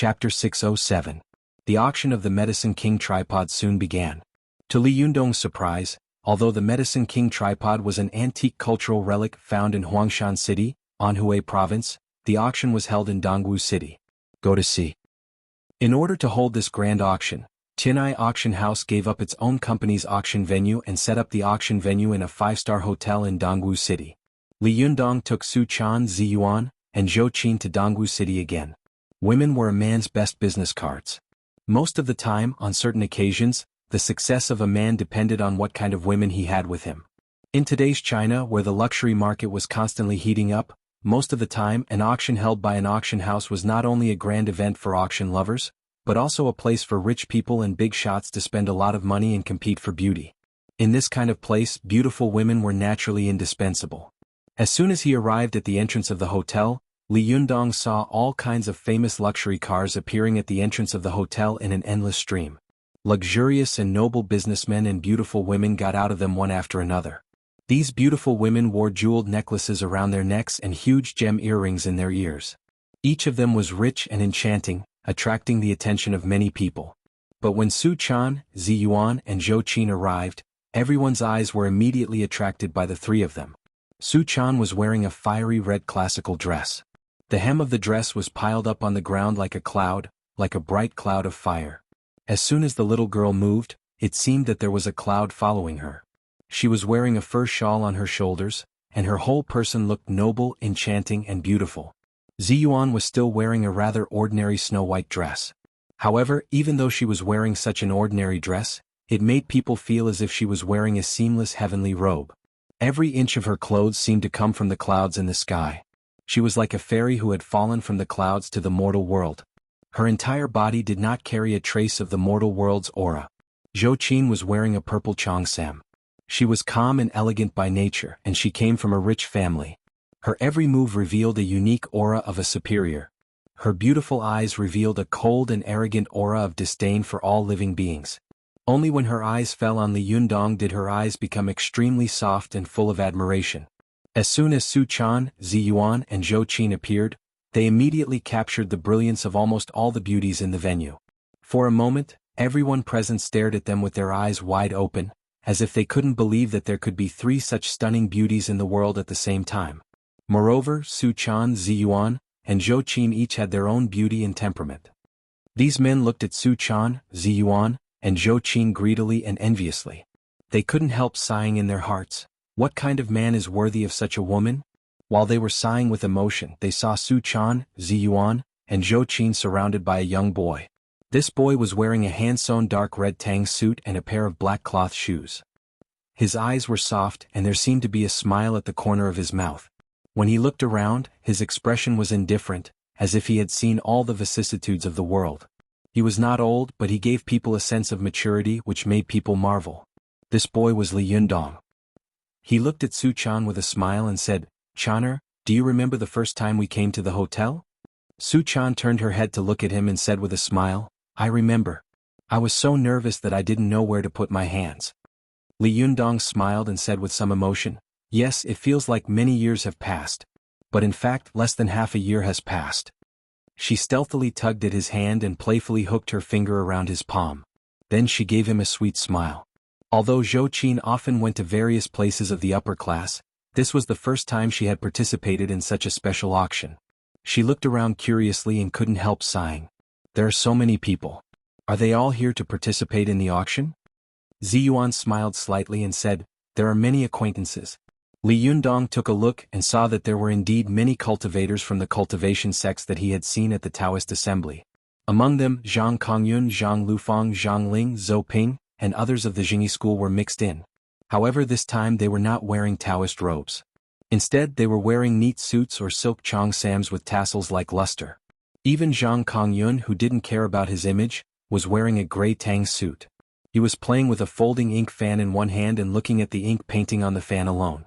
Chapter 607. The auction of the Medicine King tripod soon began. To Li Yundong's surprise, although the Medicine King tripod was an antique cultural relic found in Huangshan City, Anhui Province, the auction was held in Dongwu City. Go to see. In order to hold this grand auction, Tianai Auction House gave up its own company's auction venue and set up the auction venue in a 5-star hotel in Dongwu City. Li Yundong took Su Chan, Ziyuan, and Zhou Qin to Dongwu City again. Women were a man's best business cards. Most of the time, on certain occasions, the success of a man depended on what kind of women he had with him. In today's China, where the luxury market was constantly heating up, most of the time an auction held by an auction house was not only a grand event for auction lovers, but also a place for rich people and big shots to spend a lot of money and compete for beauty. In this kind of place, beautiful women were naturally indispensable. As soon as he arrived at the entrance of the hotel, Li Yundong saw all kinds of famous luxury cars appearing at the entrance of the hotel in an endless stream. Luxurious and noble businessmen and beautiful women got out of them one after another. These beautiful women wore jeweled necklaces around their necks and huge gem earrings in their ears. Each of them was rich and enchanting, attracting the attention of many people. But when Su Chan, Ziyuan, and Zhou Qin arrived, everyone's eyes were immediately attracted by the three of them. Su Chan was wearing a fiery red classical dress. The hem of the dress was piled up on the ground like a cloud, like a bright cloud of fire. As soon as the little girl moved, it seemed that there was a cloud following her. She was wearing a fur shawl on her shoulders, and her whole person looked noble, enchanting, and beautiful. Ziyuan was still wearing a rather ordinary snow-white dress. However, even though she was wearing such an ordinary dress, it made people feel as if she was wearing a seamless heavenly robe. Every inch of her clothes seemed to come from the clouds in the sky. She was like a fairy who had fallen from the clouds to the mortal world. Her entire body did not carry a trace of the mortal world's aura. Zhou Qin was wearing a purple cheongsam. She was calm and elegant by nature, and she came from a rich family. Her every move revealed a unique aura of a superior. Her beautiful eyes revealed a cold and arrogant aura of disdain for all living beings. Only when her eyes fell on Li Yundong did her eyes become extremely soft and full of admiration. As soon as Su Chan, Ziyuan, and Zhou Qin appeared, they immediately captured the brilliance of almost all the beauties in the venue. For a moment, everyone present stared at them with their eyes wide open, as if they couldn't believe that there could be three such stunning beauties in the world at the same time. Moreover, Su Chan, Ziyuan, and Zhou Qin each had their own beauty and temperament. These men looked at Su Chan, Ziyuan, and Zhou Qin greedily and enviously. They couldn't help sighing in their hearts. What kind of man is worthy of such a woman? While they were sighing with emotion, they saw Su Chan, Ziyuan, and Zhou Qin surrounded by a young boy. This boy was wearing a hand-sewn dark red tang suit and a pair of black cloth shoes. His eyes were soft and there seemed to be a smile at the corner of his mouth. When he looked around, his expression was indifferent, as if he had seen all the vicissitudes of the world. He was not old, but he gave people a sense of maturity which made people marvel. This boy was Li Yundong. He looked at Su Chan with a smile and said, "Chaner, do you remember the first time we came to the hotel?" Su Chan turned her head to look at him and said with a smile, "I remember. I was so nervous that I didn't know where to put my hands." Li Yundong smiled and said with some emotion, "Yes, it feels like many years have passed. But in fact, less than half a year has passed." She stealthily tugged at his hand and playfully hooked her finger around his palm. Then she gave him a sweet smile. Although Zhou Qin often went to various places of the upper class, this was the first time she had participated in such a special auction. She looked around curiously and couldn't help sighing. There are so many people. Are they all here to participate in the auction? Ziyuan smiled slightly and said, "There are many acquaintances." Li Yundong took a look and saw that there were indeed many cultivators from the cultivation sects that he had seen at the Taoist assembly. Among them, Zhang Kongyun, Zhang Lufang, Zhang Ling, Zhou Ping, and others of the Jingyi school were mixed in. However, this time they were not wearing Taoist robes. Instead, they were wearing neat suits or silk cheongsams with tassels like luster. Even Zhang Kongyun, who didn't care about his image, was wearing a gray tang suit. He was playing with a folding ink fan in one hand and looking at the ink painting on the fan alone.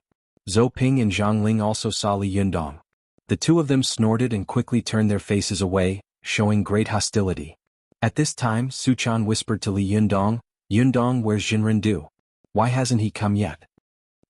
Zhou Ping and Zhang Ling also saw Li Yundong. The two of them snorted and quickly turned their faces away, showing great hostility. At this time, Su Chan whispered to Li Yundong, "Yundong, where's Jinrendu? Why hasn't he come yet?"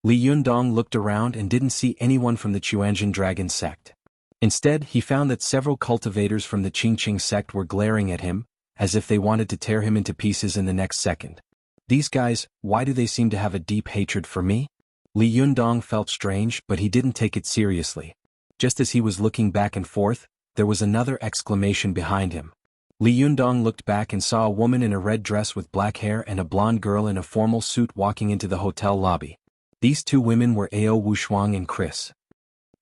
Li Yundong looked around and didn't see anyone from the Chuanjin dragon sect. Instead, he found that several cultivators from the Qingqing sect were glaring at him, as if they wanted to tear him into pieces in the next second. These guys, why do they seem to have a deep hatred for me? Li Yundong felt strange, but he didn't take it seriously. Just as he was looking back and forth, there was another exclamation behind him. Li Yundong looked back and saw a woman in a red dress with black hair and a blonde girl in a formal suit walking into the hotel lobby. These two women were Ao Wushuang and Chris.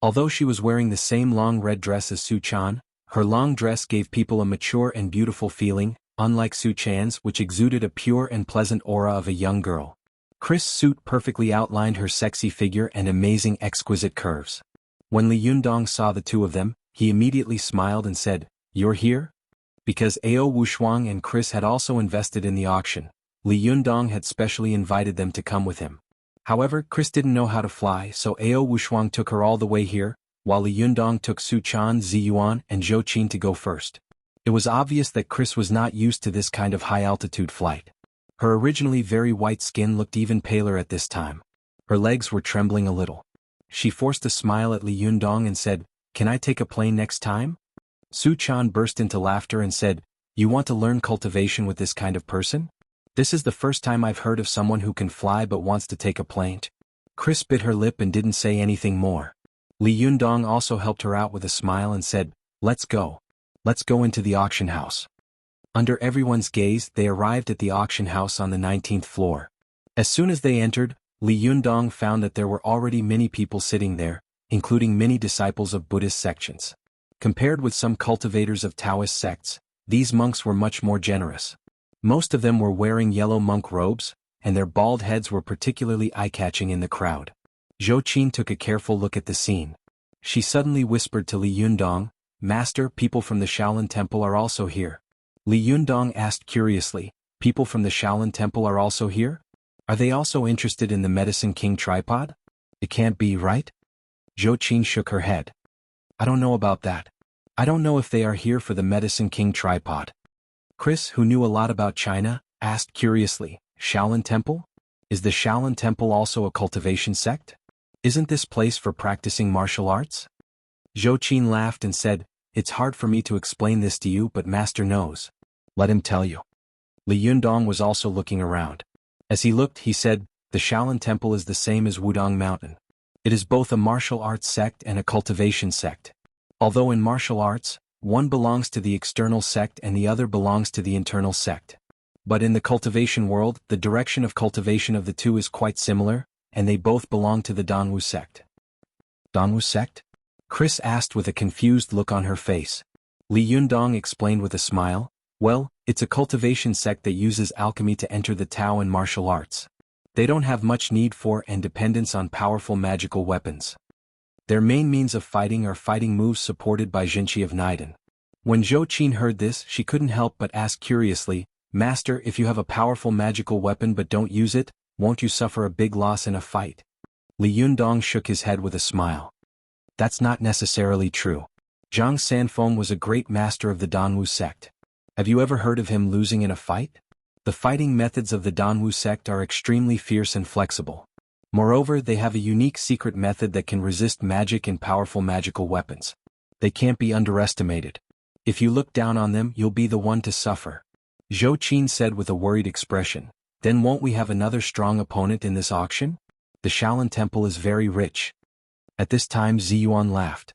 Although she was wearing the same long red dress as Su Chan, her long dress gave people a mature and beautiful feeling, unlike Su Chan's, which exuded a pure and pleasant aura of a young girl. Chris' suit perfectly outlined her sexy figure and amazing exquisite curves. When Li Yundong saw the two of them, he immediately smiled and said, "You're here?" Because Ao Wushuang and Chris had also invested in the auction, Li Yundong had specially invited them to come with him. However, Chris didn't know how to fly, so Ao Wushuang took her all the way here, while Li Yundong took Su Chan, Ziyuan, and Zhou Qin to go first. It was obvious that Chris was not used to this kind of high-altitude flight. Her originally very white skin looked even paler at this time. Her legs were trembling a little. She forced a smile at Li Yundong and said, "Can I take a plane next time?" Su Chan burst into laughter and said, "You want to learn cultivation with this kind of person? This is the first time I've heard of someone who can fly but wants to take a plane." Chris bit her lip and didn't say anything more. Li Yundong also helped her out with a smile and said, "Let's go. Let's go into the auction house." Under everyone's gaze, they arrived at the auction house on the 19th floor. As soon as they entered, Li Yundong found that there were already many people sitting there, including many disciples of Buddhist sections. Compared with some cultivators of Taoist sects, these monks were much more generous. Most of them were wearing yellow monk robes, and their bald heads were particularly eye-catching in the crowd. Zhou Qin took a careful look at the scene. She suddenly whispered to Li Yundong, "Master, people from the Shaolin Temple are also here." Li Yundong asked curiously, "People from the Shaolin Temple are also here? Are they also interested in the Medicine King tripod? It can't be, right?" Zhou Qin shook her head. "I don't know about that. I don't know if they are here for the Medicine King tripod." Chris, who knew a lot about China, asked curiously, "Shaolin Temple? Is the Shaolin Temple also a cultivation sect? Isn't this place for practicing martial arts?" Zhou Qin laughed and said, "It's hard for me to explain this to you, but Master knows. Let him tell you." Li Yundong was also looking around. As he looked, he said, "The Shaolin Temple is the same as Wudong Mountain. It is both a martial arts sect and a cultivation sect. Although in martial arts, one belongs to the external sect and the other belongs to the internal sect. But in the cultivation world, the direction of cultivation of the two is quite similar, and they both belong to the Danwu sect." "Danwu sect?" Chris asked with a confused look on her face. Li Yundong explained with a smile, "Well, it's a cultivation sect that uses alchemy to enter the Tao and martial arts. They don't have much need for and dependence on powerful magical weapons. Their main means of fighting are fighting moves supported by Jinqi of Naiden." When Zhou Qin heard this, she couldn't help but ask curiously, "Master, if you have a powerful magical weapon but don't use it, won't you suffer a big loss in a fight?" Li Yundong shook his head with a smile. "That's not necessarily true. Zhang Sanfeng was a great master of the Danwu sect. Have you ever heard of him losing in a fight? The fighting methods of the Danwu sect are extremely fierce and flexible. Moreover, they have a unique secret method that can resist magic and powerful magical weapons. They can't be underestimated. If you look down on them, you'll be the one to suffer." Zhou Qin said with a worried expression, "Then won't we have another strong opponent in this auction? The Shaolin Temple is very rich." At this time Ziyuan laughed.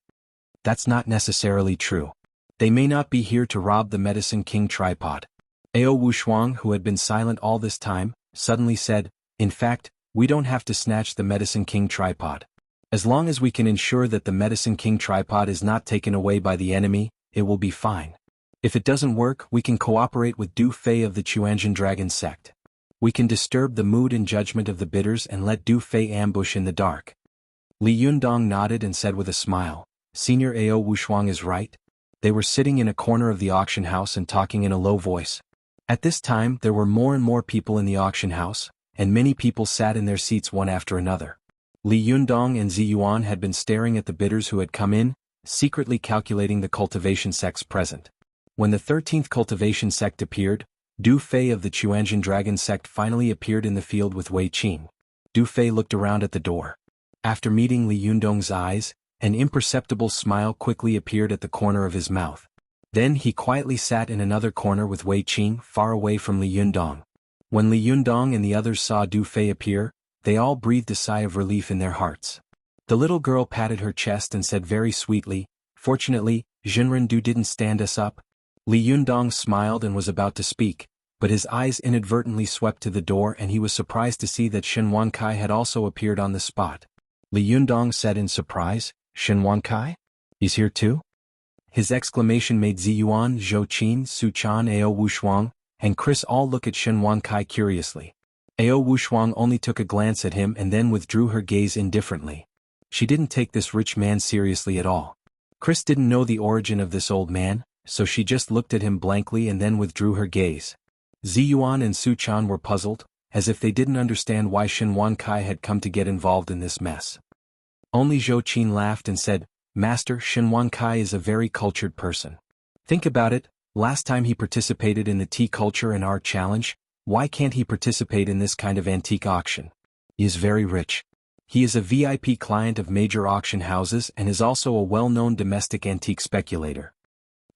"That's not necessarily true. They may not be here to rob the Medicine King tripod." Ao Wushuang, who had been silent all this time, suddenly said, "In fact, we don't have to snatch the Medicine King tripod. As long as we can ensure that the Medicine King tripod is not taken away by the enemy, it will be fine. If it doesn't work, we can cooperate with Du Fei of the Chuanjian Dragon sect. We can disturb the mood and judgment of the bidders and let Du Fei ambush in the dark." Li Yundong nodded and said with a smile, "Senior Ao Wushuang is right." They were sitting in a corner of the auction house and talking in a low voice. At this time there were more and more people in the auction house, and many people sat in their seats one after another. Li Yundong and Ziyuan had been staring at the bidders who had come in, secretly calculating the cultivation sects present. When the 13th cultivation sect appeared, Du Fei of the Chuanjian Dragon sect finally appeared in the field with Wei Qin. Du Fei looked around at the door. After meeting Li Yundong's eyes, An imperceptible smile quickly appeared at the corner of his mouth. Then he quietly sat in another corner with Wei Qing far away from Li Yundong. When Li Yundong and the others saw Du Fei appear, they all breathed a sigh of relief in their hearts. The little girl patted her chest and said very sweetly, "Fortunately, Jinren Du didn't stand us up." Li Yundong smiled and was about to speak, but his eyes inadvertently swept to the door and he was surprised to see that Shen Wankai had also appeared on the spot. Li Yundong said in surprise, "Shen Wankai? He's here too?" His exclamation made Ziyuan, Zhou Qin, Su Chan, Ao Wushuang, and Chris all look at Shen Wankai curiously. Ao Wushuang only took a glance at him and then withdrew her gaze indifferently. She didn't take this rich man seriously at all. Chris didn't know the origin of this old man, so she just looked at him blankly and then withdrew her gaze. Ziyuan and Su Chan were puzzled, as if they didn't understand why Shen Wankai had come to get involved in this mess. Only Zhou Qin laughed and said, "Master, Shen Wankai is a very cultured person. Think about it, last time he participated in the tea culture and art challenge, why can't he participate in this kind of antique auction? He is very rich. He is a VIP client of major auction houses and is also a well-known domestic antique speculator."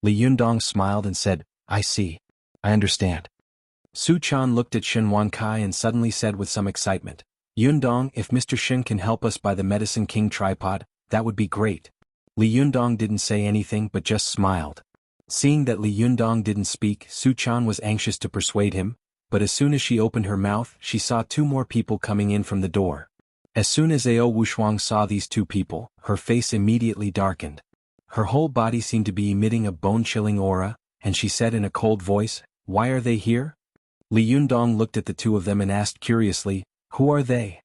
Li Yundong smiled and said, "I see. I understand." Su Chan looked at Shen Wankai and suddenly said with some excitement, "Yundong, if Mr. Shen can help us buy the Medicine King tripod, that would be great." Li Yundong didn't say anything but just smiled. Seeing that Li Yundong didn't speak, Su Chan was anxious to persuade him, but as soon as she opened her mouth, she saw two more people coming in from the door. As soon as Ao Wushuang saw these two people, her face immediately darkened. Her whole body seemed to be emitting a bone-chilling aura, and she said in a cold voice, "Why are they here?" Li Yundong looked at the two of them and asked curiously, "Who are they?"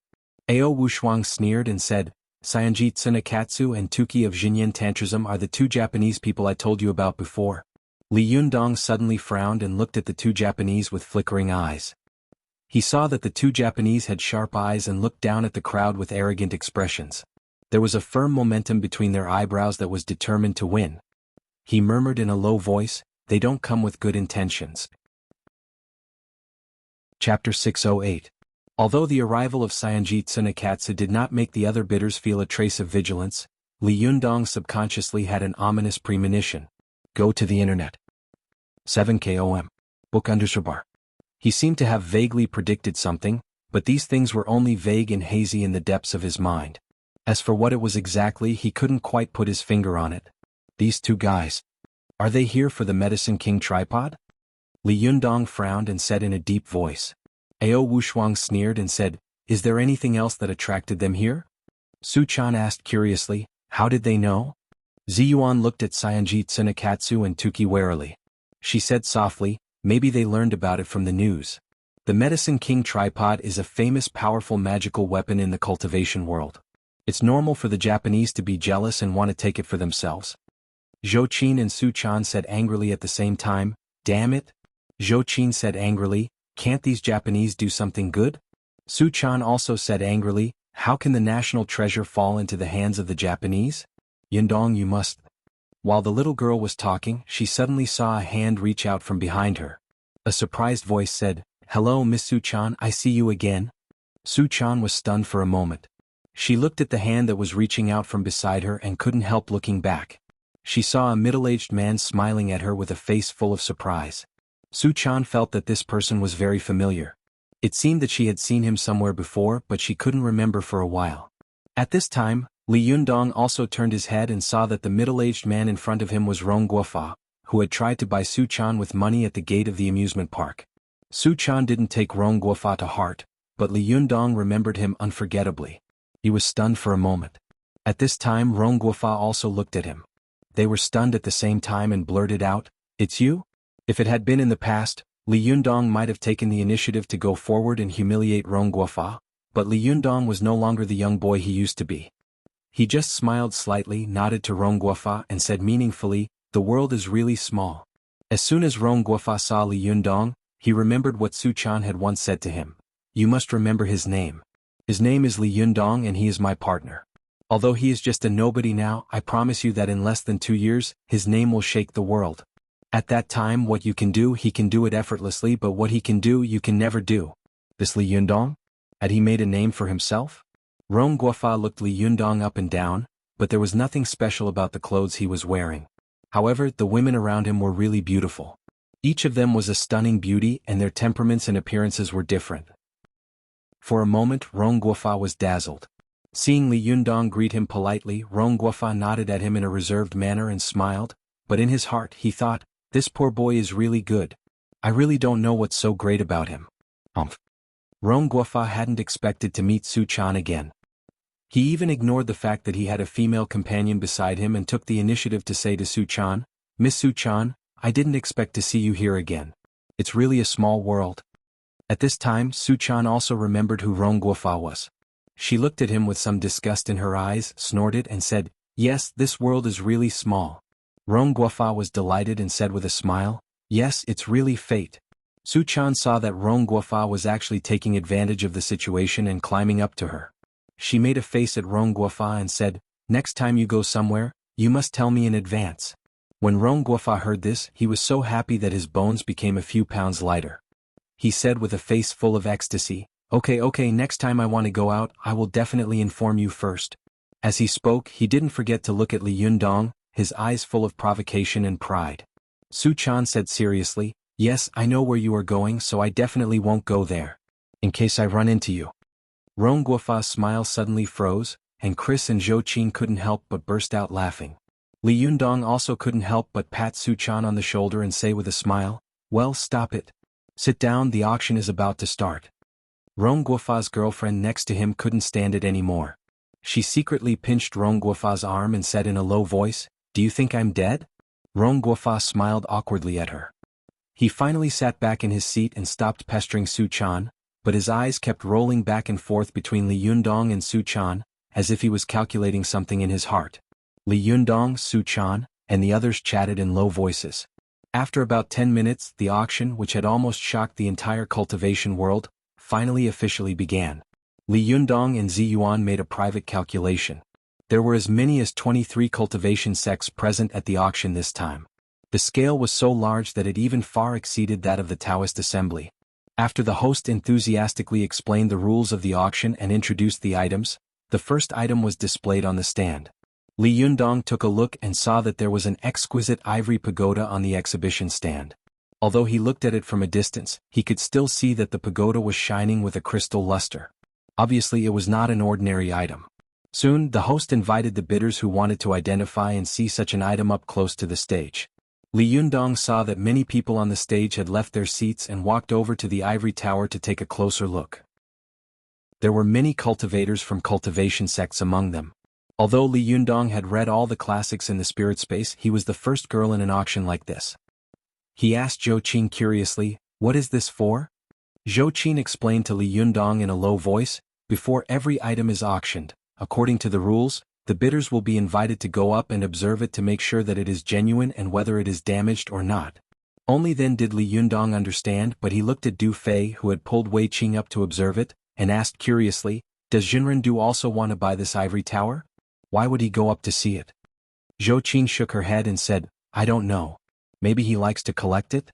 Ao Wushuang sneered and said, "Saionji Tsunekatsu and Tuki of Jinyan Tantrism are the two Japanese people I told you about before." Li Yundong suddenly frowned and looked at the two Japanese with flickering eyes. He saw that the two Japanese had sharp eyes and looked down at the crowd with arrogant expressions. There was a firm momentum between their eyebrows that was determined to win. He murmured in a low voice, "They don't come with good intentions." Chapter 608. Although the arrival of Saionji Tsunekatsu did not make the other bidders feel a trace of vigilance, Li Yundong subconsciously had an ominous premonition. Go to the internet. 7 KOM. Book_bar. He seemed to have vaguely predicted something, but these things were only vague and hazy in the depths of his mind. As for what it was exactly, he couldn't quite put his finger on it. These two guys. Are they here for the Medicine King tripod? Li Yundong frowned and said in a deep voice. Ao Wushuang sneered and said, "Is there anything else that attracted them here?" Su Chan asked curiously, "How did they know?" Ziyuan looked at Saionji Tsunekatsu and Tuki warily. She said softly, "Maybe they learned about it from the news. The Medicine King tripod is a famous powerful magical weapon in the cultivation world. It's normal for the Japanese to be jealous and want to take it for themselves." Zhou Qin and Su Chan said angrily at the same time, "Damn it." Zhou Qin said angrily, "Can't these Japanese do something good?" Su Chan also said angrily, "How can the national treasure fall into the hands of the Japanese? Yundong, you must." While the little girl was talking, she suddenly saw a hand reach out from behind her. A surprised voice said, "Hello, Miss Su Chan, I see you again." Su Chan was stunned for a moment. She looked at the hand that was reaching out from beside her and couldn't help looking back. She saw a middle-aged man smiling at her with a face full of surprise. Su Chan felt that this person was very familiar. It seemed that she had seen him somewhere before, but she couldn't remember for a while. At this time, Li Yundong also turned his head and saw that the middle-aged man in front of him was Rong Guofa, who had tried to buy Su Chan with money at the gate of the amusement park. Su Chan didn't take Rong Guofa to heart, but Li Yundong remembered him unforgettably. He was stunned for a moment. At this time Rong Guofa also looked at him. They were stunned at the same time and blurted out, "It's you?" If it had been in the past, Li Yundong might have taken the initiative to go forward and humiliate Rong Guofa, but Li Yundong was no longer the young boy he used to be. He just smiled slightly, nodded to Rong Guofa and said meaningfully, "The world is really small." As soon as Rong Guofa saw Li Yundong, he remembered what Su Chan had once said to him. "You must remember his name. His name is Li Yundong and he is my partner. Although he is just a nobody now, I promise you that in less than 2 years, his name will shake the world. At that time what you can do he can do it effortlessly, but what he can do you can never do." This Li Yundong? Had he made a name for himself? Rong Guofa looked Li Yundong up and down, but there was nothing special about the clothes he was wearing. However, the women around him were really beautiful. Each of them was a stunning beauty and their temperaments and appearances were different. For a moment Rong Guofa was dazzled. Seeing Li Yundong greet him politely, Rong Guofa nodded at him in a reserved manner and smiled, but in his heart he thought, this poor boy is really good. I really don't know what's so great about him. Rong Guofa hadn't expected to meet Su Chan again. He even ignored the fact that he had a female companion beside him and took the initiative to say to Su Chan, Miss Su Chan, I didn't expect to see you here again. It's really a small world. At this time Su Chan also remembered who Rong Guofa was. She looked at him with some disgust in her eyes, snorted and said, yes, this world is really small. Rong Guofa was delighted and said with a smile, yes, it's really fate. Su Chan saw that Rong Guofa was actually taking advantage of the situation and climbing up to her. She made a face at Rong Guofa and said, next time you go somewhere, you must tell me in advance. When Rong Guofa heard this, he was so happy that his bones became a few pounds lighter. He said with a face full of ecstasy, okay, next time I want to go out, I will definitely inform you first. As he spoke, he didn't forget to look at Li Yundong, his eyes full of provocation and pride. Su Chan said seriously, yes, I know where you are going, so I definitely won't go there. In case I run into you. Rong Guofa's smile suddenly froze, and Chris and Zhou Qin couldn't help but burst out laughing. Li Yundong also couldn't help but pat Su Chan on the shoulder and say with a smile, well, stop it. Sit down, the auction is about to start. Rong Guofa's girlfriend next to him couldn't stand it anymore. She secretly pinched Rong Guofa's arm and said in a low voice, do you think I'm dead? Rong Guofa smiled awkwardly at her. He finally sat back in his seat and stopped pestering Su Chan, but his eyes kept rolling back and forth between Li Yundong and Su Chan, as if he was calculating something in his heart. Li Yundong, Su Chan, and the others chatted in low voices. After about 10 minutes, the auction, which had almost shocked the entire cultivation world, finally officially began. Li Yundong and Zi Yuan made a private calculation. There were as many as 23 cultivation sects present at the auction this time. The scale was so large that it even far exceeded that of the Taoist assembly. After the host enthusiastically explained the rules of the auction and introduced the items, the first item was displayed on the stand. Li Yundong took a look and saw that there was an exquisite ivory pagoda on the exhibition stand. Although he looked at it from a distance, he could still see that the pagoda was shining with a crystal luster. Obviously it was not an ordinary item. Soon, the host invited the bidders who wanted to identify and see such an item up close to the stage. Li Yundong saw that many people on the stage had left their seats and walked over to the ivory tower to take a closer look. There were many cultivators from cultivation sects among them. Although Li Yundong had read all the classics in the spirit space, he was the first girl in an auction like this. He asked Zhou Qin curiously, what is this for? Zhou Qin explained to Li Yundong in a low voice, before every item is auctioned, according to the rules, the bidders will be invited to go up and observe it to make sure that it is genuine and whether it is damaged or not. Only then did Li Yundong understand, but he looked at Du Fei who had pulled Wei Qing up to observe it, and asked curiously, does Jinren Du also want to buy this ivory tower? Why would he go up to see it? Zhou Qin shook her head and said, I don't know. Maybe he likes to collect it?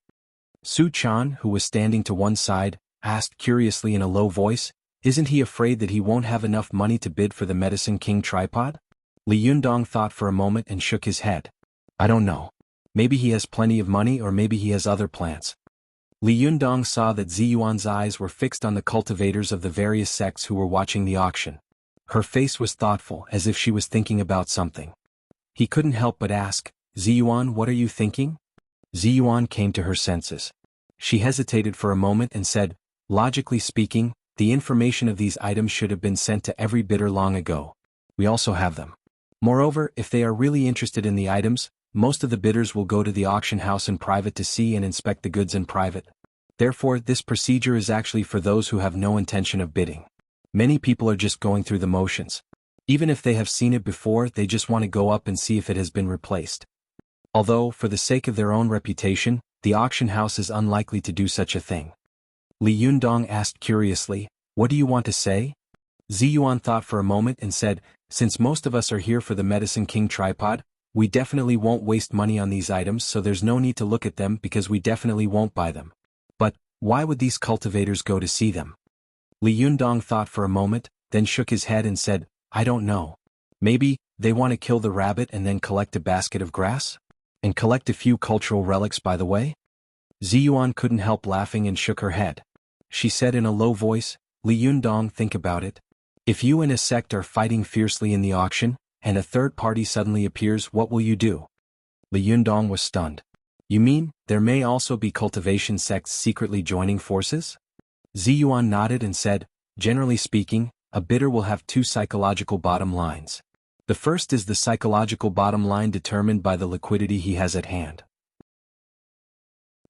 Su Chan, who was standing to one side, asked curiously in a low voice, isn't he afraid that he won't have enough money to bid for the Medicine King tripod? Li Yundong thought for a moment and shook his head. I don't know. Maybe he has plenty of money or maybe he has other plans. Li Yundong saw that Zi Yuan's eyes were fixed on the cultivators of the various sects who were watching the auction. Her face was thoughtful, as if she was thinking about something. He couldn't help but ask, Zi Yuan, what are you thinking? Zi Yuan came to her senses. She hesitated for a moment and said, logically speaking, the information of these items should have been sent to every bidder long ago. We also have them. Moreover, if they are really interested in the items, most of the bidders will go to the auction house in private to see and inspect the goods in private. Therefore, this procedure is actually for those who have no intention of bidding. Many people are just going through the motions. Even if they have seen it before, they just want to go up and see if it has been replaced. Although, for the sake of their own reputation, the auction house is unlikely to do such a thing. Li Yundong asked curiously, what do you want to say? Zi Yuan thought for a moment and said, since most of us are here for the Medicine King tripod, we definitely won't waste money on these items, so there's no need to look at them because we definitely won't buy them. But, why would these cultivators go to see them? Li Yundong thought for a moment, then shook his head and said, I don't know. Maybe They want to kill the rabbit and then collect a basket of grass? And collect a few cultural relics by the way? Ziyuan couldn't help laughing and shook her head. She said in a low voice, Li Yundong, think about it. If you and a sect are fighting fiercely in the auction, and a third party suddenly appears, what will you do? Li Yundong was stunned. You mean, there may also be cultivation sects secretly joining forces? Ziyuan nodded and said, generally speaking, a bidder will have two psychological bottom lines. The first is the psychological bottom line determined by the liquidity he has at hand.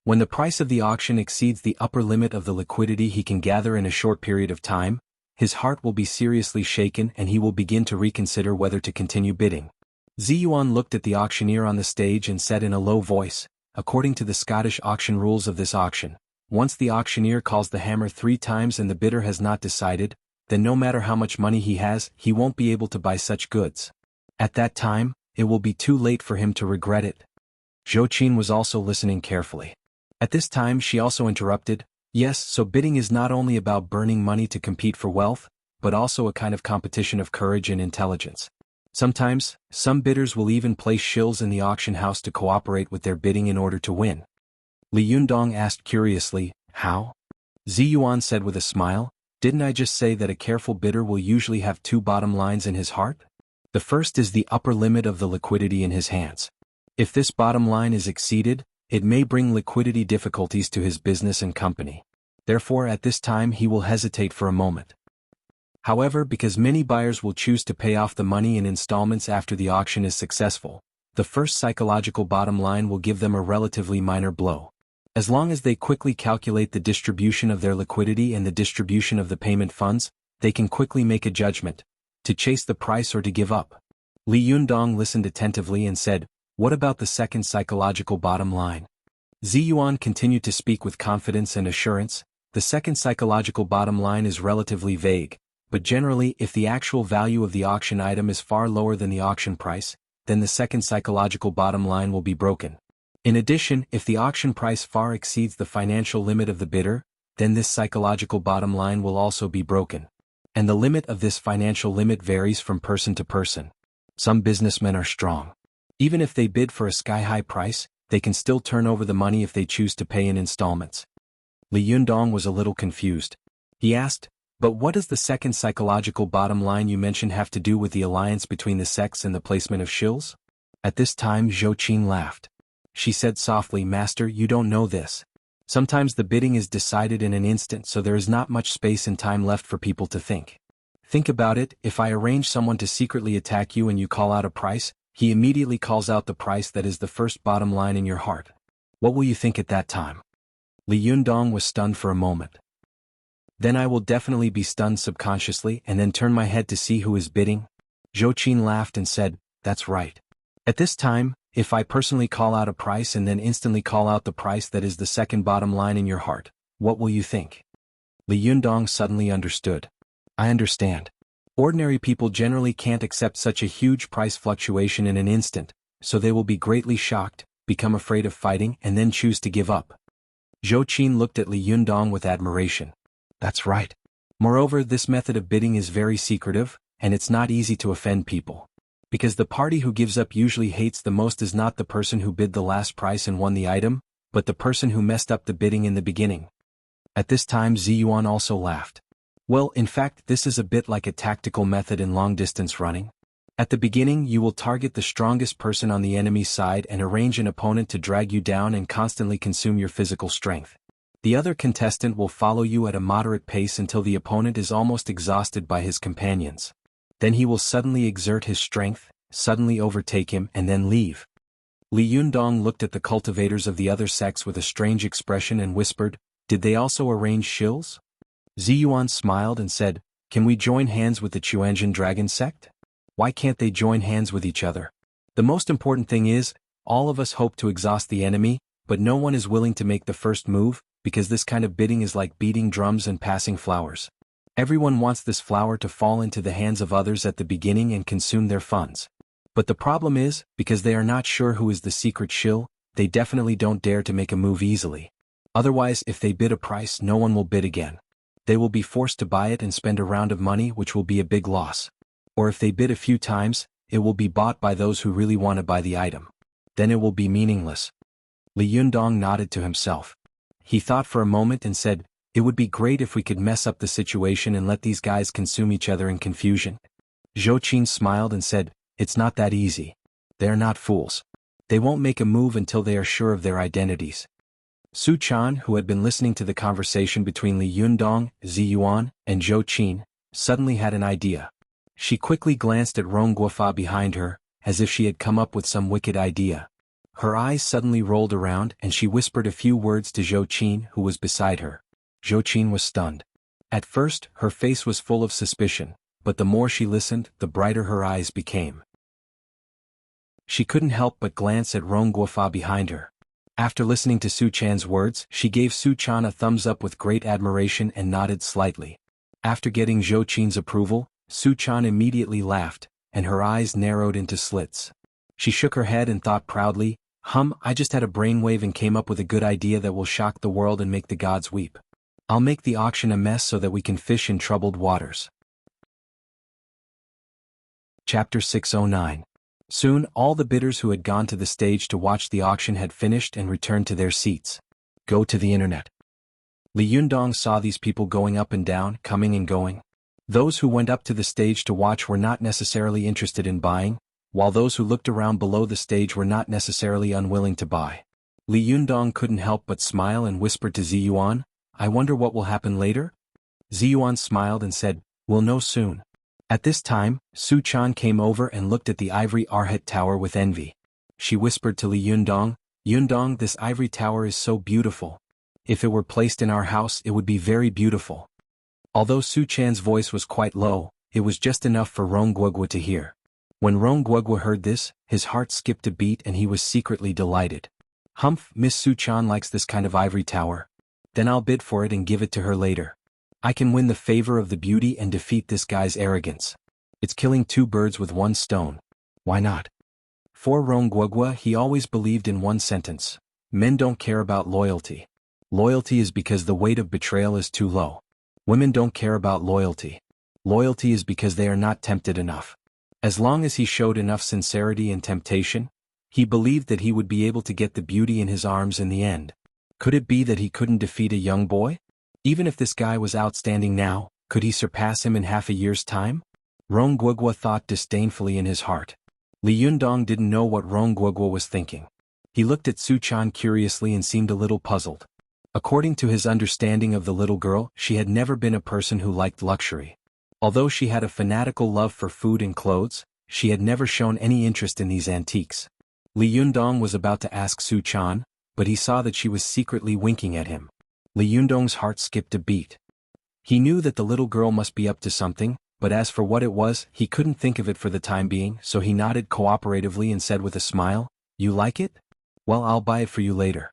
When the price of the auction exceeds the upper limit of the liquidity he can gather in a short period of time, his heart will be seriously shaken and he will begin to reconsider whether to continue bidding. Ziyuan looked at the auctioneer on the stage and said in a low voice, according to the Scottish auction rules of this auction, once the auctioneer calls the hammer 3 times and the bidder has not decided, then no matter how much money he has, he won't be able to buy such goods. At that time, it will be too late for him to regret it. Zhou Qin was also listening carefully. At this time she also interrupted, yes, so bidding is not only about burning money to compete for wealth, but also a kind of competition of courage and intelligence. Sometimes, some bidders will even place shills in the auction house to cooperate with their bidding in order to win. Li Yundong asked curiously, how? Ziyuan said with a smile, didn't I just say that a careful bidder will usually have two bottom lines in his heart? The first is the upper limit of the liquidity in his hands. If this bottom line is exceeded, it may bring liquidity difficulties to his business and company. Therefore at this time he will hesitate for a moment. However, because many buyers will choose to pay off the money in installments after the auction is successful, the first psychological bottom line will give them a relatively minor blow. As long as they quickly calculate the distribution of their liquidity and the distribution of the payment funds, they can quickly make a judgment, to chase the price or to give up. Li Yundong listened attentively and said, what about the second psychological bottom line? Ziyuan continued to speak with confidence and assurance. The second psychological bottom line is relatively vague, but generally if the actual value of the auction item is far lower than the auction price, then the second psychological bottom line will be broken. In addition, if the auction price far exceeds the financial limit of the bidder, then this psychological bottom line will also be broken. And the limit of this financial limit varies from person to person. Some businessmen are strong. Even if they bid for a sky-high price, they can still turn over the money if they choose to pay in installments. Li Yundong was a little confused. He asked, but what does the second psychological bottom line you mentioned have to do with the alliance between the sects and the placement of shills? At this time Zhou Qin laughed. She said softly, Master, you don't know this. Sometimes the bidding is decided in an instant, so there is not much space and time left for people to think. Think about it, if I arrange someone to secretly attack you and you call out a price, he immediately calls out the price that is the first bottom line in your heart. What will you think at that time? Li Yundong was stunned for a moment. Then I will definitely be stunned subconsciously and then turn my head to see who is bidding. Zhou Qin laughed and said, that's right. At this time, if I personally call out a price and then instantly call out the price that is the second bottom line in your heart, what will you think? Li Yundong suddenly understood. I understand. Ordinary people generally can't accept such a huge price fluctuation in an instant, so they will be greatly shocked, become afraid of fighting and then choose to give up. Zhou Qin looked at Li Yundong with admiration. That's right. Moreover, this method of bidding is very secretive, and it's not easy to offend people. Because the party who gives up usually hates the most is not the person who bid the last price and won the item, but the person who messed up the bidding in the beginning. At this time Ziyuan also laughed. Well, in fact, this is a bit like a tactical method in long-distance running. At the beginning you will target the strongest person on the enemy's side and arrange an opponent to drag you down and constantly consume your physical strength. The other contestant will follow you at a moderate pace until the opponent is almost exhausted by his companions. Then he will suddenly exert his strength, suddenly overtake him and then leave. Li Yundong looked at the cultivators of the other sects with a strange expression and whispered, did they also arrange shills? Ziyuan smiled and said, can we join hands with the Chuanjin dragon sect? Why can't they join hands with each other? The most important thing is, all of us hope to exhaust the enemy, but no one is willing to make the first move, because this kind of bidding is like beating drums and passing flowers. Everyone wants this flower to fall into the hands of others at the beginning and consume their funds. But the problem is, because they are not sure who is the secret shill, they definitely don't dare to make a move easily. Otherwise, if they bid a price, no one will bid again. They will be forced to buy it and spend a round of money, which will be a big loss. Or if they bid a few times, it will be bought by those who really want to buy the item. Then it will be meaningless. Li Yundong nodded to himself. He thought for a moment and said, "It would be great if we could mess up the situation and let these guys consume each other in confusion." Zhou Qin smiled and said, "It's not that easy. They're not fools. They won't make a move until they are sure of their identities." Su Chan, who had been listening to the conversation between Li Yundong, Zi Yuan, and Zhou Qin, suddenly had an idea. She quickly glanced at Rong Guofa behind her, as if she had come up with some wicked idea. Her eyes suddenly rolled around and she whispered a few words to Zhou Qin, who was beside her. Zhou Qin was stunned. At first, her face was full of suspicion, but the more she listened, the brighter her eyes became. She couldn't help but glance at Rong Guofa behind her. After listening to Su Chan's words, she gave Su Chan a thumbs up with great admiration and nodded slightly. After getting Zhou Qin's approval, Su Chan immediately laughed, and her eyes narrowed into slits. She shook her head and thought proudly, I just had a brainwave and came up with a good idea that will shock the world and make the gods weep. I'll make the auction a mess so that we can fish in troubled waters." Chapter 609. Soon all the bidders who had gone to the stage to watch the auction had finished and returned to their seats. Go to the internet. Li Yundong saw these people going up and down, coming and going. Those who went up to the stage to watch were not necessarily interested in buying, while those who looked around below the stage were not necessarily unwilling to buy. Li Yundong couldn't help but smile and whispered to Zi Yuan, "I wonder what will happen later?" Zi Yuan smiled and said, "We'll know soon." At this time, Su Chan came over and looked at the ivory Arhat tower with envy. She whispered to Li Yundong, "Yundong, this ivory tower is so beautiful. If it were placed in our house it would be very beautiful." Although Su Chan's voice was quite low, it was just enough for Rong Guogua to hear. When Rong Guogua heard this, his heart skipped a beat and he was secretly delighted. "Humph, Miss Su Chan likes this kind of ivory tower. Then I'll bid for it and give it to her later. I can win the favor of the beauty and defeat this guy's arrogance. It's killing two birds with one stone. Why not?" For Rong Guogua, he always believed in one sentence: men don't care about loyalty. Loyalty is because the weight of betrayal is too low. Women don't care about loyalty. Loyalty is because they are not tempted enough. As long as he showed enough sincerity and temptation, he believed that he would be able to get the beauty in his arms in the end. Could it be that he couldn't defeat a young boy? Even if this guy was outstanding now, could he surpass him in half a year's time? Rong Guogua thought disdainfully in his heart. Li Yundong didn't know what Rong Guogua was thinking. He looked at Su Chan curiously and seemed a little puzzled. According to his understanding of the little girl, she had never been a person who liked luxury. Although she had a fanatical love for food and clothes, she had never shown any interest in these antiques. Li Yundong was about to ask Su Chan, but he saw that she was secretly winking at him. Li Yundong's heart skipped a beat. He knew that the little girl must be up to something, but as for what it was, he couldn't think of it for the time being, so he nodded cooperatively and said with a smile, "You like it? Well, I'll buy it for you later."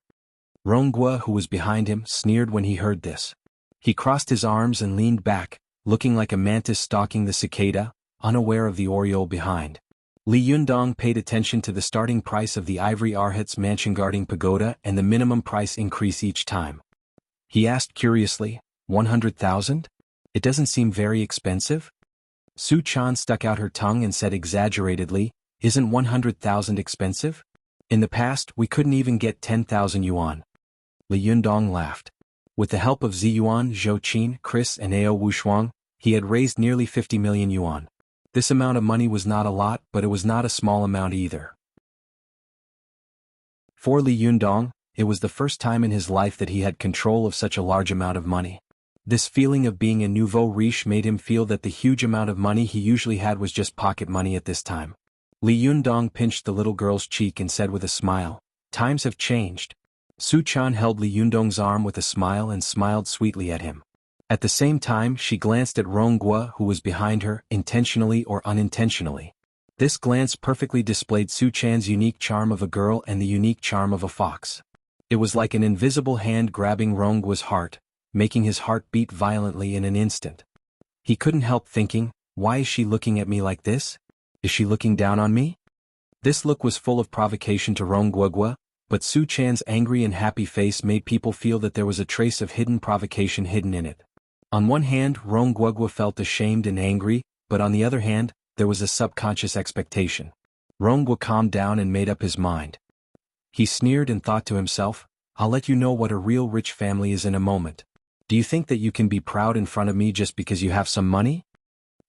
Ronggua, who was behind him, sneered when he heard this. He crossed his arms and leaned back, looking like a mantis stalking the cicada, unaware of the oriole behind. Li Yundong paid attention to the starting price of the ivory Arhat's mansion guarding pagoda and the minimum price increase each time. He asked curiously, 100,000? It doesn't seem very expensive? Su Chan stuck out her tongue and said exaggeratedly, "Isn't 100,000 expensive? In the past, we couldn't even get 10,000 yuan." Li Yundong laughed. With the help of Zi Yuan, Zhou Qin, Chris and Ao Wushuang, he had raised nearly 50 million yuan. This amount of money was not a lot, but it was not a small amount either. For Li Yundong, it was the first time in his life that he had control of such a large amount of money. This feeling of being a nouveau riche made him feel that the huge amount of money he usually had was just pocket money at this time. Li Yundong pinched the little girl's cheek and said with a smile, "Times have changed." Su Chan held Li Yundong's arm with a smile and smiled sweetly at him. At the same time, she glanced at Ronggua, who was behind her, intentionally or unintentionally. This glance perfectly displayed Su Chan's unique charm of a girl and the unique charm of a fox. It was like an invisible hand grabbing Ronggua's heart, making his heart beat violently in an instant. He couldn't help thinking, why is she looking at me like this? Is she looking down on me? This look was full of provocation to Ronggua, but Su Chan's angry and happy face made people feel that there was a trace of hidden provocation hidden in it. On one hand, Ronggua felt ashamed and angry, but on the other hand, there was a subconscious expectation. Rongwu calmed down and made up his mind. He sneered and thought to himself, I'll let you know what a real rich family is in a moment. Do you think that you can be proud in front of me just because you have some money?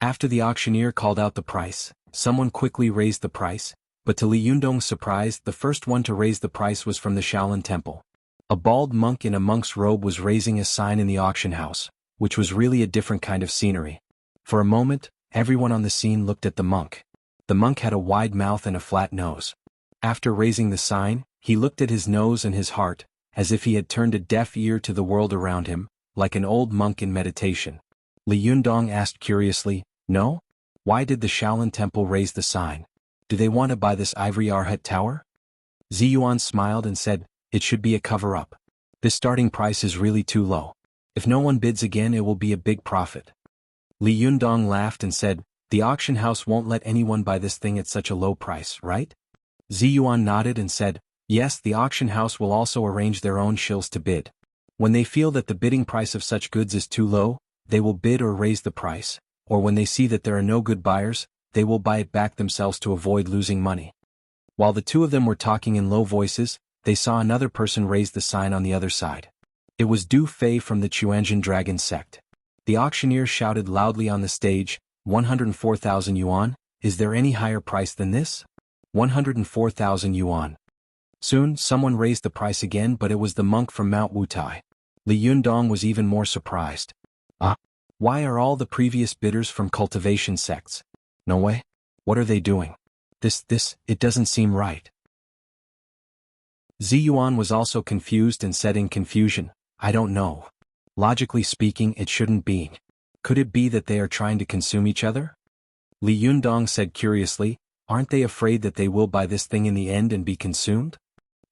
After the auctioneer called out the price, someone quickly raised the price, but to Li Yundong's surprise, the first one to raise the price was from the Shaolin Temple. A bald monk in a monk's robe was raising a sign in the auction house, which was really a different kind of scenery. For a moment, everyone on the scene looked at the monk. The monk had a wide mouth and a flat nose. After raising the sign, he looked at his nose and his heart, as if he had turned a deaf ear to the world around him, like an old monk in meditation. Li Yundong asked curiously, No? Why did the Shaolin Temple raise the sign? Do they want to buy this ivory Arhat tower? Ziyuan smiled and said, It should be a cover-up. This starting price is really too low. If no one bids again, it will be a big profit. Li Yundong laughed and said, The auction house won't let anyone buy this thing at such a low price, right? Ziyuan nodded and said, Yes, the auction house will also arrange their own shills to bid. When they feel that the bidding price of such goods is too low, they will bid or raise the price, or when they see that there are no good buyers, they will buy it back themselves to avoid losing money. While the two of them were talking in low voices, they saw another person raise the sign on the other side. It was Du Fei from the Chuanjin Dragon sect. The auctioneer shouted loudly on the stage, 104,000 yuan, is there any higher price than this? 104,000 yuan. Soon, someone raised the price again, but it was the monk from Mount Wutai. Li Yundong was even more surprised. Why are all the previous bidders from cultivation sects? No way. What are they doing? It doesn't seem right. Ziyuan was also confused and said in confusion, I don't know. Logically speaking, it shouldn't be. Could it be that they are trying to consume each other? Li Yundong said curiously, aren't they afraid that they will buy this thing in the end and be consumed?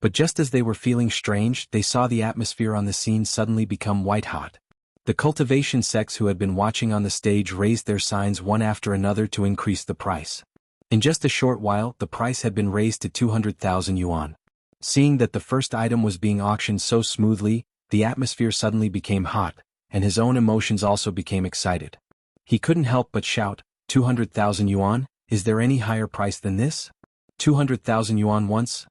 But just as they were feeling strange, they saw the atmosphere on the scene suddenly become white-hot. The cultivation sects who had been watching on the stage raised their signs one after another to increase the price. In just a short while, the price had been raised to 200,000 yuan. Seeing that the first item was being auctioned so smoothly, the atmosphere suddenly became hot, and his own emotions also became excited. He couldn't help but shout, 200,000 yuan, is there any higher price than this? 200,000 yuan once,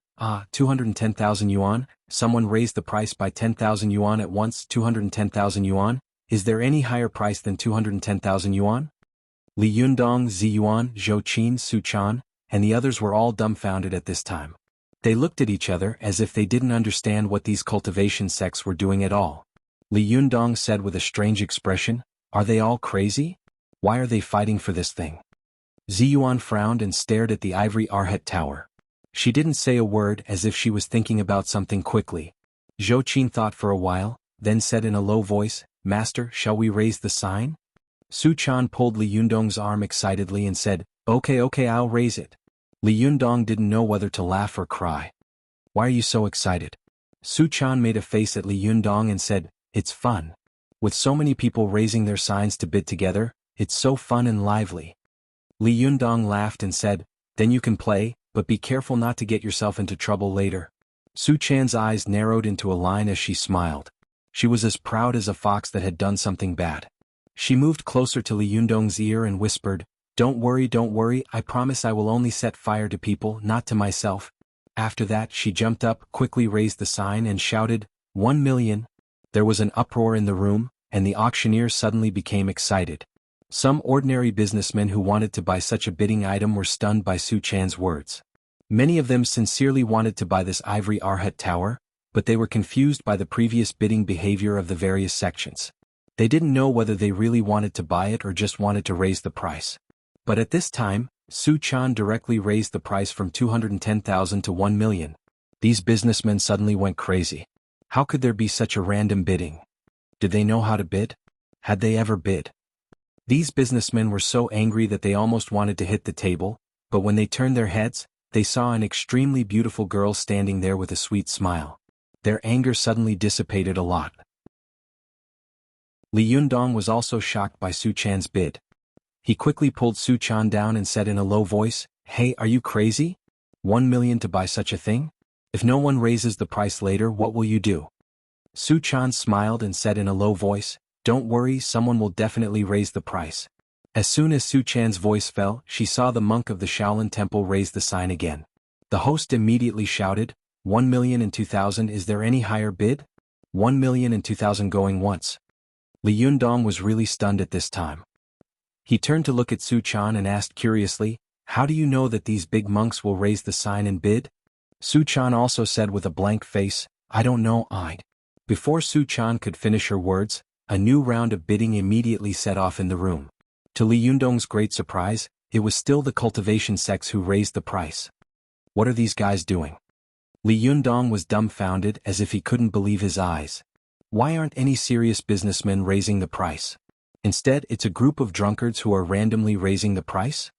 210,000 yuan, someone raised the price by 10,000 yuan at once, 210,000 yuan, is there any higher price than 210,000 yuan? Li Yundong, Ziyuan, Zhou Qin, Su Chan, and the others were all dumbfounded at this time. They looked at each other as if they didn't understand what these cultivation sects were doing at all. Li Yundong said with a strange expression, Are they all crazy? Why are they fighting for this thing? Ziyuan frowned and stared at the ivory Arhat tower. She didn't say a word, as if she was thinking about something quickly. Zhou Qin thought for a while, then said in a low voice, Master, shall we raise the sign? Su Chan pulled Li Yundong's arm excitedly and said, Okay, I'll raise it. Li Yundong didn't know whether to laugh or cry. Why are you so excited? Su Chan made a face at Li Yundong and said, It's fun. With so many people raising their signs to bid together, it's so fun and lively. Li Yundong laughed and said, Then you can play, but be careful not to get yourself into trouble later. Su Chan's eyes narrowed into a line as she smiled. She was as proud as a fox that had done something bad. She moved closer to Li Yundong's ear and whispered, Don't worry, I promise I will only set fire to people, not to myself. After that, she jumped up, quickly raised the sign and shouted, 1 million. There was an uproar in the room, and the auctioneer suddenly became excited. Some ordinary businessmen who wanted to buy such a bidding item were stunned by Su Chan's words. Many of them sincerely wanted to buy this ivory Arhat tower, but they were confused by the previous bidding behavior of the various sections. They didn't know whether they really wanted to buy it or just wanted to raise the price. But at this time, Su Chan directly raised the price from 210,000 to 1 million. These businessmen suddenly went crazy. How could there be such a random bidding? Did they know how to bid? Had they ever bid? These businessmen were so angry that they almost wanted to hit the table, but when they turned their heads, they saw an extremely beautiful girl standing there with a sweet smile. Their anger suddenly dissipated a lot. Li Yundong was also shocked by Su Chan's bid. He quickly pulled Su Chan down and said in a low voice, Hey, are you crazy? 1 million to buy such a thing? If no one raises the price later, what will you do? Su Chan smiled and said in a low voice, Don't worry, someone will definitely raise the price. As soon as Su Chan's voice fell, she saw the monk of the Shaolin Temple raise the sign again. The host immediately shouted, 1,002,000. Is there any higher bid? 1,002,000 going once. Li Yundong was really stunned at this time. He turned to look at Su Chan and asked curiously, how do you know that these big monks will raise the sign and bid? Su Chan also said with a blank face, I don't know. Before Su Chan could finish her words, a new round of bidding immediately set off in the room. To Li Yundong's great surprise, it was still the cultivation sects who raised the price. What are these guys doing? Li Yundong was dumbfounded as if he couldn't believe his eyes. Why aren't any serious businessmen raising the price? Instead, it's a group of drunkards who are randomly raising the price?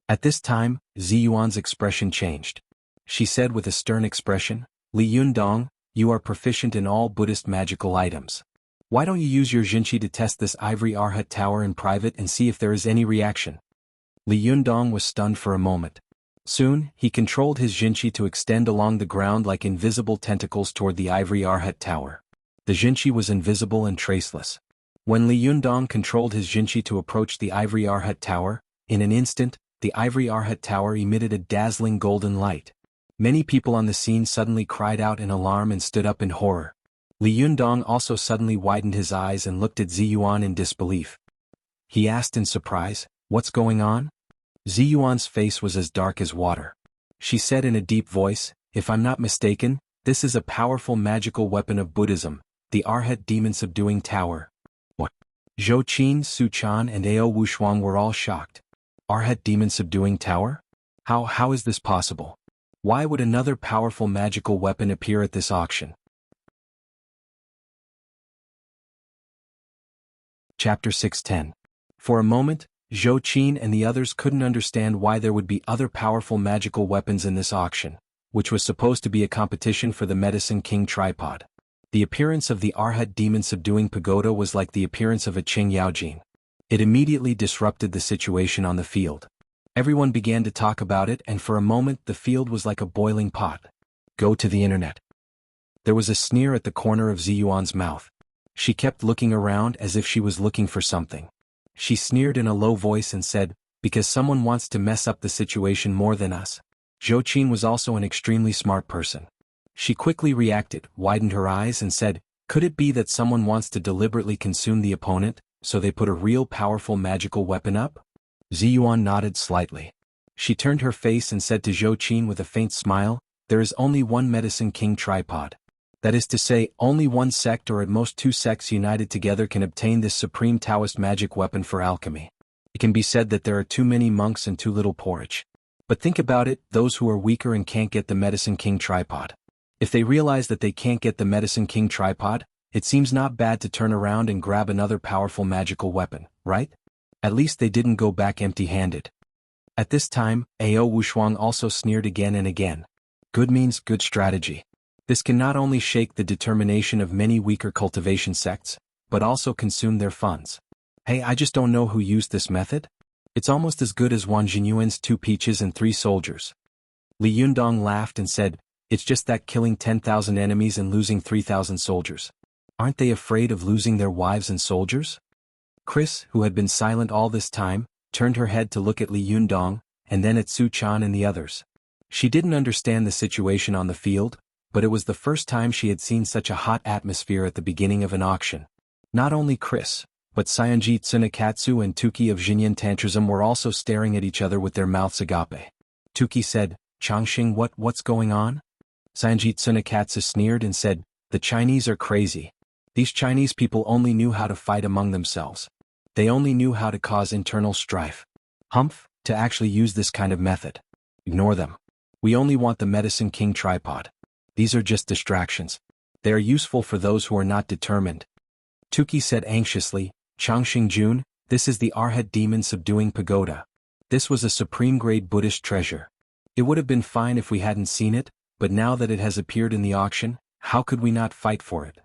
At this time, Ziyuan's expression changed. She said with a stern expression, Li Yundong, you are proficient in all Buddhist magical items. Why don't you use your Jinchi to test this ivory Arhat tower in private and see if there is any reaction? Li Yundong was stunned for a moment. Soon, he controlled his Jinchi to extend along the ground like invisible tentacles toward the ivory Arhat tower. The Jinchi was invisible and traceless. When Li Yundong controlled his Jinchi to approach the ivory Arhat tower, in an instant, the ivory Arhat tower emitted a dazzling golden light. Many people on the scene suddenly cried out in alarm and stood up in horror. Li Yundong also suddenly widened his eyes and looked at Ziyuan in disbelief. He asked in surprise, what's going on? Ziyuan's face was as dark as water. She said in a deep voice, if I'm not mistaken, this is a powerful magical weapon of Buddhism, the Arhat demon-subduing tower. What? Zhou Qin, Su Chan and Ao Wushuang were all shocked. Arhat demon-subduing tower? How is this possible? Why would another powerful magical weapon appear at this auction? Chapter 610. For a moment, Zhou Qin and the others couldn't understand why there would be other powerful magical weapons in this auction, which was supposed to be a competition for the Medicine King tripod. The appearance of the Arhat demon-subduing pagoda was like the appearance of a Qing Yaojin. It immediately disrupted the situation on the field. Everyone began to talk about it, and for a moment the field was like a boiling pot. Go to the internet. There was a sneer at the corner of Ziyuan's mouth. She kept looking around as if she was looking for something. She sneered in a low voice and said, because someone wants to mess up the situation more than us. Zhou Qin was also an extremely smart person. She quickly reacted, widened her eyes and said, could it be that someone wants to deliberately consume the opponent, so they put a real powerful magical weapon up? Ziyuan nodded slightly. She turned her face and said to Zhou Qin with a faint smile, there is only one Medicine King tripod. That is to say, only one sect or at most two sects united together can obtain this supreme Taoist magic weapon for alchemy. It can be said that there are too many monks and too little porridge. But think about it, those who are weaker and can't get the Medicine King tripod. If they realize that they can't get the Medicine King tripod, it seems not bad to turn around and grab another powerful magical weapon, right? At least they didn't go back empty-handed. At this time, Ao Wushuang also sneered again and again. Good means good strategy. This can not only shake the determination of many weaker cultivation sects, but also consume their funds. Hey, I just don't know who used this method. It's almost as good as Wang Jinyuan's 2 peaches and 3 soldiers. Li Yundong laughed and said, it's just that killing 10,000 enemies and losing 3,000 soldiers. Aren't they afraid of losing their wives and soldiers? Chris, who had been silent all this time, turned her head to look at Li Yundong, and then at Su Chan and the others. She didn't understand the situation on the field, but it was the first time she had seen such a hot atmosphere at the beginning of an auction. Not only Chris, but Saionji Tsunekatsu and Tuki of Jinyan Tantrism were also staring at each other with their mouths agape. Tuki said, Changxing, what's going on? Saionji Tsunekatsu sneered and said, the Chinese are crazy. These Chinese people only knew how to fight among themselves. They only knew how to cause internal strife. Humph, to actually use this kind of method. Ignore them. We only want the Medicine King tripod. These are just distractions. They are useful for those who are not determined. Tuki said anxiously, Changxing Jun, this is the Arhat demon-subduing pagoda. This was a supreme-grade Buddhist treasure. It would have been fine if we hadn't seen it, but now that it has appeared in the auction, how could we not fight for it?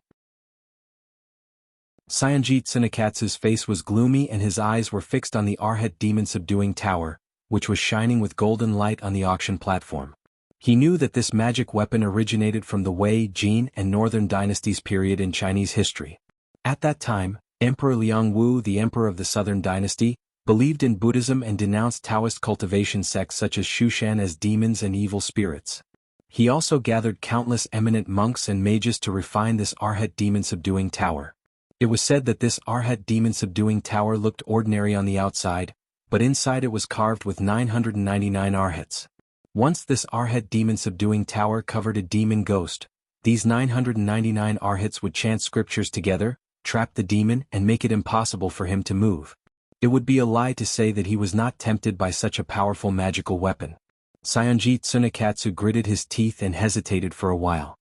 Saionji Tsunekatsu's face was gloomy and his eyes were fixed on the Arhat demon-subduing tower, which was shining with golden light on the auction platform. He knew that this magic weapon originated from the Wei, Jin, and Northern Dynasties period in Chinese history. At that time, Emperor Liang Wu, the emperor of the Southern Dynasty, believed in Buddhism and denounced Taoist cultivation sects such as Shushan as demons and evil spirits. He also gathered countless eminent monks and mages to refine this Arhat demon-subduing tower. It was said that this Arhat demon-subduing tower looked ordinary on the outside, but inside it was carved with 999 Arhats. Once this Arhat demon-subduing tower covered a demon ghost, these 999 Arhats would chant scriptures together, trap the demon and make it impossible for him to move. It would be a lie to say that he was not tempted by such a powerful magical weapon. Saionji Tsunekatsu gritted his teeth and hesitated for a while.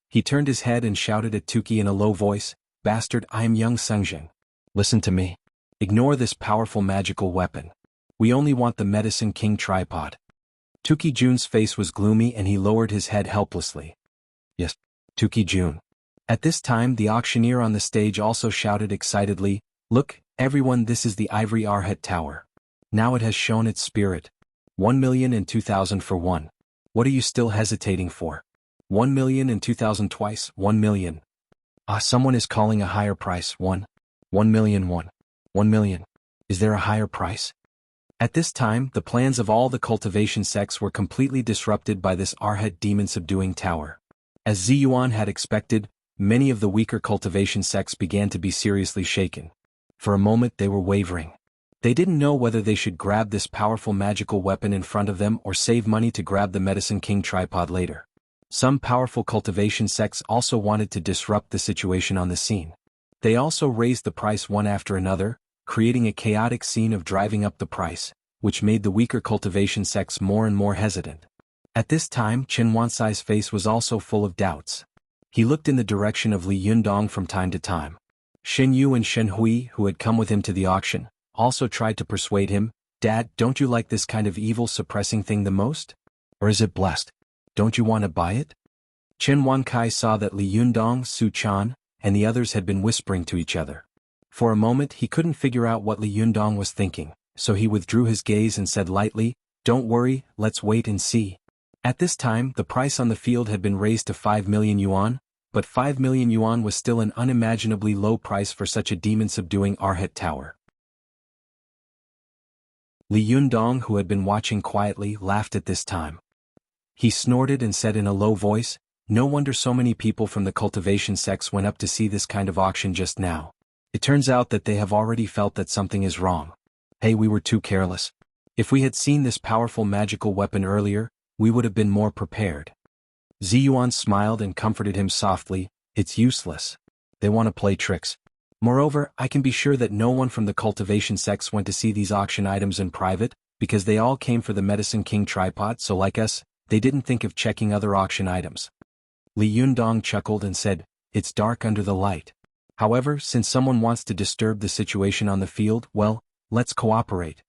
He turned his head and shouted at Tuki in a low voice, "Bastard, I am young Sungjin. Listen to me. Ignore this powerful magical weapon. We only want the Medicine King tripod." Tuki Jun's face was gloomy and he lowered his head helplessly. "Yes, Tuki Jun." At this time the auctioneer on the stage also shouted excitedly, "Look, everyone, this is the Ivory Arhat Tower. Now it has shown its spirit. 1,002,000 for one. What are you still hesitating for? 1,002,000 twice, 1 million. Someone is calling a higher price, 1 million. 1 million. Is there a higher price?" At this time, the plans of all the cultivation sects were completely disrupted by this Arhat demon-subduing tower. As Ziyuan had expected, many of the weaker cultivation sects began to be seriously shaken. For a moment they were wavering. They didn't know whether they should grab this powerful magical weapon in front of them or save money to grab the Medicine King tripod later. Some powerful cultivation sects also wanted to disrupt the situation on the scene. They also raised the price one after another, creating a chaotic scene of driving up the price, which made the weaker cultivation sects more and more hesitant. At this time Chen Wansai's face was also full of doubts. He looked in the direction of Li Yundong from time to time. Shen Yu and Shen Hui, who had come with him to the auction, also tried to persuade him, "Dad, don't you like this kind of evil-suppressing thing the most? Or is it blessed? Don't you want to buy it?" Chen Wankai saw that Li Yundong, Su Chan, and the others had been whispering to each other. For a moment he couldn't figure out what Li Yundong was thinking, so he withdrew his gaze and said lightly, "Don't worry, let's wait and see." At this time the price on the field had been raised to 5 million yuan, but 5 million yuan was still an unimaginably low price for such a demon-subduing Arhat tower. Li Yundong, who had been watching quietly, laughed at this time. He snorted and said in a low voice, "No wonder so many people from the cultivation sects went up to see this kind of auction just now. It turns out that they have already felt that something is wrong. Hey, we were too careless. If we had seen this powerful magical weapon earlier, we would have been more prepared." Ziyuan smiled and comforted him softly, "It's useless. They want to play tricks. Moreover, I can be sure that no one from the cultivation sects went to see these auction items in private, because they all came for the Medicine King tripod, so like us, they didn't think of checking other auction items." Li Yundong chuckled and said, "It's dark under the light. However, since someone wants to disturb the situation on the field, well, let's cooperate."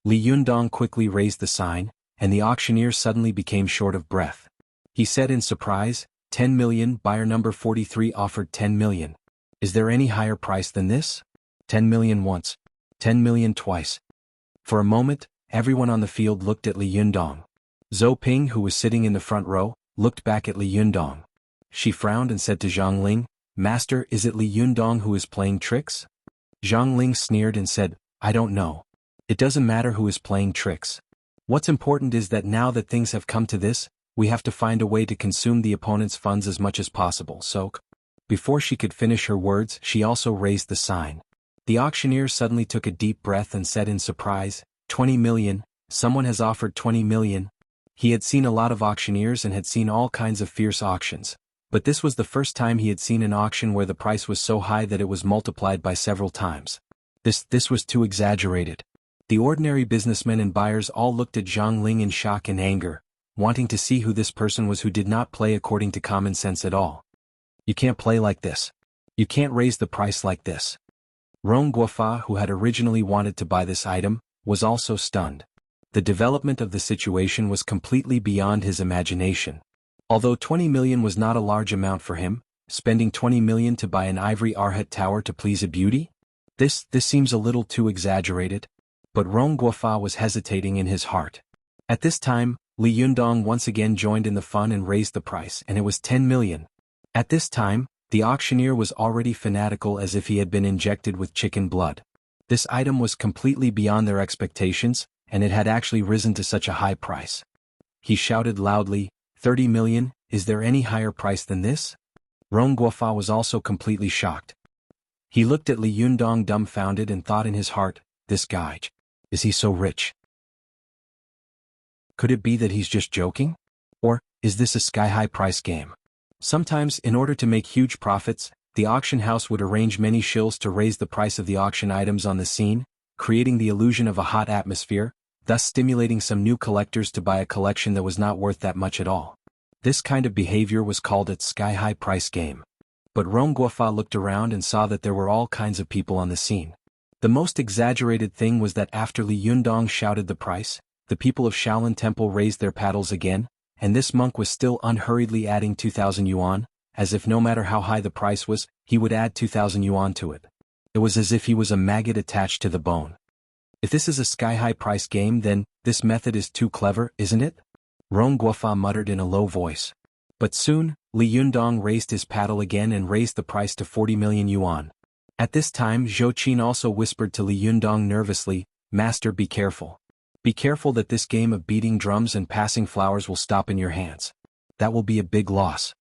Li Yundong quickly raised the sign, and the auctioneer suddenly became short of breath. He said in surprise, 10 million, buyer number 43 offered 10 million. Is there any higher price than this? 10 million once. 10 million twice. For a moment, everyone on the field looked at Li Yundong. Zhou Ping, who was sitting in the front row, looked back at Li Yundong. She frowned and said to Zhang Ling, "Master, is it Li Yundong who is playing tricks?" Zhang Ling sneered and said, "I don't know. It doesn't matter who is playing tricks. What's important is that now that things have come to this, we have to find a way to consume the opponent's funds as much as possible, so..." Before she could finish her words, she also raised the sign. The auctioneer suddenly took a deep breath and said in surprise, 20 million, someone has offered 20 million. He had seen a lot of auctioneers and had seen all kinds of fierce auctions, but this was the first time he had seen an auction where the price was so high that it was multiplied by several times. This was too exaggerated. The ordinary businessmen and buyers all looked at Zhang Ling in shock and anger, wanting to see who this person was who did not play according to common sense at all. "You can't play like this. You can't raise the price like this." Rong Guofa, who had originally wanted to buy this item, was also stunned. The development of the situation was completely beyond his imagination. Although 20 million was not a large amount for him, spending 20 million to buy an ivory Arhat tower to please a beauty? This seems a little too exaggerated. But Rong Guofa was hesitating in his heart. At this time, Li Yundong once again joined in the fun and raised the price, and it was 10 million. At this time, the auctioneer was already fanatical as if he had been injected with chicken blood. This item was completely beyond their expectations, and it had actually risen to such a high price. He shouted loudly, 30 million, is there any higher price than this? Rong Guofa was also completely shocked. He looked at Li Yundong dumbfounded and thought in his heart, this guy, is he so rich? Could it be that he's just joking? Or, is this a sky-high price game? Sometimes, in order to make huge profits, the auction house would arrange many shills to raise the price of the auction items on the scene, creating the illusion of a hot atmosphere, thus stimulating some new collectors to buy a collection that was not worth that much at all. This kind of behavior was called a sky-high price game. But Rong Guofa looked around and saw that there were all kinds of people on the scene. The most exaggerated thing was that after Li Yundong shouted the price, the people of Shaolin Temple raised their paddles again, and this monk was still unhurriedly adding 2,000 yuan, as if no matter how high the price was, he would add 2,000 yuan to it. It was as if he was a maggot attached to the bone. If this is a sky-high price game, then this method is too clever, isn't it? Rong Guofa muttered in a low voice. But soon, Li Yundong raised his paddle again and raised the price to 40 million yuan. At this time Zhou Qin also whispered to Li Yundong nervously, Master, be careful. Be careful that this game of beating drums and passing flowers will stop in your hands. That will be a big loss.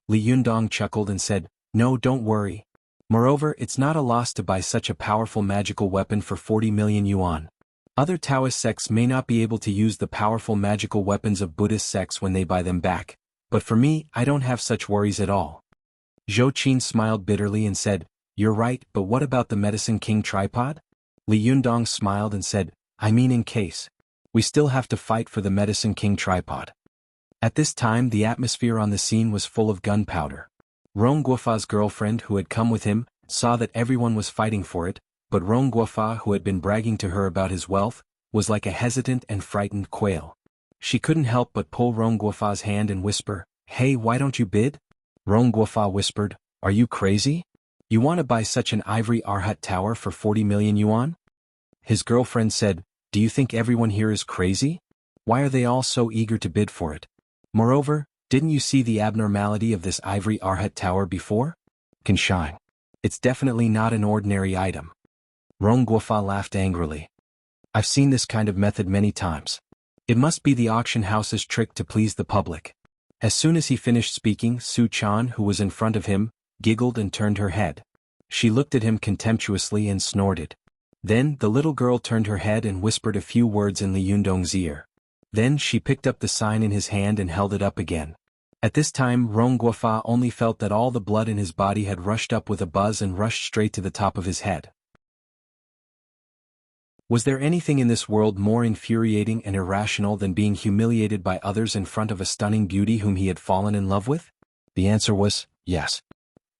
Li Yundong chuckled and said, No, don't worry. Moreover, it's not a loss to buy such a powerful magical weapon for 40 million yuan. Other Taoist sects may not be able to use the powerful magical weapons of Buddhist sects when they buy them back, but for me, I don't have such worries at all. Zhou Qin smiled bitterly and said, You're right, but what about the Medicine King tripod? Li Yundong smiled and said, I mean in case. We still have to fight for the Medicine King tripod. At this time the atmosphere on the scene was full of gunpowder. Rong Guofa's girlfriend who had come with him, saw that everyone was fighting for it, but Rong Guofa who had been bragging to her about his wealth, was like a hesitant and frightened quail. She couldn't help but pull Rong Guofa's hand and whisper, Hey, why don't you bid? Rong Guofa whispered, Are you crazy? You want to buy such an ivory Arhat tower for 40 million yuan? His girlfriend said, Do you think everyone here is crazy? Why are they all so eager to bid for it? Moreover, didn't you see the abnormality of this ivory Arhat tower before? Can shine. It's definitely not an ordinary item. Rong Guofa laughed angrily. I've seen this kind of method many times. It must be the auction house's trick to please the public. As soon as he finished speaking, Su Chan, who was in front of him, giggled and turned her head. She looked at him contemptuously and snorted. Then the little girl turned her head and whispered a few words in Li Yundong's ear. Then she picked up the sign in his hand and held it up again. At this time Rong Guofa only felt that all the blood in his body had rushed up with a buzz and rushed straight to the top of his head. Was there anything in this world more infuriating and irrational than being humiliated by others in front of a stunning beauty whom he had fallen in love with? The answer was, yes.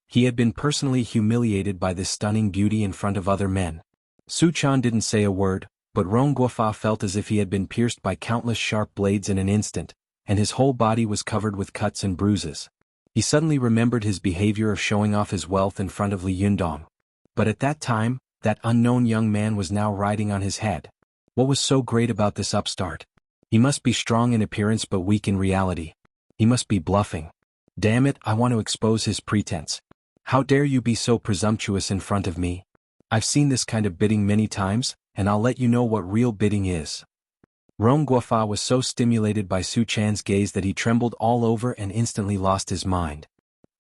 He had been personally humiliated by this stunning beauty in front of other men. Su Chan didn't say a word, but Rong Guofa felt as if he had been pierced by countless sharp blades in an instant, and his whole body was covered with cuts and bruises. He suddenly remembered his behavior of showing off his wealth in front of Li Yundong. But at that time, that unknown young man was now riding on his head. What was so great about this upstart? He must be strong in appearance but weak in reality. He must be bluffing. Damn it, I want to expose his pretense. How dare you be so presumptuous in front of me? I've seen this kind of bidding many times, and I'll let you know what real bidding is. Rong Guofa was so stimulated by Su Chan's gaze that he trembled all over and instantly lost his mind.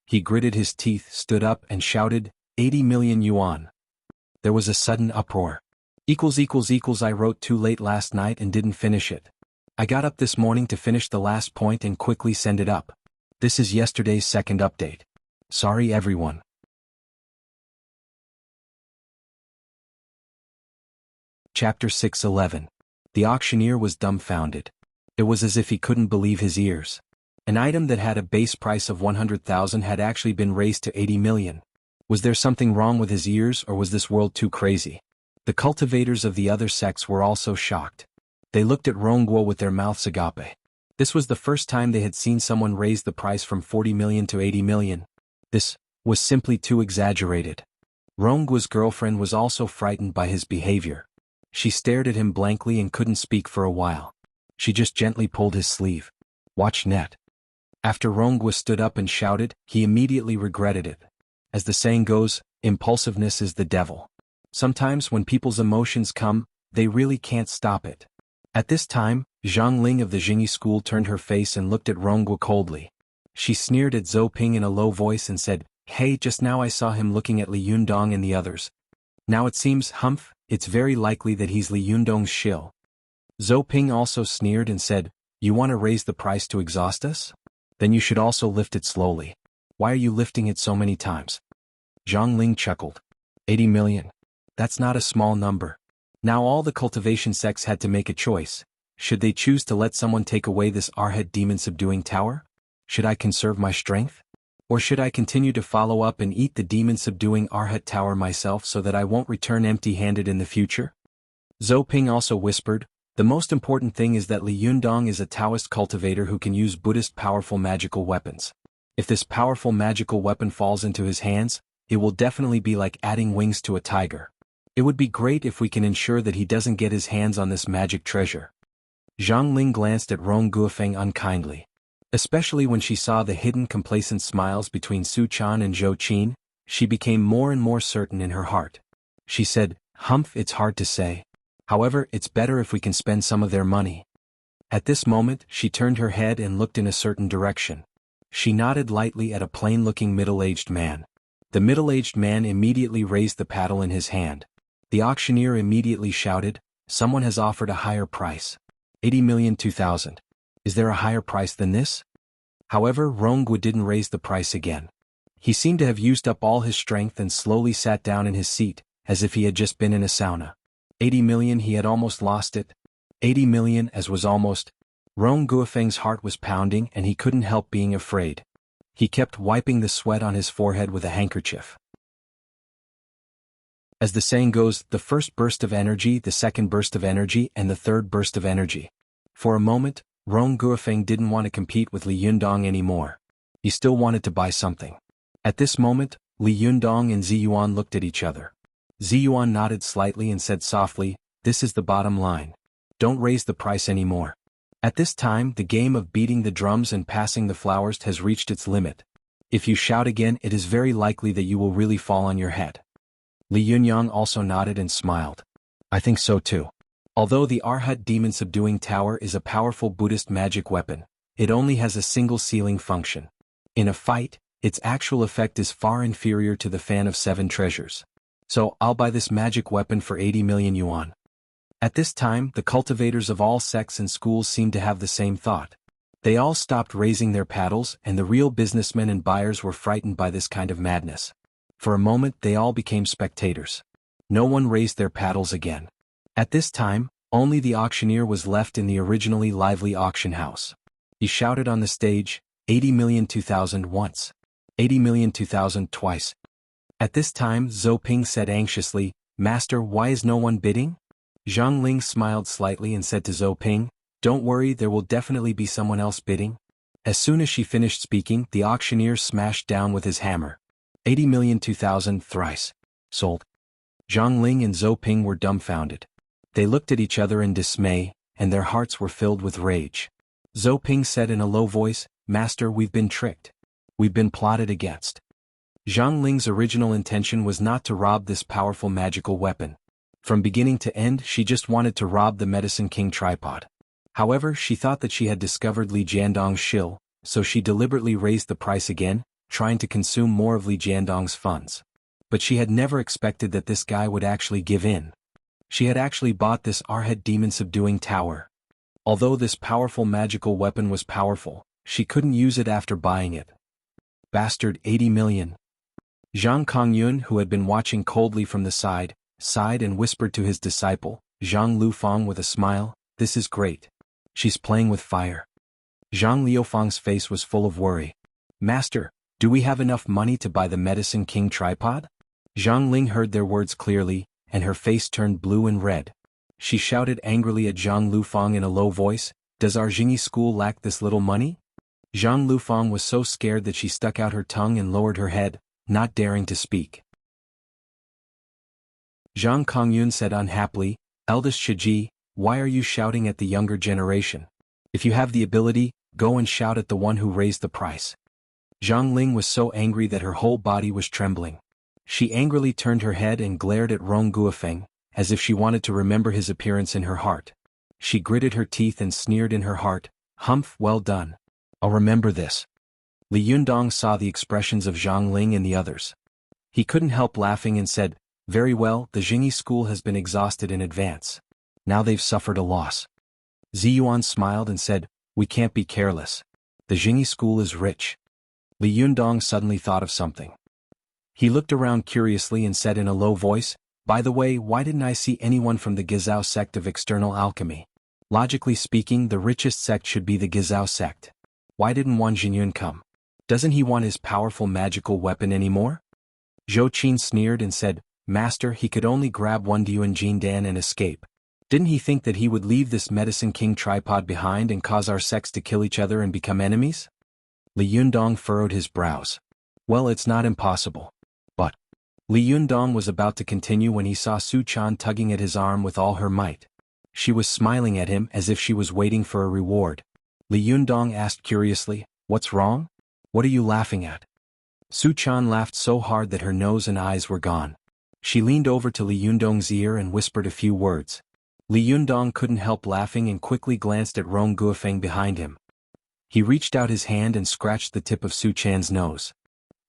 He gritted his teeth, stood up and shouted, 80 million yuan. There was a sudden uproar. I wrote too late last night and didn't finish it. I got up this morning to finish the last point and quickly send it up. This is yesterday's second update. Sorry everyone. Chapter 6:11. The auctioneer was dumbfounded. It was as if he couldn't believe his ears. An item that had a base price of 100,000 had actually been raised to 80 million. Was there something wrong with his ears or was this world too crazy? The cultivators of the other sects were also shocked. They looked at Rong Guo with their mouths agape. This was the first time they had seen someone raise the price from 40 million to 80 million. This was simply too exaggerated. Rong Guo's girlfriend was also frightened by his behavior. She stared at him blankly and couldn't speak for a while. She just gently pulled his sleeve. Watch net. After Rong Guo stood up and shouted, he immediately regretted it. As the saying goes, impulsiveness is the devil. Sometimes when people's emotions come, they really can't stop it. At this time, Zhang Ling of the Jingyi school turned her face and looked at Rongguo coldly. She sneered at Zhou Ping in a low voice and said, "Hey, just now I saw him looking at Li Yundong and the others. Now it seems, it's very likely that he's Li Yundong's shill." Zhou Ping also sneered and said, "You want to raise the price to exhaust us? Then you should also lift it slowly. Why are you lifting it so many times?" Zhang Ling chuckled. 80 million. That's not a small number. Now all the cultivation sects had to make a choice. Should they choose to let someone take away this Arhat demon-subduing tower? Should I conserve my strength? Or should I continue to follow up and eat the demon-subduing Arhat tower myself so that I won't return empty-handed in the future? Zhou Ping also whispered, "The most important thing is that Li Yundong is a Taoist cultivator who can use Buddhist powerful magical weapons. If this powerful magical weapon falls into his hands, it will definitely be like adding wings to a tiger. It would be great if we can ensure that he doesn't get his hands on this magic treasure." Zhang Ling glanced at Rong Guofeng unkindly. Especially when she saw the hidden complacent smiles between Su Chan and Zhou Qin, she became more and more certain in her heart. She said, It's hard to say. However, it's better if we can spend some of their money." At this moment, she turned her head and looked in a certain direction. She nodded lightly at a plain-looking middle-aged man. The middle-aged man immediately raised the paddle in his hand. The auctioneer immediately shouted, "Someone has offered a higher price. 80,002,000. Is there a higher price than this?" However, Rongguo didn't raise the price again. He seemed to have used up all his strength and slowly sat down in his seat, as if he had just been in a sauna. 80 million, he had almost lost it. 80 million, as was almost. Rong Guofeng's heart was pounding and he couldn't help being afraid. He kept wiping the sweat on his forehead with a handkerchief. As the saying goes, the first burst of energy, the second burst of energy, and the third burst of energy. For a moment, Rong Guofeng didn't want to compete with Li Yundong anymore. He still wanted to buy something. At this moment, Li Yundong and Ziyuan looked at each other. Ziyuan nodded slightly and said softly, "This is the bottom line. Don't raise the price anymore." At this time, the game of beating the drums and passing the flowers has reached its limit. If you shout again, it is very likely that you will really fall on your head. Li Yunyang also nodded and smiled. "I think so too. Although the Arhat demon-subduing tower is a powerful Buddhist magic weapon, it only has a single sealing function. In a fight, its actual effect is far inferior to the Fan of Seven Treasures. So I'll buy this magic weapon for 80 million yuan." At this time, the cultivators of all sects and schools seemed to have the same thought. They all stopped raising their paddles and the real businessmen and buyers were frightened by this kind of madness. For a moment they all became spectators. No one raised their paddles again. At this time, only the auctioneer was left in the originally lively auction house. He shouted on the stage, 80,002,000 once. 80,002,000 twice. At this time Zhou Ping said anxiously, "Master, why is no one bidding?" Zhang Ling smiled slightly and said to Zhou Ping, "Don't worry, there will definitely be someone else bidding." As soon as she finished speaking, the auctioneer smashed down with his hammer. 80,002,000 thrice. Sold. Zhang Ling and Zhou Ping were dumbfounded. They looked at each other in dismay, and their hearts were filled with rage. Zhou Ping said in a low voice, "Master, we've been tricked. We've been plotted against." Zhang Ling's original intention was not to rob this powerful magical weapon. From beginning to end, she just wanted to rob the Medicine King tripod. However, she thought that she had discovered Li Jiandong's shill, so she deliberately raised the price again, trying to consume more of Li Jiandong's funds. But she had never expected that this guy would actually give in. She had actually bought this Arhat demon-subduing tower. Although this powerful magical weapon was powerful, she couldn't use it after buying it. Bastard, 80 million. Zhang Kongyun, who had been watching coldly from the side, sighed and whispered to his disciple, Zhang Lufang with a smile, "This is great. She's playing with fire." Zhang Liufang's face was full of worry. "Master, do we have enough money to buy the Medicine King tripod?" Zhang Ling heard their words clearly, and her face turned blue and red. She shouted angrily at Zhang Lufang in a low voice, "Does our Jingyi school lack this little money?" Zhang Lufang was so scared that she stuck out her tongue and lowered her head, not daring to speak. Zhang Kongyun said unhappily, "Eldest Shiji, why are you shouting at the younger generation? If you have the ability, go and shout at the one who raised the price." Zhang Ling was so angry that her whole body was trembling. She angrily turned her head and glared at Rong Guofeng, as if she wanted to remember his appearance in her heart. She gritted her teeth and sneered in her heart, "Humph, well done. I'll remember this." Li Yundong saw the expressions of Zhang Ling and the others. He couldn't help laughing and said, "Very well, the Jingyi school has been exhausted in advance. Now they've suffered a loss." Ziyuan smiled and said, "We can't be careless. The Jingyi school is rich." Li Yundong suddenly thought of something. He looked around curiously and said in a low voice, "By the way, why didn't I see anyone from the Gizao sect of external alchemy? Logically speaking, the richest sect should be the Gizao sect. Why didn't Wang Jinyun come? Doesn't he want his powerful magical weapon anymore?" Zhou Qin sneered and said, "Master, he could only grab one Duan Jindan and escape. Didn't he think that he would leave this Medicine King tripod behind and cause our sects to kill each other and become enemies?" Li Yundong furrowed his brows. "Well, it's not impossible. But..." Li Yundong was about to continue when he saw Su Chan tugging at his arm with all her might. She was smiling at him as if she was waiting for a reward. Li Yundong asked curiously, "What's wrong? What are you laughing at?" Su Chan laughed so hard that her nose and eyes were gone. She leaned over to Li Yundong's ear and whispered a few words. Li Yundong couldn't help laughing and quickly glanced at Rong Guofeng behind him. He reached out his hand and scratched the tip of Su Chan's nose.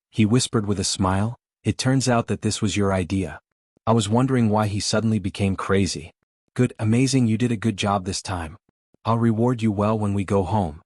He whispered with a smile, "It turns out that this was your idea. I was wondering why he suddenly became crazy. Good, amazing, you did a good job this time. I'll reward you well when we go home."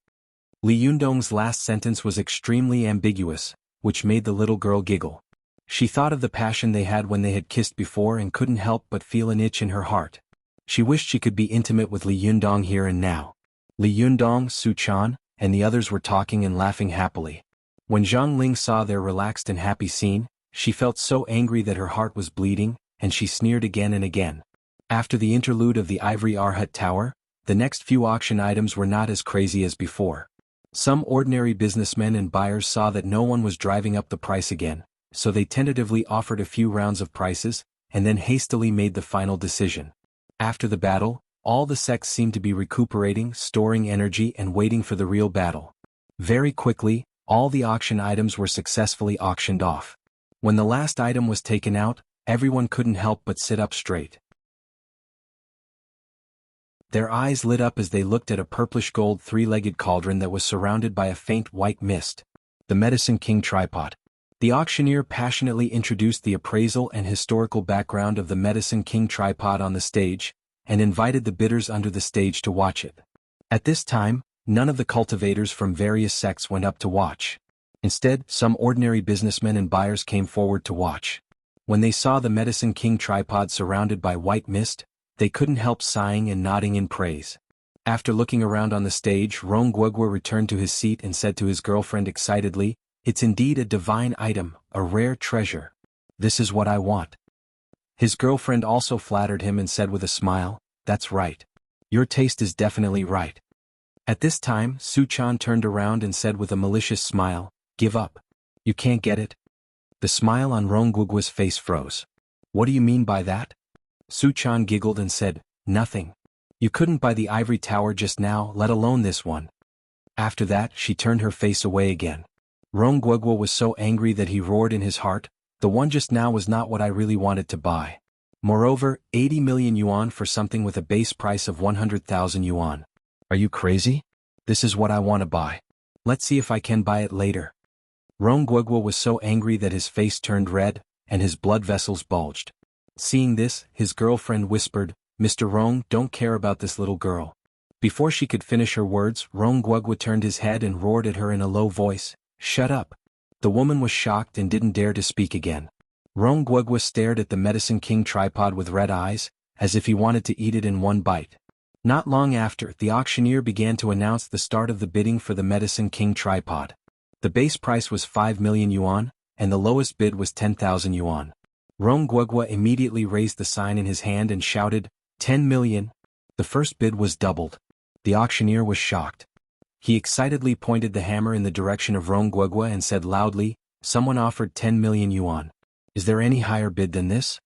Li Yundong's last sentence was extremely ambiguous, which made the little girl giggle. She thought of the passion they had when they had kissed before and couldn't help but feel an itch in her heart. She wished she could be intimate with Li Yundong here and now. Li Yundong, Su Chan, and the others were talking and laughing happily. When Zhang Ling saw their relaxed and happy scene, she felt so angry that her heart was bleeding, and she sneered again and again. After the interlude of the Ivory Arhut Tower, the next few auction items were not as crazy as before. Some ordinary businessmen and buyers saw that no one was driving up the price again, so they tentatively offered a few rounds of prices, and then hastily made the final decision. After the battle, all the sects seemed to be recuperating, storing energy and waiting for the real battle. Very quickly, all the auction items were successfully auctioned off. When the last item was taken out, everyone couldn't help but sit up straight. Their eyes lit up as they looked at a purplish-gold three-legged cauldron that was surrounded by a faint white mist. The Medicine King tripod. The auctioneer passionately introduced the appraisal and historical background of the Medicine King tripod on the stage, and invited the bidders under the stage to watch it. At this time, none of the cultivators from various sects went up to watch. Instead, some ordinary businessmen and buyers came forward to watch. When they saw the Medicine King tripod surrounded by white mist, they couldn't help sighing and nodding in praise. After looking around on the stage, Rong Guogua returned to his seat and said to his girlfriend excitedly, "It's indeed a divine item, a rare treasure. This is what I want." His girlfriend also flattered him and said with a smile, "That's right. Your taste is definitely right." At this time, Su Chan turned around and said with a malicious smile, "Give up. You can't get it?" The smile on Rong Guogua's face froze. "What do you mean by that?" Su Chan giggled and said, "Nothing. You couldn't buy the ivory tower just now, let alone this one." After that, she turned her face away again. Rong Guogua was so angry that he roared in his heart, "The one just now was not what I really wanted to buy. Moreover, 80 million yuan for something with a base price of 100,000 yuan. Are you crazy? This is what I want to buy. Let's see if I can buy it later." Rong Guogua was so angry that his face turned red, and his blood vessels bulged. Seeing this, his girlfriend whispered, "Mr. Rong, don't care about this little girl." Before she could finish her words, Rong Guogua turned his head and roared at her in a low voice, "Shut up." The woman was shocked and didn't dare to speak again. Rong Guogua stared at the Medicine King tripod with red eyes, as if he wanted to eat it in one bite. Not long after, the auctioneer began to announce the start of the bidding for the Medicine King tripod. The base price was 5 million yuan, and the lowest bid was 10,000 yuan. Rong Guogua immediately raised the sign in his hand and shouted, 10 million. The first bid was doubled. The auctioneer was shocked. He excitedly pointed the hammer in the direction of Rong Guogua and said loudly, "Someone offered 10 million yuan. Is there any higher bid than this?"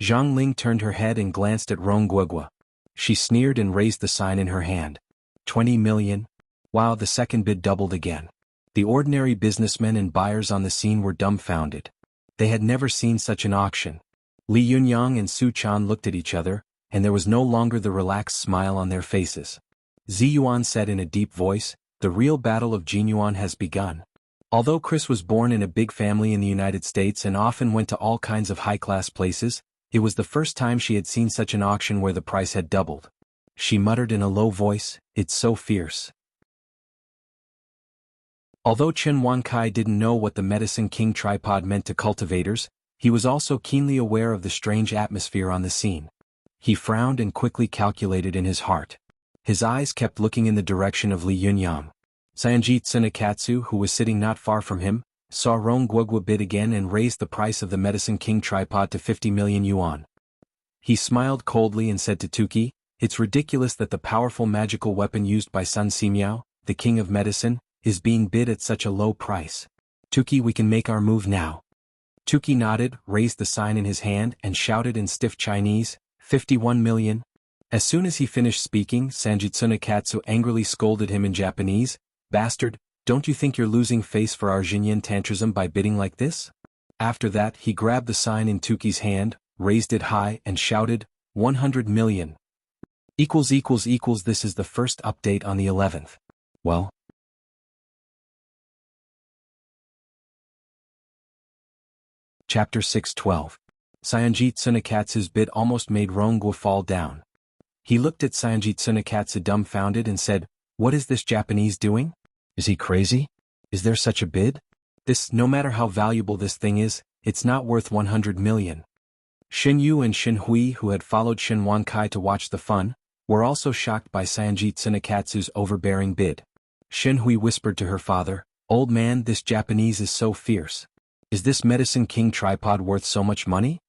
Zhang Ling turned her head and glanced at Rong Guogua. She sneered and raised the sign in her hand. 20 million. Wow, the second bid doubled again. The ordinary businessmen and buyers on the scene were dumbfounded. They had never seen such an auction. Li Yunyang and Su Chan looked at each other, and there was no longer the relaxed smile on their faces. Ziyuan said in a deep voice, "The real battle of Jinyuan has begun." Although Chris was born in a big family in the United States and often went to all kinds of high-class places, it was the first time she had seen such an auction where the price had doubled. She muttered in a low voice, "It's so fierce." Although Chen Wankai didn't know what the Medicine King tripod meant to cultivators, he was also keenly aware of the strange atmosphere on the scene. He frowned and quickly calculated in his heart. His eyes kept looking in the direction of Li Yunyang. Sanjit Tsunekatsu, who was sitting not far from him, saw Rong Guogua bid again and raised the price of the Medicine King tripod to 50 million yuan. He smiled coldly and said to Tuki, "It's ridiculous that the powerful magical weapon used by Sun Simiao, the king of medicine, is being bid at such a low price. Tuki, we can make our move now." Tuki nodded, raised the sign in his hand, and shouted in stiff Chinese, 51 million. As soon as he finished speaking, Sanjit Tsunekatsu angrily scolded him in Japanese, "Bastard, don't you think you're losing face for our Jinyan Tantrism by bidding like this?" After that, he grabbed the sign in Tuki's hand, raised it high, and shouted, 100 million. This is the first update on the 11th. Well. Chapter 612. Sanjit Tsunekatsu's bid almost made Rongguo fall down. He looked at Sanjit Tsunekatsu dumbfounded and said, "What is this Japanese doing? Is he crazy? Is there such a bid? No matter how valuable this thing is, it's not worth 100 million. Xin Yu and Xin Hui, who had followed Xin Wankai to watch the fun, were also shocked by Sanjit Tsunekatsu's overbearing bid. Xin Hui whispered to her father, "Old man, this Japanese is so fierce. Is this Medicine King tripod worth so much money?"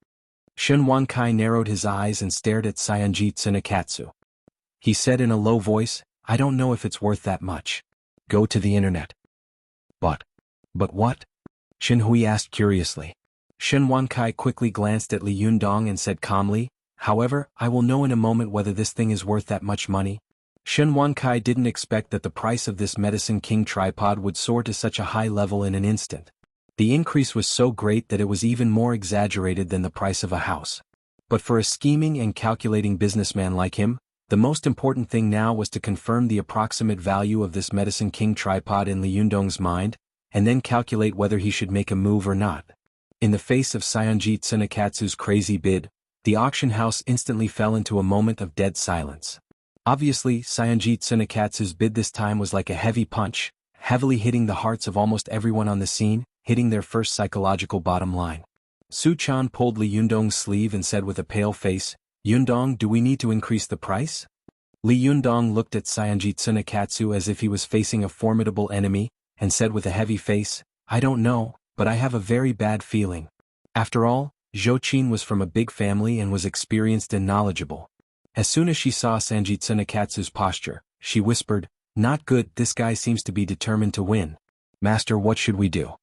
Xin Wankai narrowed his eyes and stared at Sanjit Tsunekatsu. He said in a low voice, "I don't know if it's worth that much. Go to the internet." But what? Xin Hui asked curiously. Xin Wankai quickly glanced at Li Yundong and said calmly, "However, I will know in a moment whether this thing is worth that much money." Xin Wankai didn't expect that the price of this Medicine King tripod would soar to such a high level in an instant. The increase was so great that it was even more exaggerated than the price of a house. But for a scheming and calculating businessman like him, the most important thing now was to confirm the approximate value of this Medicine King tripod in Li Yundong's mind, and then calculate whether he should make a move or not. In the face of Sanjit Tsunekatsu's crazy bid, the auction house instantly fell into a moment of dead silence. Obviously, Sanjit Tsunekatsu's bid this time was like a heavy punch, heavily hitting the hearts of almost everyone on the scene, hitting their first psychological bottom line. Su Chan pulled Li Yundong's sleeve and said with a pale face, "Yundong, do we need to increase the price?" Li Yundong looked at Sanjit Tsunekatsu as if he was facing a formidable enemy, and said with a heavy face, "I don't know, but I have a very bad feeling." After all, Zhou Qin was from a big family and was experienced and knowledgeable. As soon as she saw Sanjit Tsunekatsu's posture, she whispered, "Not good, this guy seems to be determined to win. Master, what should we do?"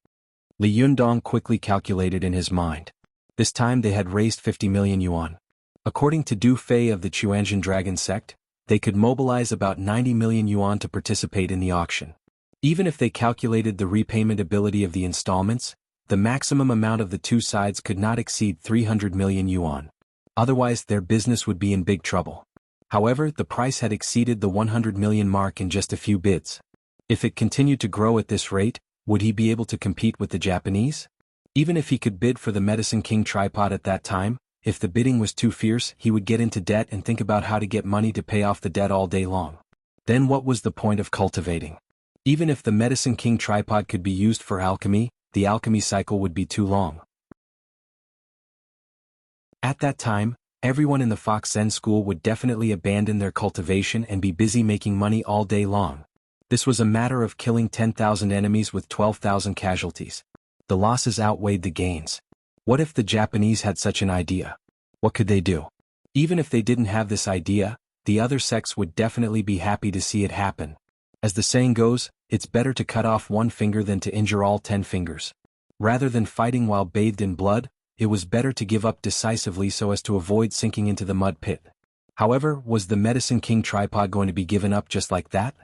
Li Yundong quickly calculated in his mind. This time they had raised 50 million yuan. According to Du Fei of the Chuanjin Dragon Sect, they could mobilize about 90 million yuan to participate in the auction. Even if they calculated the repayment ability of the installments, the maximum amount of the two sides could not exceed 300 million yuan. Otherwise their business would be in big trouble. However, the price had exceeded the 100 million mark in just a few bids. If it continued to grow at this rate, would he be able to compete with the Japanese? Even if he could bid for the Medicine King tripod at that time, if the bidding was too fierce, he would get into debt and think about how to get money to pay off the debt all day long. Then what was the point of cultivating? Even if the Medicine King tripod could be used for alchemy, the alchemy cycle would be too long. At that time, everyone in the Fox Zen school would definitely abandon their cultivation and be busy making money all day long. This was a matter of killing 10,000 enemies with 12,000 casualties. The losses outweighed the gains. What if the Japanese had such an idea? What could they do? Even if they didn't have this idea, the other sects would definitely be happy to see it happen. As the saying goes, it's better to cut off one finger than to injure all 10 fingers. Rather than fighting while bathed in blood, it was better to give up decisively so as to avoid sinking into the mud pit. However, was the Medicine King tripod going to be given up just like that?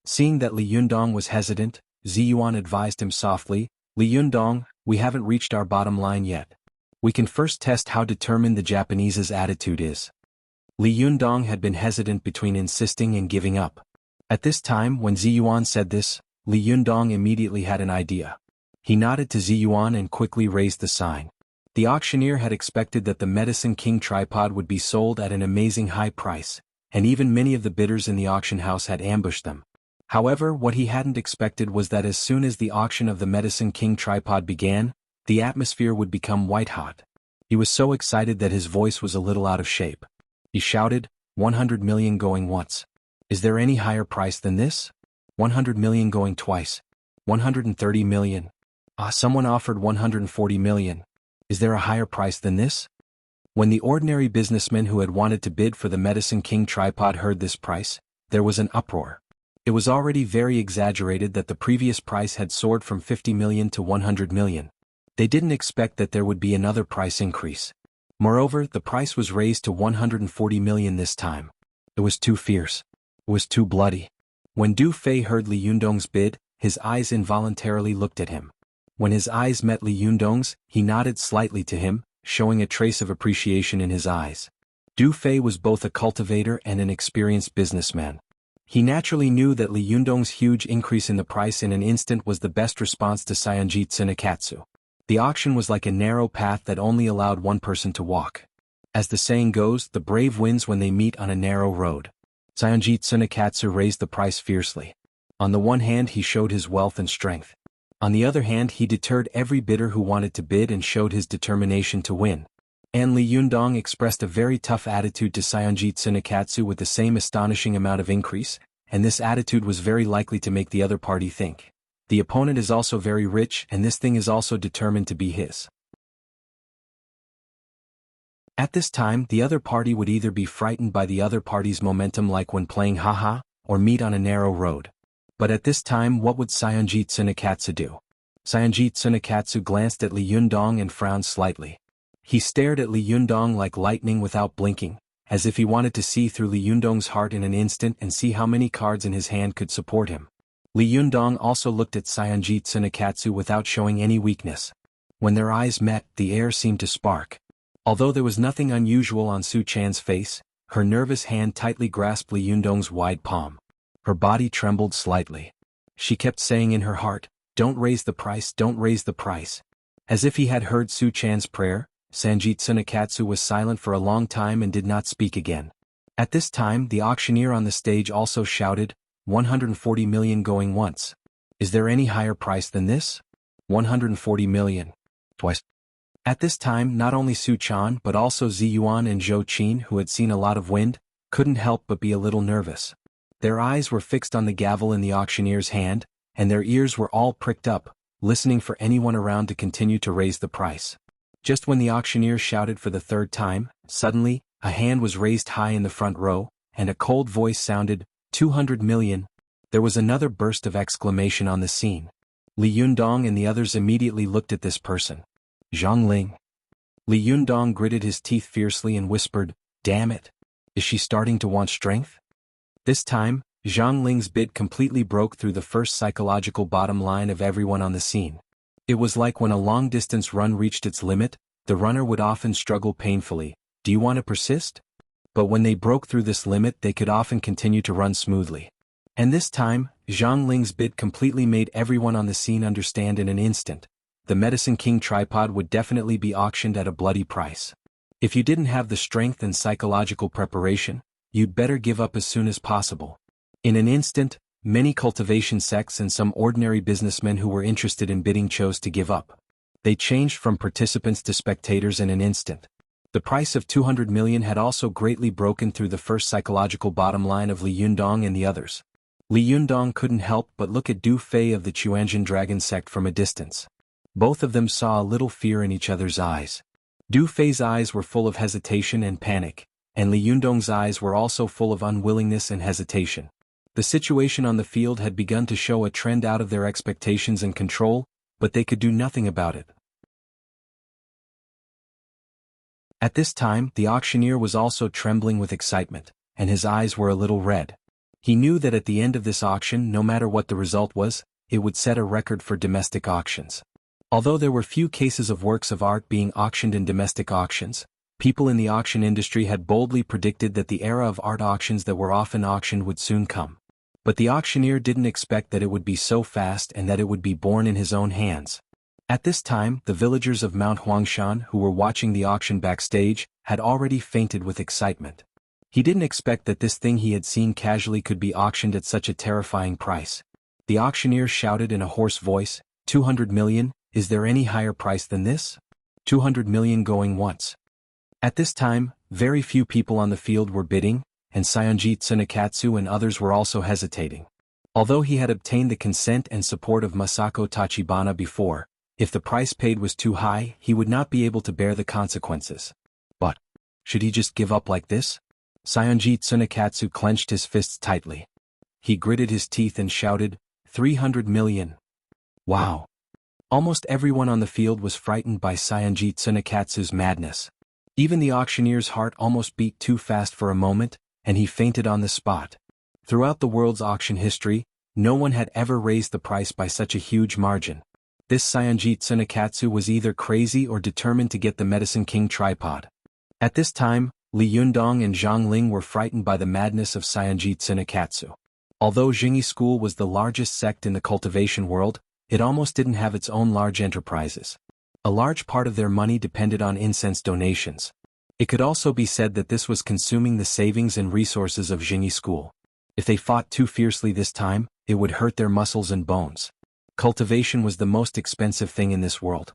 Seeing that Li Yundong was hesitant, Ziyuan advised him softly, "Li Yundong, we haven't reached our bottom line yet. We can first test how determined the Japanese's attitude is. Li Yundong had been hesitant between insisting and giving up. At this time, when Ziyuan said this, Li Yundong immediately had an idea. He nodded to Ziyuan and quickly raised the sign. The auctioneer had expected that the Medicine King tripod would be sold at an amazing high price, and even many of the bidders in the auction house had ambushed them. However, what he hadn't expected was that as soon as the auction of the Medicine King tripod began, the atmosphere would become white-hot. He was so excited that his voice was a little out of shape. He shouted, 100 million going once. Is there any higher price than this? 100 million going twice. 130 million. Someone offered 140 million. Is there a higher price than this? When the ordinary businessman who had wanted to bid for the Medicine King tripod heard this price, there was an uproar. It was already very exaggerated that the previous price had soared from 50 million to 100 million. They didn't expect that there would be another price increase. Moreover, the price was raised to 140 million this time. It was too fierce. It was too bloody. When Du Fei heard Li Yundong's bid, his eyes involuntarily looked at him. When his eyes met Li Yundong's, he nodded slightly to him, showing a trace of appreciation in his eyes. Du Fei was both a cultivator and an experienced businessman. He naturally knew that Li Yundong's huge increase in the price in an instant was the best response to Saionji Tsunekatsu. The auction was like a narrow path that only allowed one person to walk. As the saying goes, the brave wins when they meet on a narrow road. Saionji Tsunekatsu raised the price fiercely. On the one hand, he showed his wealth and strength. On the other hand, he deterred every bidder who wanted to bid and showed his determination to win. And Li Yundong expressed a very tough attitude to Saionji Tsunekatsu with the same astonishing amount of increase, and this attitude was very likely to make the other party think. The opponent is also very rich, and this thing is also determined to be his. At this time, the other party would either be frightened by the other party's momentum like when playing haha, or meet on a narrow road. But at this time, what would Saionji Tsunekatsu do? Saionji Tsunekatsu glanced at Li Yundong and frowned slightly. He stared at Li Yundong like lightning without blinking, as if he wanted to see through Li Yundong's heart in an instant and see how many cards in his hand could support him. Li Yundong also looked at Saionji Tsunekatsu without showing any weakness. When their eyes met, the air seemed to spark. Although there was nothing unusual on Su Chan's face, her nervous hand tightly grasped Li Yundong's wide palm. Her body trembled slightly. She kept saying in her heart, "Don't raise the price, don't raise the price." As if he had heard Su Chan's prayer, Saionji Tsunekatsu was silent for a long time and did not speak again. At this time, the auctioneer on the stage also shouted, 140 million going once. Is there any higher price than this? 140 million. Twice. At this time, not only Su Chan but also Ziyuan and Zhou Qin, who had seen a lot of wind, couldn't help but be a little nervous. Their eyes were fixed on the gavel in the auctioneer's hand, and their ears were all pricked up, listening for anyone around to continue to raise the price. Just when the auctioneer shouted for the third time, suddenly, a hand was raised high in the front row, and a cold voice sounded, 200 million. There was another burst of exclamation on the scene. Li Yundong and the others immediately looked at this person. Zhang Ling. Li Yundong gritted his teeth fiercely and whispered, "Damn it. Is she starting to want strength?" This time, Zhang Ling's bid completely broke through the first psychological bottom line of everyone on the scene. It was like when a long-distance run reached its limit, the runner would often struggle painfully. Do you want to persist? But when they broke through this limit, they could often continue to run smoothly. And this time, Zhang Ling's bid completely made everyone on the scene understand in an instant. The Medicine King tripod would definitely be auctioned at a bloody price. If you didn't have the strength and psychological preparation, you'd better give up as soon as possible. In an instant, many cultivation sects and some ordinary businessmen who were interested in bidding chose to give up. They changed from participants to spectators in an instant. The price of 200 million had also greatly broken through the first psychological bottom line of Li Yundong and the others. Li Yundong couldn't help but look at Du Fei of the Chuanjin Dragon sect from a distance. Both of them saw a little fear in each other's eyes. Du Fei's eyes were full of hesitation and panic, and Li Yundong's eyes were also full of unwillingness and hesitation. The situation on the field had begun to show a trend out of their expectations and control, but they could do nothing about it. At this time, the auctioneer was also trembling with excitement, and his eyes were a little red. He knew that at the end of this auction, no matter what the result was, it would set a record for domestic auctions. Although there were few cases of works of art being auctioned in domestic auctions, people in the auction industry had boldly predicted that the era of art auctions that were often auctioned would soon come. But the auctioneer didn't expect that it would be so fast and that it would be born in his own hands. At this time, the villagers of Mount Huangshan who were watching the auction backstage had already fainted with excitement. He didn't expect that this thing he had seen casually could be auctioned at such a terrifying price. The auctioneer shouted in a hoarse voice, 200 million, is there any higher price than this? 200 million going once. At this time, very few people on the field were bidding, and Sayonji Tsunekatsu and others were also hesitating. Although he had obtained the consent and support of Masako Tachibana before, if the price paid was too high, he would not be able to bear the consequences. But, should he just give up like this? Sayonji Tsunekatsu clenched his fists tightly. He gritted his teeth and shouted, 300 million. Wow. Almost everyone on the field was frightened by Sayonji Tsunekatsu's madness. Even the auctioneer's heart almost beat too fast for a moment, and he fainted on the spot. Throughout the world's auction history, no one had ever raised the price by such a huge margin. This Sayonji Tsunekatsu was either crazy or determined to get the Medicine King tripod. At this time, Li Yundong and Zhang Ling were frightened by the madness of Sayonji Tsunekatsu. Although Jingyi school was the largest sect in the cultivation world, it almost didn't have its own large enterprises. A large part of their money depended on incense donations. It could also be said that this was consuming the savings and resources of Jingyi school. If they fought too fiercely this time, it would hurt their muscles and bones. Cultivation was the most expensive thing in this world.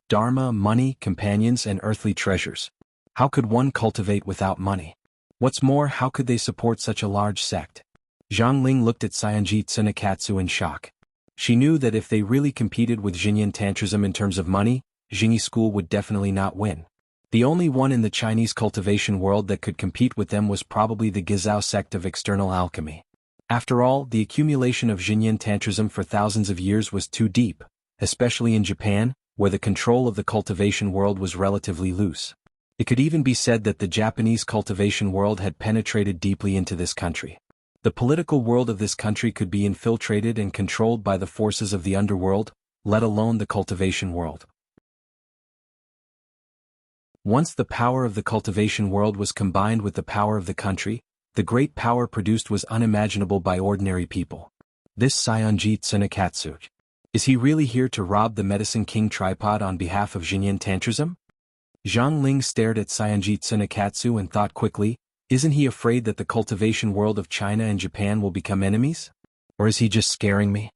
Dharma, money, companions, and earthly treasures. How could one cultivate without money? What's more, how could they support such a large sect? Zhang Ling looked at Sayonji Tsunekatsu in shock. She knew that if they really competed with Xinyan Tantrism in terms of money, Jingyi school would definitely not win. The only one in the Chinese cultivation world that could compete with them was probably the Gizao sect of external alchemy. After all, the accumulation of Xinyan Tantrism for thousands of years was too deep, especially in Japan, where the control of the cultivation world was relatively loose. It could even be said that the Japanese cultivation world had penetrated deeply into this country. The political world of this country could be infiltrated and controlled by the forces of the underworld, let alone the cultivation world. Once the power of the cultivation world was combined with the power of the country, the great power produced was unimaginable by ordinary people. This Sayonji Tsunekatsu. Is he really here to rob the Medicine King tripod on behalf of Xinyan Tantrism? Zhang Ling stared at Sayonji Tsunekatsu and thought quickly, isn't he afraid that the cultivation world of China and Japan will become enemies? Or is he just scaring me?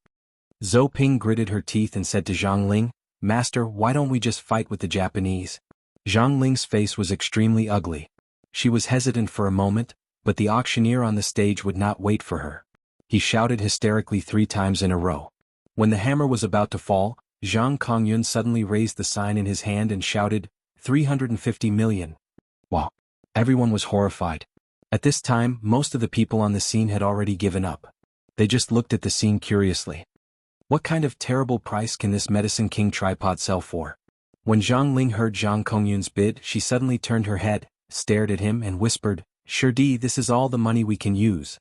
Zhou Ping gritted her teeth and said to Zhang Ling, Master, why don't we just fight with the Japanese? Zhang Ling's face was extremely ugly. She was hesitant for a moment, but the auctioneer on the stage would not wait for her. He shouted hysterically 3 times in a row. When the hammer was about to fall, Zhang Kongyun suddenly raised the sign in his hand and shouted, 350 million. Wow. Everyone was horrified. At this time, most of the people on the scene had already given up. They just looked at the scene curiously. What kind of terrible price can this Medicine King tripod sell for? When Zhang Ling heard Zhang Kongyun's bid, she suddenly turned her head, stared at him and whispered, Sure this is all the money we can use.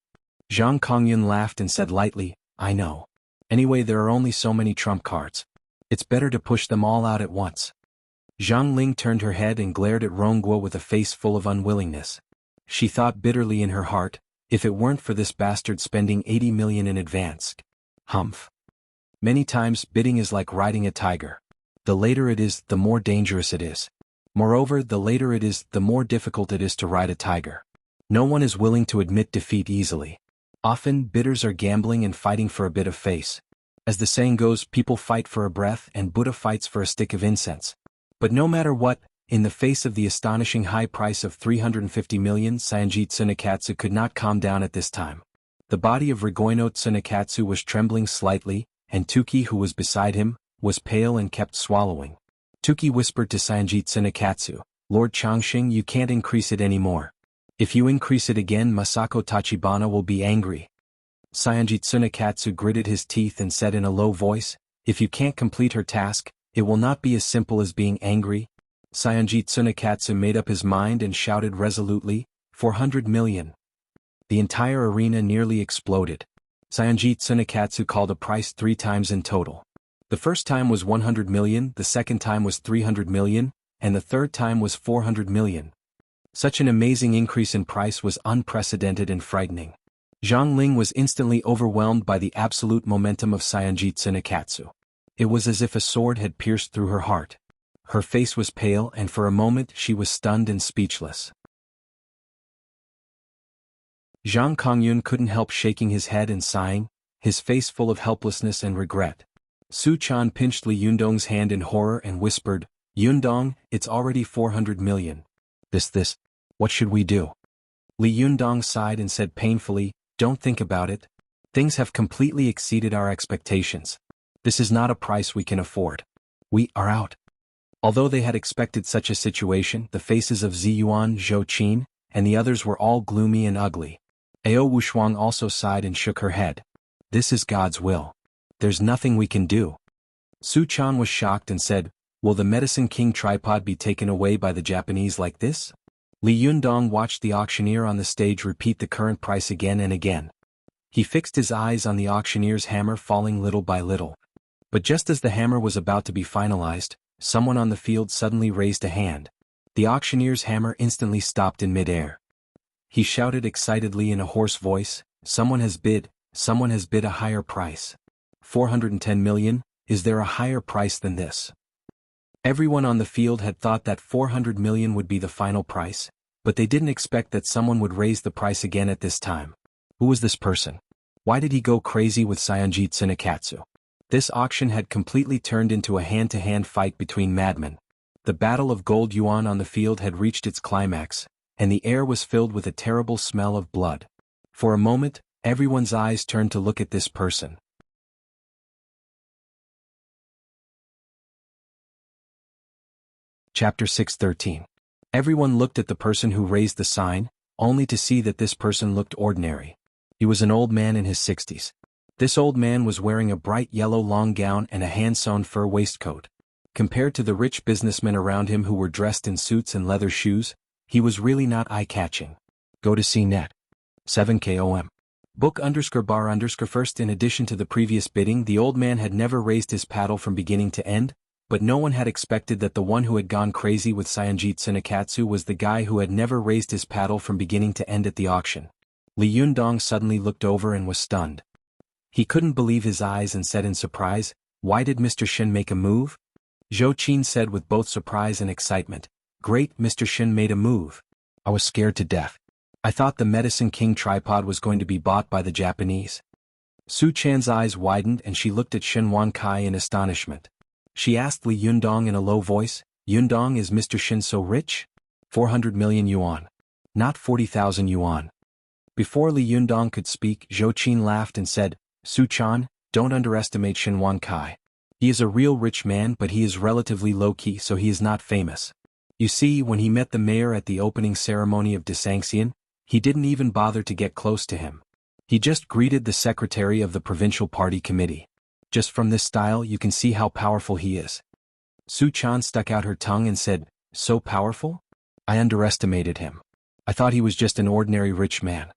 Zhang Kongyun laughed and said lightly, I know. Anyway, there are only so many trump cards. It's better to push them all out at once. Zhang Ling turned her head and glared at Rongguo with a face full of unwillingness. She thought bitterly in her heart, if it weren't for this bastard spending 80 million in advance. Humph. Many times bidding is like riding a tiger. The later it is, the more dangerous it is. Moreover, the later it is, the more difficult it is to ride a tiger. No one is willing to admit defeat easily. Often, bidders are gambling and fighting for a bit of face. As the saying goes, people fight for a breath and Buddha fights for a stick of incense. But no matter what, in the face of the astonishing high price of 350 million, Sayonji Tsunekatsu could not calm down at this time. The body of Rigoino Tsunekatsu was trembling slightly, and Tuki, who was beside him, was pale and kept swallowing. Tuki whispered to Sayonji Tsunekatsu, Lord Changxing, you can't increase it anymore. If you increase it again, Masako Tachibana will be angry. Sayonji Tsunekatsu gritted his teeth and said in a low voice, if you can't complete her task, it will not be as simple as being angry. Sayonji Tsunekatsu made up his mind and shouted resolutely, 400 million. The entire arena nearly exploded. Sayonji Tsunekatsu called a price 3 times in total. The first time was 100 million, the second time was 300 million, and the third time was 400 million. Such an amazing increase in price was unprecedented and frightening. Zhang Ling was instantly overwhelmed by the absolute momentum of Saionjitsu Nikatsu. It was as if a sword had pierced through her heart. Her face was pale, and for a moment she was stunned and speechless. Zhang Kongyun couldn't help shaking his head and sighing, his face full of helplessness and regret. Su Chan pinched Li Yundong's hand in horror and whispered, "Yundong, it's already 400 million. What should we do?" Li Yundong sighed and said painfully, "Don't think about it. Things have completely exceeded our expectations. This is not a price we can afford. We are out." Although they had expected such a situation, the faces of Ziyuan, Zhou Qin, and the others were all gloomy and ugly. Ao Wushuang also sighed and shook her head. "This is God's will. There's nothing we can do." Su Chan was shocked and said, "Will the Medicine King tripod be taken away by the Japanese like this?" Li Yundong watched the auctioneer on the stage repeat the current price again and again. He fixed his eyes on the auctioneer's hammer falling little by little. But just as the hammer was about to be finalized, someone on the field suddenly raised a hand. The auctioneer's hammer instantly stopped in midair. He shouted excitedly in a hoarse voice, someone has bid a higher price. 410 million, is there a higher price than this?" Everyone on the field had thought that 400 million would be the final price, but they didn't expect that someone would raise the price again at this time. Who was this person? Why did he go crazy with Saionjitsu Nikatsu? This auction had completely turned into a hand-to-hand fight between madmen. The battle of gold yuan on the field had reached its climax, and the air was filled with a terrible smell of blood. For a moment, everyone's eyes turned to look at this person. Chapter 613. Everyone looked at the person who raised the sign, only to see that this person looked ordinary. He was an old man in his 60s. This old man was wearing a bright yellow long gown and a hand-sewn fur waistcoat. Compared to the rich businessmen around him who were dressed in suits and leather shoes, he was really not eye-catching. Go to CNET. 7KOM. Book_bar_first. In addition to the previous bidding, the old man had never raised his paddle from beginning to end, but no one had expected that the one who had gone crazy with Saionjitsu Nikatsu was the guy who had never raised his paddle from beginning to end at the auction. Li Yundong suddenly looked over and was stunned. He couldn't believe his eyes and said in surprise, "Why did Mr. Shin make a move?" Zhou Qin said with both surprise and excitement, "Great, Mr. Shin made a move. I was scared to death. I thought the Medicine King tripod was going to be bought by the Japanese." Su Chan's eyes widened and she looked at Shin Wankai in astonishment. She asked Li Yundong in a low voice, "Yundong, is Mr. Shin so rich?" 400 million yuan. Not 40,000 yuan. Before Li Yundong could speak, Zhou Qin laughed and said, "Su Chan, don't underestimate Shin Wankai. He is a real rich man, but he is relatively low-key, so he is not famous. You see, when he met the mayor at the opening ceremony of Desanxian, he didn't even bother to get close to him. He just greeted the secretary of the provincial party committee. Just from this style you can see how powerful he is." Su Chan stuck out her tongue and said, "So powerful? I underestimated him. I thought he was just an ordinary rich man."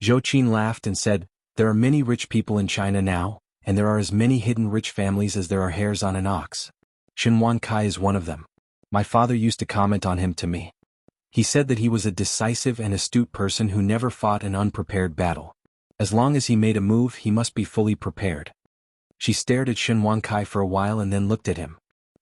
Zhou Qin laughed and said, "There are many rich people in China now, and there are as many hidden rich families as there are hairs on an ox. Shin Wankai is one of them. My father used to comment on him to me. He said that he was a decisive and astute person who never fought an unprepared battle. As long as he made a move, he must be fully prepared." She stared at Shin Wankai for a while and then looked at him.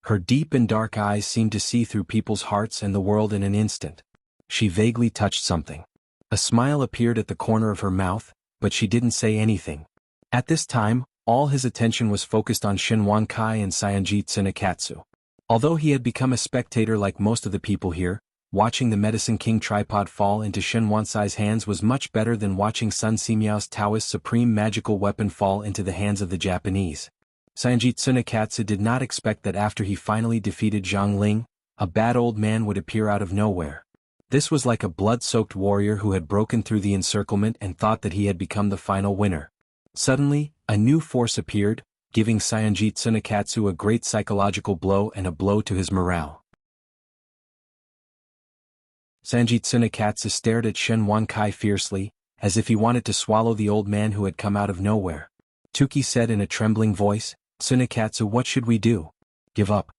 Her deep and dark eyes seemed to see through people's hearts and the world in an instant. She vaguely touched something. A smile appeared at the corner of her mouth, but she didn't say anything. At this time, all his attention was focused on Shin Wankai and Saionjitsu Nikatsu. Although he had become a spectator like most of the people here, watching the Medicine King tripod fall into Shin Wankai's hands was much better than watching Sun Simiao's Taoist supreme magical weapon fall into the hands of the Japanese. Saionjitsu Nikatsu did not expect that after he finally defeated Zhang Ling, a bad old man would appear out of nowhere. This was like a blood-soaked warrior who had broken through the encirclement and thought that he had become the final winner. Suddenly, a new force appeared, giving Saionjitsu Nikatsu a great psychological blow and a blow to his morale. Saionjitsu Nikatsu stared at Shin Wankai fiercely, as if he wanted to swallow the old man who had come out of nowhere. Tuki said in a trembling voice, Tsunekatsu, what should we do? Give up.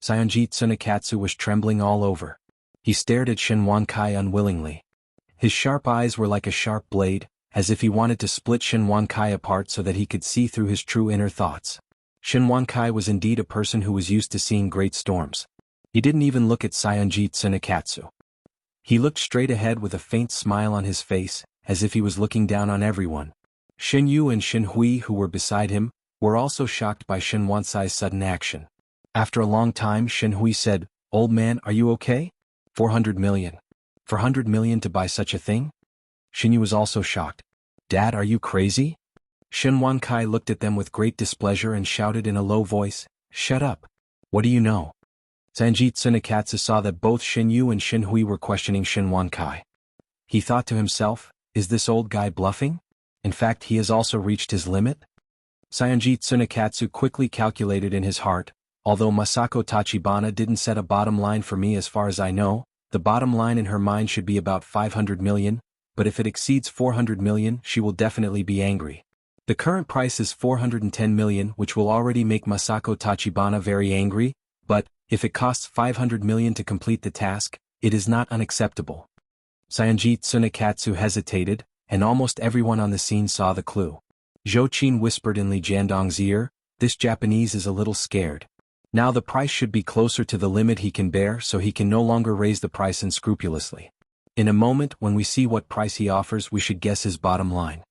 Saionji Tsunekatsu was trembling all over. He stared at Shin Wankai unwillingly. His sharp eyes were like a sharp blade, as if he wanted to split Shin Wankai apart so that he could see through his true inner thoughts. Shin Wankai was indeed a person who was used to seeing great storms. He didn't even look at Saionji Tsunekatsu. He looked straight ahead with a faint smile on his face, as if he was looking down on everyone. Shin Yu and Shin Hui, who were beside him, were also shocked by Shin Wansai's sudden action. After a long time, Shin Hui said, "Old man, are you okay? 400 million. 400 million to buy such a thing?" Shin Yu was also shocked. "Dad, are you crazy?" Shin Wankai looked at them with great displeasure and shouted in a low voice, "Shut up. What do you know?" Saionji Tsunekatsu saw that both Shin Yu and Shin Hui were questioning Shin Wankai. He thought to himself, is this old guy bluffing? In fact, he has also reached his limit? Saionji Tsunekatsu quickly calculated in his heart, although Masako Tachibana didn't set a bottom line for me as far as I know, the bottom line in her mind should be about 500 million, but if it exceeds 400 million, she will definitely be angry. The current price is 410 million, which will already make Masako Tachibana very angry, but, if it costs 500 million to complete the task, it is not unacceptable. Saionji Tsunekatsu hesitated, and almost everyone on the scene saw the clue. Zhou Qin whispered in Li Jiandong's ear, "This Japanese is a little scared. Now the price should be closer to the limit he can bear, so he can no longer raise the price unscrupulously. In a moment, when we see what price he offers, we should guess his bottom line."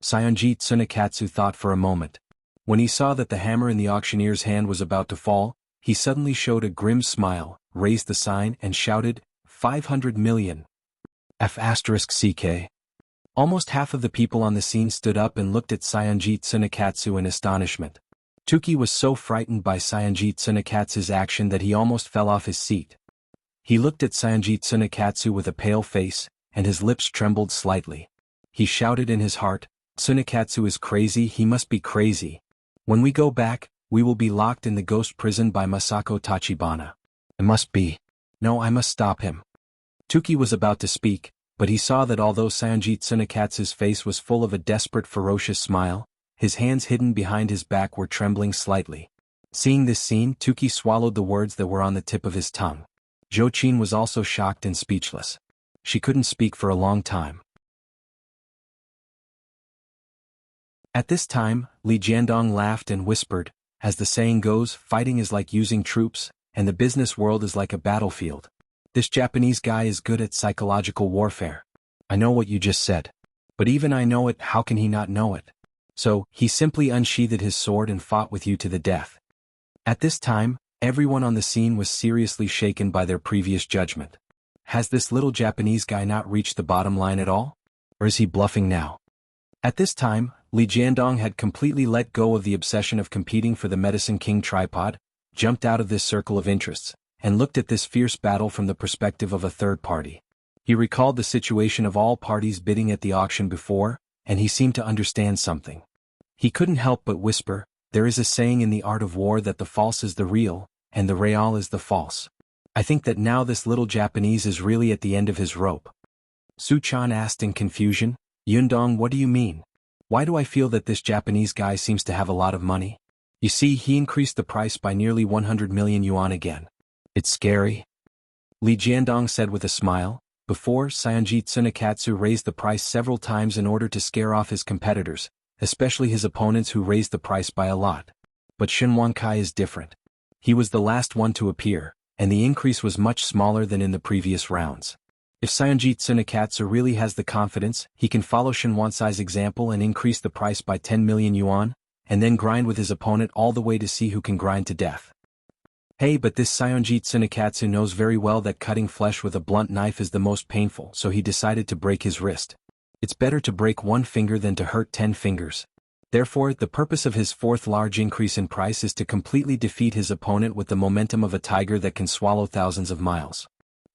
Saionji Tsunekatsu thought for a moment. When he saw that the hammer in the auctioneer's hand was about to fall, he suddenly showed a grim smile, raised the sign and shouted, 500 million. F***CK. Almost half of the people on the scene stood up and looked at Saionji Tsunekatsu in astonishment. Tuki was so frightened by Saionji Tsunekatsu's action that he almost fell off his seat. He looked at Saionji Tsunekatsu with a pale face, and his lips trembled slightly. He shouted in his heart, "Tsunekatsu is crazy, he must be crazy. When we go back, we will be locked in the ghost prison by Masako Tachibana. It must be. No, I must stop him." Tuki was about to speak, but he saw that although Saionji Tsunekatsu's face was full of a desperate ferocious smile, his hands hidden behind his back were trembling slightly. Seeing this scene, Tuki swallowed the words that were on the tip of his tongue. Zhou Qin was also shocked and speechless. She couldn't speak for a long time. At this time, Li Jiandong laughed and whispered, "As the saying goes, fighting is like using troops, and the business world is like a battlefield. This Japanese guy is good at psychological warfare. I know what you just said. But even I know it, how can he not know it? So, he simply unsheathed his sword and fought with you to the death." At this time, everyone on the scene was seriously shaken by their previous judgment. Has this little Japanese guy not reached the bottom line at all? Or is he bluffing now? At this time, Li Jiandong had completely let go of the obsession of competing for the Medicine King tripod, jumped out of this circle of interests, and looked at this fierce battle from the perspective of a third party. He recalled the situation of all parties bidding at the auction before, and he seemed to understand something. He couldn't help but whisper, "There is a saying in the art of war that the false is the real, and the real is the false. I think that now this little Japanese is really at the end of his rope." Su Chan asked in confusion, "Yundong, what do you mean? Why do I feel that this Japanese guy seems to have a lot of money? You see, he increased the price by nearly 100 million yuan again. It's scary." Li Jiandong said with a smile. Before, Saionji Tsunekatsu raised the price several times in order to scare off his competitors, especially his opponents who raised the price by a lot. But Shin Wankai is different. He was the last one to appear, and the increase was much smaller than in the previous rounds. If Saionji Tsunekatsu really has the confidence, he can follow Shin Wansai's example and increase the price by 10 million yuan, and then grind with his opponent all the way to see who can grind to death. Hey, but this Saionji Tsunekatsu knows very well that cutting flesh with a blunt knife is the most painful, so he decided to break his wrist. It's better to break one finger than to hurt 10 fingers. Therefore, the purpose of his fourth large increase in price is to completely defeat his opponent with the momentum of a tiger that can swallow thousands of miles.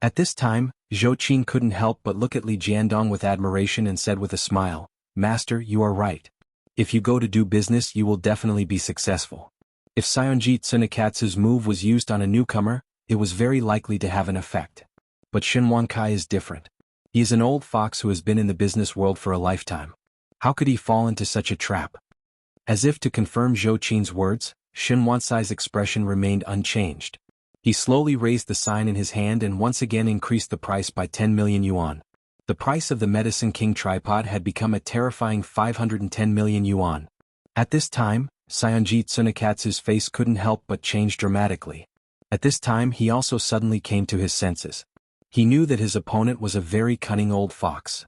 At this time, Zhou Qin couldn't help but look at Li Jiandong with admiration and said with a smile, "Master, you are right. If you go to do business, you will definitely be successful." If Saionji Tsunekatsu's move was used on a newcomer, it was very likely to have an effect. But Shin Wankai is different. He is an old fox who has been in the business world for a lifetime. How could he fall into such a trap? As if to confirm Zhou Qin's words, Shen Wansai's expression remained unchanged. He slowly raised the sign in his hand and once again increased the price by 10 million yuan. The price of the Medicine King tripod had become a terrifying 510 million yuan. At this time, Saionji Tsunekatsu's face couldn't help but change dramatically. At this time he also suddenly came to his senses. He knew that his opponent was a very cunning old fox.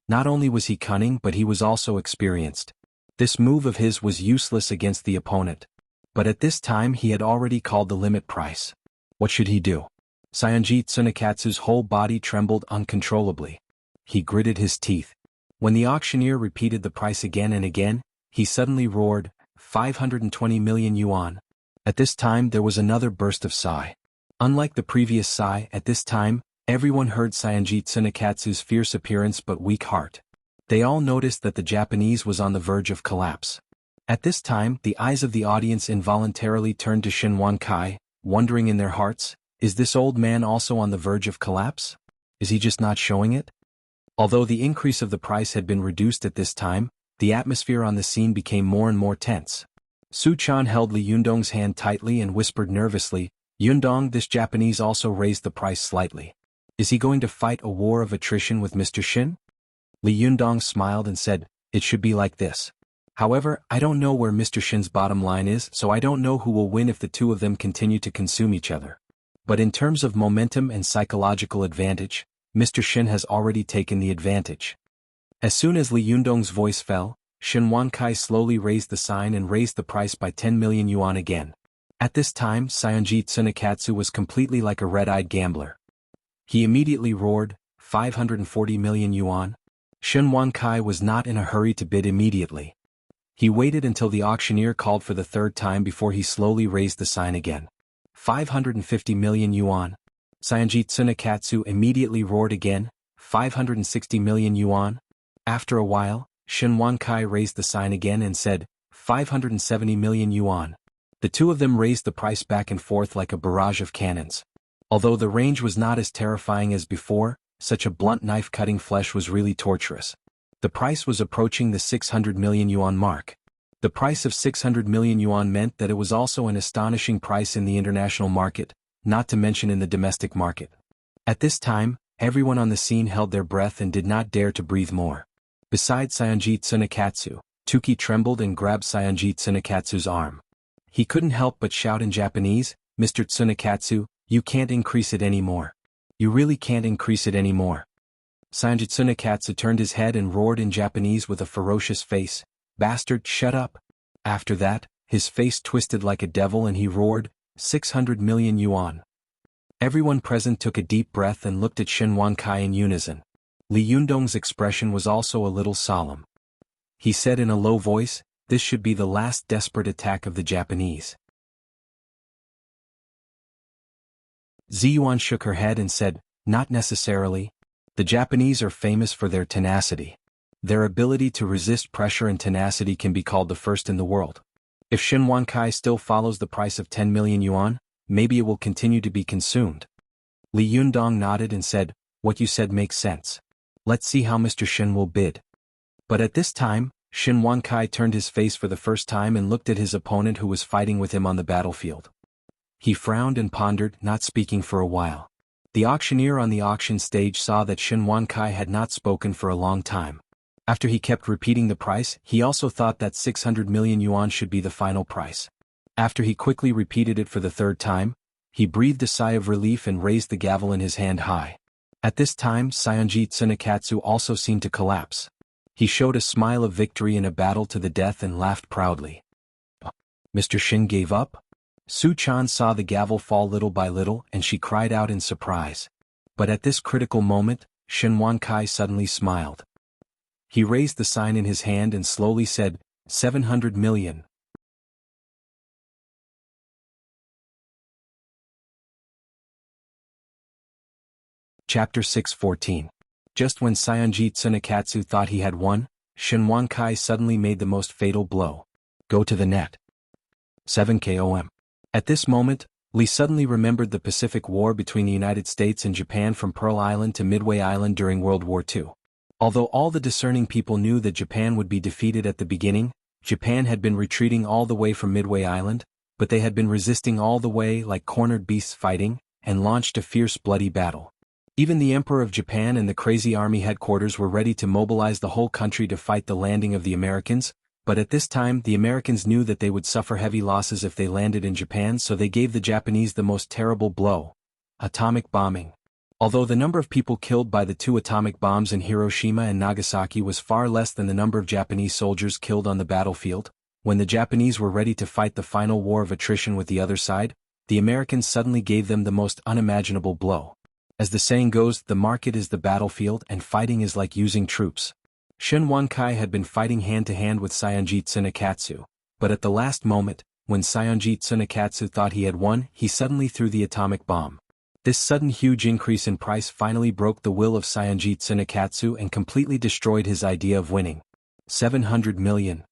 Not only was he cunning but he was also experienced. This move of his was useless against the opponent. But at this time he had already called the limit price. What should he do? Saionji Tsunekatsu's whole body trembled uncontrollably. He gritted his teeth. When the auctioneer repeated the price again and again, he suddenly roared, 520 million yuan. At this time there was another burst of sigh. Unlike the previous sigh, at this time, everyone heard Saionji Tsunekatsu's fierce appearance but weak heart. They all noticed that the Japanese was on the verge of collapse. At this time, the eyes of the audience involuntarily turned to Shen Wankai, wondering in their hearts, is this old man also on the verge of collapse? Is he just not showing it? Although the increase of the price had been reduced at this time, the atmosphere on the scene became more and more tense. Su Chan held Li Yundong's hand tightly and whispered nervously, Yundong, this Japanese also raised the price slightly. Is he going to fight a war of attrition with Mr. Shin? Li Yundong smiled and said, it should be like this. However, I don't know where Mr. Shin's bottom line is, so I don't know who will win if the two of them continue to consume each other. But in terms of momentum and psychological advantage, Mr. Shin has already taken the advantage. As soon as Li Yundong's voice fell, Shen Wankai slowly raised the sign and raised the price by 10 million yuan again. At this time, Saionji Tsunekatsu was completely like a red-eyed gambler. He immediately roared, 540 million yuan. Shen Wankai was not in a hurry to bid immediately. He waited until the auctioneer called for the third time before he slowly raised the sign again. 550 million yuan. Saionji Tsunekatsu immediately roared again, 560 million yuan. After a while, Shen Wankai raised the sign again and said, 570 million yuan. The two of them raised the price back and forth like a barrage of cannons. Although the range was not as terrifying as before, such a blunt knife cutting flesh was really torturous. The price was approaching the 600 million yuan mark. The price of 600 million yuan meant that it was also an astonishing price in the international market, not to mention in the domestic market. At this time, everyone on the scene held their breath and did not dare to breathe more. Besides Saionji Tsunekatsu, Tuki trembled and grabbed Saionji Tsunekatsu's arm. He couldn't help but shout in Japanese, Mr. Tsunekatsu, you can't increase it anymore. You really can't increase it anymore. Saionji Tsunekatsu turned his head and roared in Japanese with a ferocious face, bastard, shut up. After that, his face twisted like a devil and he roared, 600 million yuan. Everyone present took a deep breath and looked at Shen Wankai in unison. Li Yundong's expression was also a little solemn. He said in a low voice, this should be the last desperate attack of the Japanese. Ziyuan shook her head and said, not necessarily. The Japanese are famous for their tenacity. Their ability to resist pressure and tenacity can be called the first in the world. If Shen Wankai still follows the price of 10 million yuan, maybe it will continue to be consumed. Li Yundong nodded and said, what you said makes sense. Let's see how Mr. Shin will bid. But at this time, Shen Wankai turned his face for the first time and looked at his opponent who was fighting with him on the battlefield. He frowned and pondered, not speaking for a while. The auctioneer on the auction stage saw that Shen Wankai had not spoken for a long time. After he kept repeating the price, he also thought that 600 million yuan should be the final price. After he quickly repeated it for the third time, he breathed a sigh of relief and raised the gavel in his hand high. At this time, Saionji Tsunekatsu also seemed to collapse. He showed a smile of victory in a battle to the death and laughed proudly. Mr. Shin gave up? Su Chan saw the gavel fall little by little and she cried out in surprise. But at this critical moment, Shen Wankai suddenly smiled. He raised the sign in his hand and slowly said, 700 million. Chapter 6:14. Just when Saionji Tsunekatsu thought he had won, Shen Wankai suddenly made the most fatal blow. Go to the net. 7 KOM. At this moment, Li suddenly remembered the Pacific War between the United States and Japan from Pearl Island to Midway Island during World War II. Although all the discerning people knew that Japan would be defeated at the beginning, Japan had been retreating all the way from Midway Island, but they had been resisting all the way like cornered beasts fighting, and launched a fierce bloody battle. Even the Emperor of Japan and the crazy army headquarters were ready to mobilize the whole country to fight the landing of the Americans, but at this time the Americans knew that they would suffer heavy losses if they landed in Japan, so they gave the Japanese the most terrible blow: atomic bombing. Although the number of people killed by the 2 atomic bombs in Hiroshima and Nagasaki was far less than the number of Japanese soldiers killed on the battlefield, when the Japanese were ready to fight the final war of attrition with the other side, the Americans suddenly gave them the most unimaginable blow. As the saying goes, the market is the battlefield and fighting is like using troops. Shin Wankai had been fighting hand-to-hand with Saionji Tsunekatsu, but at the last moment, when Saionji Tsunekatsu thought he had won, he suddenly threw the atomic bomb. This sudden huge increase in price finally broke the will of Saionji Tsunekatsu and completely destroyed his idea of winning. 700 million.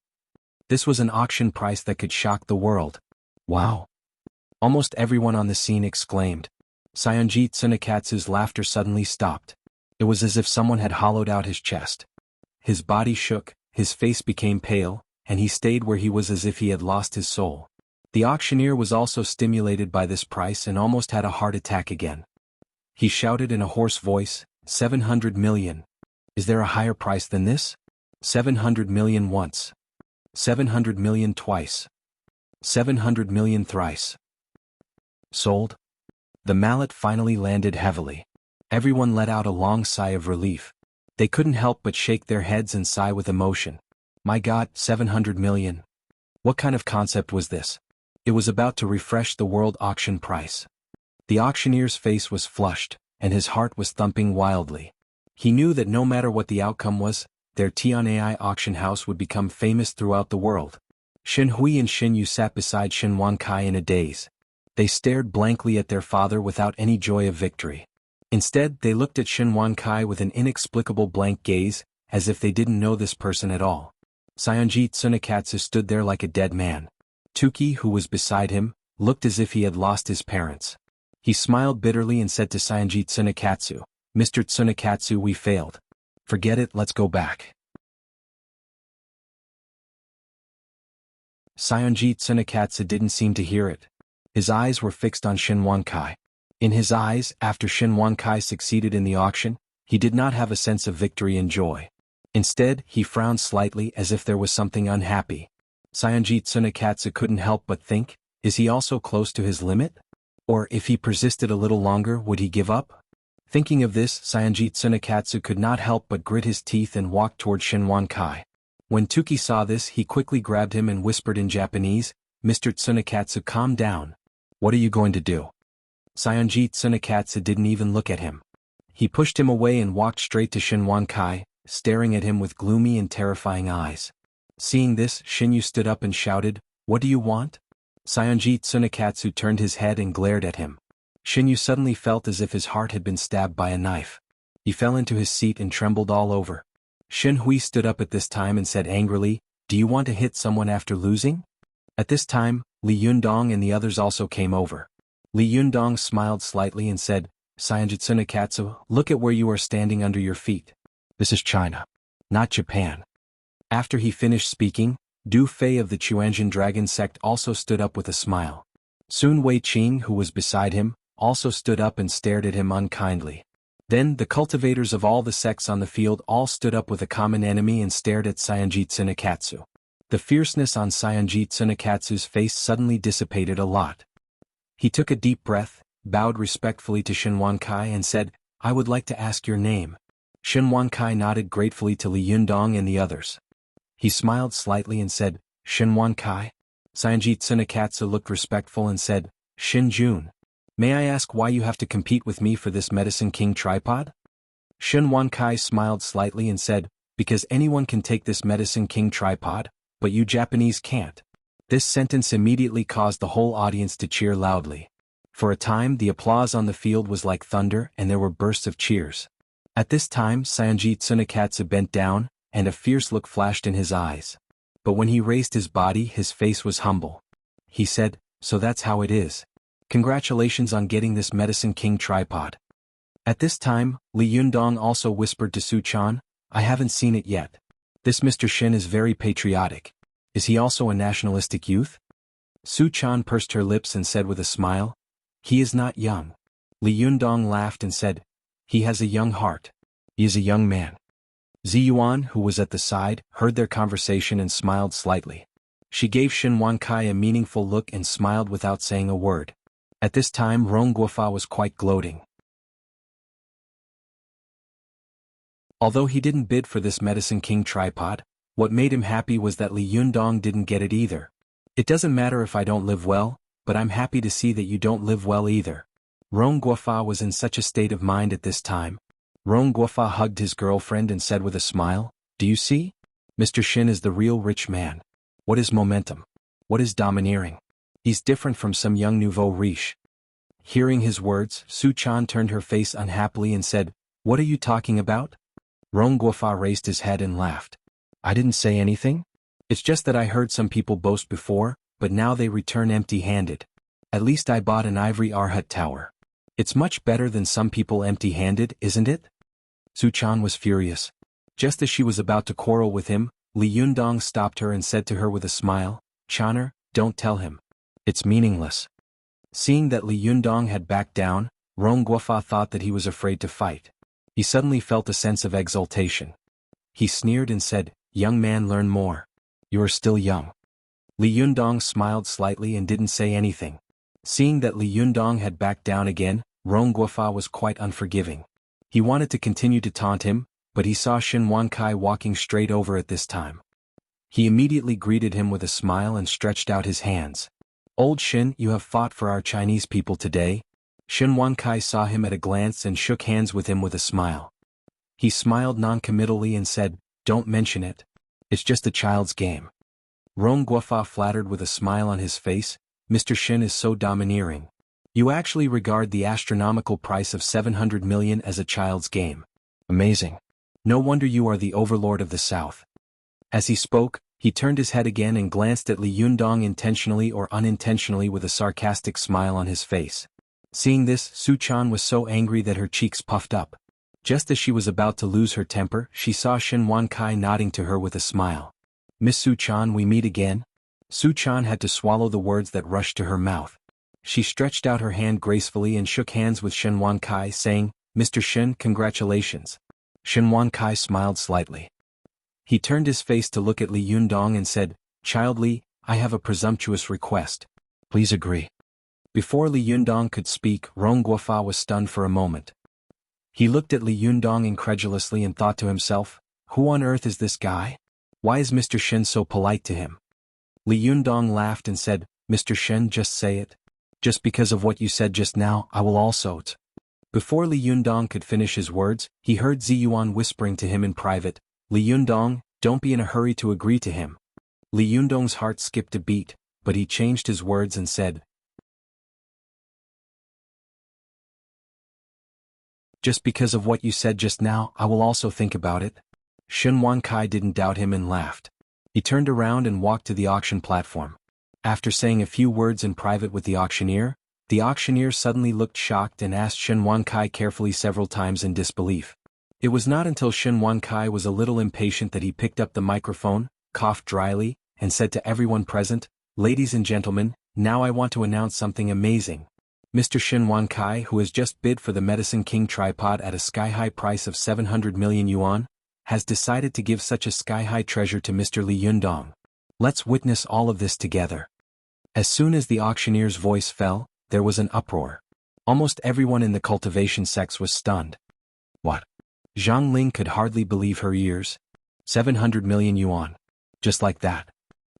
This was an auction price that could shock the world. Wow! Almost everyone on the scene exclaimed. Saionji Tsunekatsu's laughter suddenly stopped. It was as if someone had hollowed out his chest. His body shook, his face became pale, and he stayed where he was as if he had lost his soul. The auctioneer was also stimulated by this price and almost had a heart attack again. He shouted in a hoarse voice, 700 million. Is there a higher price than this? 700 million once. 700 million twice. 700 million thrice. Sold? The mallet finally landed heavily. Everyone let out a long sigh of relief. They couldn't help but shake their heads and sigh with emotion. My God, 700 million. What kind of concept was this? It was about to refresh the world auction price. The auctioneer's face was flushed, and his heart was thumping wildly. He knew that no matter what the outcome was, their Tianai auction house would become famous throughout the world. Shin Hui and Shin Yu sat beside Shin Wankai in a daze. They stared blankly at their father without any joy of victory. Instead, they looked at Shin Wankai with an inexplicable blank gaze, as if they didn't know this person at all. Saionji Tsunekatsu stood there like a dead man. Tuki, who was beside him, looked as if he had lost his parents. He smiled bitterly and said to Saionji Tsunekatsu, Mr. Tsunekatsu, we failed. Forget it, let's go back. Saionji Tsunekatsu didn't seem to hear it. His eyes were fixed on Shin Wankai. In his eyes, after Shin Wankai succeeded in the auction, he did not have a sense of victory and joy. Instead, he frowned slightly as if there was something unhappy. Saionji Tsunekatsu couldn't help but think, is he also close to his limit? Or if he persisted a little longer, would he give up? Thinking of this, Saionji Tsunekatsu could not help but grit his teeth and walk toward Shin Wankai. When Tuki saw this, he quickly grabbed him and whispered in Japanese, Mr. Tsunekatsu, calm down. What are you going to do? Saionji Tsunekatsu didn't even look at him. He pushed him away and walked straight to Shin Wankai, staring at him with gloomy and terrifying eyes. Seeing this, Shin Yu stood up and shouted, What do you want? Saionji Tsunekatsu turned his head and glared at him. Shin Yu suddenly felt as if his heart had been stabbed by a knife. He fell into his seat and trembled all over. Shin Hui stood up at this time and said angrily, Do you want to hit someone after losing? At this time, Li Yundong and the others also came over. Li Yundong smiled slightly and said, Saionji Tsunekatsu, look at where you are standing under your feet. This is China, not Japan. After he finished speaking, Du Fei of the Chuanjin Dragon sect also stood up with a smile. Sun Wei Qing, who was beside him, also stood up and stared at him unkindly. Then the cultivators of all the sects on the field all stood up with a common enemy and stared at Saionji Tsunekatsu. The fierceness on Saionji Tsunekatsu's face suddenly dissipated a lot. He took a deep breath, bowed respectfully to Shin Wankai and said, I would like to ask your name. Shin Wankai nodded gratefully to Li Yundong and the others. He smiled slightly and said, Shin Wankai? Saionji Tsunekatsu looked respectful and said, Shin Jun. May I ask why you have to compete with me for this Medicine King tripod? Shin Wankai smiled slightly and said, Because anyone can take this Medicine King tripod, but you Japanese can't. This sentence immediately caused the whole audience to cheer loudly. For a time the applause on the field was like thunder and there were bursts of cheers. At this time Saionji Tsunekatsu bent down, and a fierce look flashed in his eyes. But when he raised his body his face was humble. He said, So that's how it is. Congratulations on getting this Medicine King tripod. At this time, Li Yundong also whispered to Su Chan, I haven't seen it yet. This Mr. Shin is very patriotic. Is he also a nationalistic youth? Su Chan pursed her lips and said with a smile, he is not young. Li Yundong laughed and said, he has a young heart. He is a young man. Ziyuan, who was at the side, heard their conversation and smiled slightly. She gave Shin Wankai a meaningful look and smiled without saying a word. At this time Rong Guofa was quite gloating. Although he didn't bid for this Medicine King tripod, what made him happy was that Li Yundong didn't get it either. It doesn't matter if I don't live well, but I'm happy to see that you don't live well either. Rong Guofa was in such a state of mind at this time. Rong Guofa hugged his girlfriend and said with a smile, do you see? Mr. Shin is the real rich man. What is momentum? What is domineering? He's different from some young nouveau riche. Hearing his words, Su Chan turned her face unhappily and said, what are you talking about? Rong Guofa raised his head and laughed. I didn't say anything. It's just that I heard some people boast before, but now they return empty-handed. At least I bought an ivory Arhat tower. It's much better than some people empty-handed, isn't it? Su Chan was furious. Just as she was about to quarrel with him, Li Yundong stopped her and said to her with a smile, Chaner, don't tell him. It's meaningless. Seeing that Li Yundong had backed down, Rong Guofa thought that he was afraid to fight. He suddenly felt a sense of exultation. He sneered and said, young man, learn more. You are still young. Li Yundong smiled slightly and didn't say anything. Seeing that Li Yundong had backed down again, Rong Guofa was quite unforgiving. He wanted to continue to taunt him, but he saw Shin Wankai walking straight over at this time. He immediately greeted him with a smile and stretched out his hands. Old Shin, you have fought for our Chinese people today. Shin Wankai saw him at a glance and shook hands with him with a smile. He smiled non-committally and said, don't mention it. It's just a child's game. Rong Guofa flattered with a smile on his face, Mr. Shin is so domineering. You actually regard the astronomical price of 700 million as a child's game. Amazing. No wonder you are the overlord of the South. As he spoke, he turned his head again and glanced at Li Yundong intentionally or unintentionally with a sarcastic smile on his face. Seeing this, Su Chan was so angry that her cheeks puffed up. Just as she was about to lose her temper, she saw Shin Wankai nodding to her with a smile. Miss Su Chan, we meet again? Su Chan had to swallow the words that rushed to her mouth. She stretched out her hand gracefully and shook hands with Shin Wankai, saying, Mr. Shin, congratulations. Shin Wankai smiled slightly. He turned his face to look at Li Yundong and said, Child Li, I have a presumptuous request. Please agree. Before Li Yundong could speak, Rong Guofa was stunned for a moment. He looked at Li Yundong incredulously and thought to himself, who on earth is this guy? Why is Mr. Shin so polite to him? Li Yundong laughed and said, Mr. Shin, just say it. Just because of what you said just now, I will also t. Before Li Yundong could finish his words, he heard Ziyuan whispering to him in private, Li Yundong, don't be in a hurry to agree to him. Li Yundong's heart skipped a beat, but he changed his words and said, just because of what you said just now, I will also think about it. Shin Wankai didn't doubt him and laughed. He turned around and walked to the auction platform. After saying a few words in private with the auctioneer suddenly looked shocked and asked Shin Wankai carefully several times in disbelief. It was not until Shin Wankai was a little impatient that he picked up the microphone, coughed dryly, and said to everyone present, Ladies and gentlemen, now I want to announce something amazing. Mr. Shin Wankai, who has just bid for the Medicine King tripod at a sky-high price of 700 million yuan, has decided to give such a sky-high treasure to Mr. Li Yundong. Let's witness all of this together. As soon as the auctioneer's voice fell, there was an uproar. Almost everyone in the cultivation sects was stunned. What? Zhang Ling could hardly believe her ears. 700 million yuan. Just like that.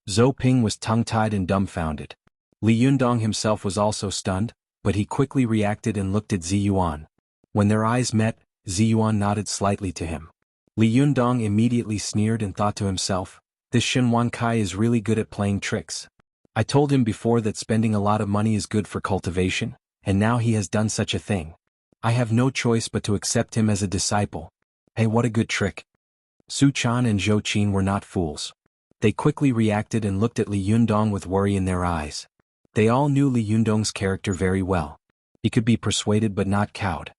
Zhou Ping was tongue-tied and dumbfounded. Li Yundong himself was also stunned, but he quickly reacted and looked at Ziyuan. When their eyes met, Ziyuan nodded slightly to him. Li Yundong immediately sneered and thought to himself, this Shin Wankai is really good at playing tricks. I told him before that spending a lot of money is good for cultivation, and now he has done such a thing. I have no choice but to accept him as a disciple. Hey, what a good trick. Su Chan and Zhou Qin were not fools. They quickly reacted and looked at Li Yundong with worry in their eyes. They all knew Li Yundong's character very well. He could be persuaded but not cowed.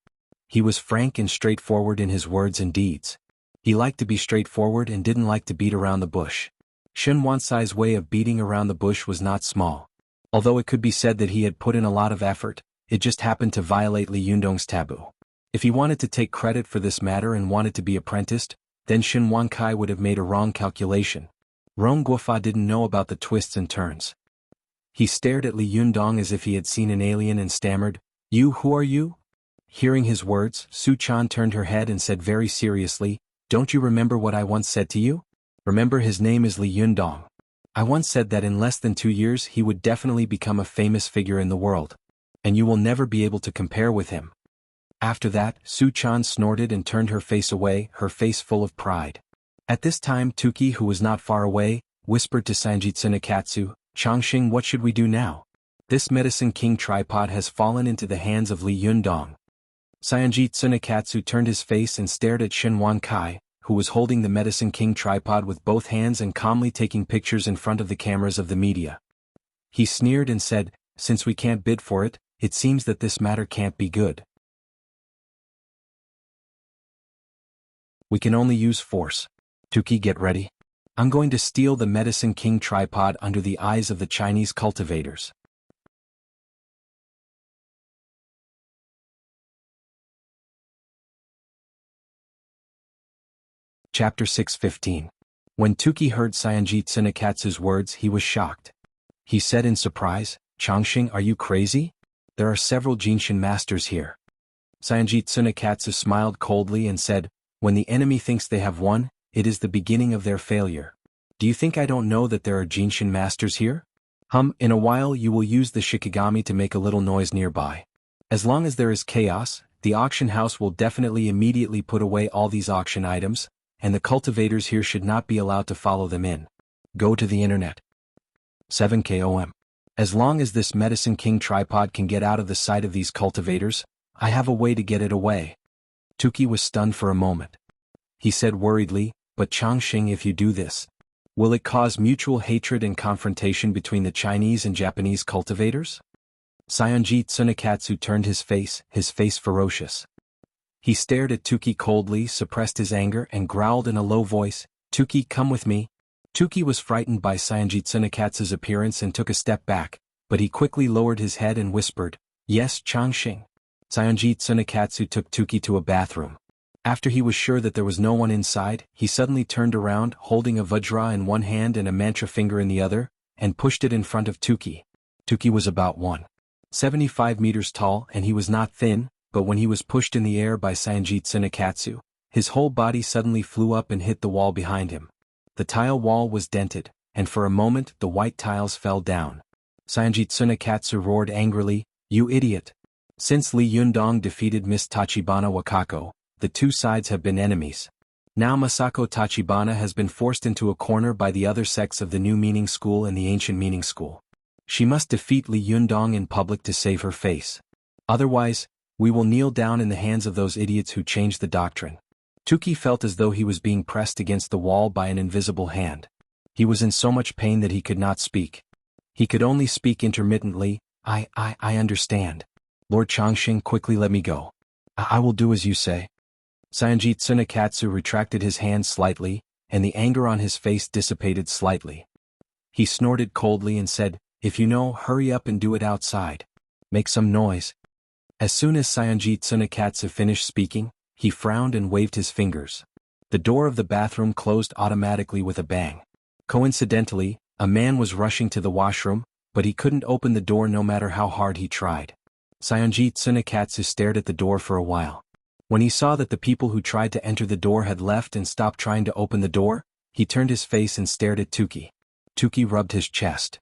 He was frank and straightforward in his words and deeds. He liked to be straightforward and didn't like to beat around the bush. Shen Wansai's way of beating around the bush was not small. Although it could be said that he had put in a lot of effort, it just happened to violate Li Yundong's taboo. If he wanted to take credit for this matter and wanted to be apprenticed, then Shen Wankai would have made a wrong calculation. Rong Guofa didn't know about the twists and turns. He stared at Li Yundong as if he had seen an alien and stammered, Who are you?" Hearing his words, Su Chan turned her head and said very seriously, "Don't you remember what I once said to you? Remember, his name is Li Yundong. I once said that in less than 2 years he would definitely become a famous figure in the world. And you will never be able to compare with him." After that, Su Chan snorted and turned her face away, her face full of pride. At this time Tuki, who was not far away, whispered to Sanji Tsunekatsu, "Changxing, what should we do now? This Medicine King tripod has fallen into the hands of Li Yundong." Sanji Tsunekatsu turned his face and stared at Shen Wankai, who was holding the Medicine King tripod with both hands and calmly taking pictures in front of the cameras of the media. He sneered and said, "Since we can't bid for it, it seems that this matter can't be good. We can only use force. Tuki, get ready. I'm going to steal the Medicine King tripod under the eyes of the Chinese cultivators." Chapter 6:15. When Tuki heard Sanji Tsunekatsu's words, he was shocked. He said in surprise, "Changxing, are you crazy? There are several Jinshin masters here." Sanji Tsunekatsu smiled coldly and said, "When the enemy thinks they have won, it is the beginning of their failure. Do you think I don't know that there are Jinshin masters here? In a while you will use the Shikigami to make a little noise nearby. As long as there is chaos, the auction house will definitely immediately put away all these auction items, and the cultivators here should not be allowed to follow them in. Go to the internet. 7KOM. As long as this Medicine King tripod can get out of the sight of these cultivators, I have a way to get it away." Tuki was stunned for a moment. He said worriedly, "But Changxing, if you do this, will it cause mutual hatred and confrontation between the Chinese and Japanese cultivators?" Sanji Tsunekatsu turned his face ferocious. He stared at Tuki coldly, suppressed his anger and growled in a low voice, "Tuki, come with me." Tuki was frightened by Sanji Tsunekatsu's appearance and took a step back, but he quickly lowered his head and whispered, "Yes, Changxing." Sanji Tsunekatsu took Tuki to a bathroom. After he was sure that there was no one inside, he suddenly turned around, holding a vajra in one hand and a mantra finger in the other, and pushed it in front of Tuki. Tuki was about 175 meters tall and he was not thin, but when he was pushed in the air by Sanji Tsunekatsu, his whole body suddenly flew up and hit the wall behind him. The tile wall was dented, and for a moment the white tiles fell down. Sanji Tsunekatsu roared angrily, "You idiot! Since Li Yundong defeated Miss Tachibana Wakako, the two sides have been enemies. Now Masako Tachibana has been forced into a corner by the other sects of the New Meaning School and the Ancient Meaning School. She must defeat Li Yundong in public to save her face. Otherwise, we will kneel down in the hands of those idiots who changed the doctrine." Tuki felt as though he was being pressed against the wall by an invisible hand. He was in so much pain that he could not speak. He could only speak intermittently, I understand. Lord Changxing, quickly let me go. I will do as you say." Sanji Tsunekatsu retracted his hand slightly, and the anger on his face dissipated slightly. He snorted coldly and said, "If you know, hurry up and do it outside. Make some noise." As soon as Sanji Tsunekatsu finished speaking, he frowned and waved his fingers. The door of the bathroom closed automatically with a bang. Coincidentally, a man was rushing to the washroom, but he couldn't open the door no matter how hard he tried. Sanji Tsunekatsu stared at the door for a while. When he saw that the people who tried to enter the door had left and stopped trying to open the door, he turned his face and stared at Tuki. Tuki rubbed his chest.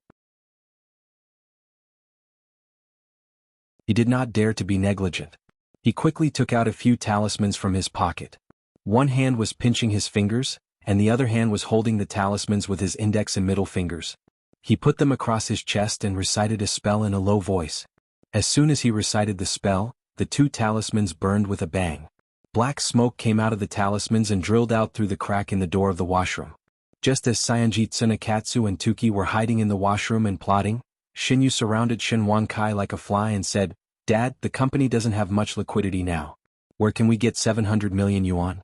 He did not dare to be negligent. He quickly took out a few talismans from his pocket. One hand was pinching his fingers, and the other hand was holding the talismans with his index and middle fingers. He put them across his chest and recited a spell in a low voice. As soon as he recited the spell, the two talismans burned with a bang. Black smoke came out of the talismans and drilled out through the crack in the door of the washroom. Just as Sanji Tsunekatsu and Tuki were hiding in the washroom and plotting, Shinyu surrounded Shen Wankai like a fly and said, "Dad, the company doesn't have much liquidity now. Where can we get 700 million yuan?"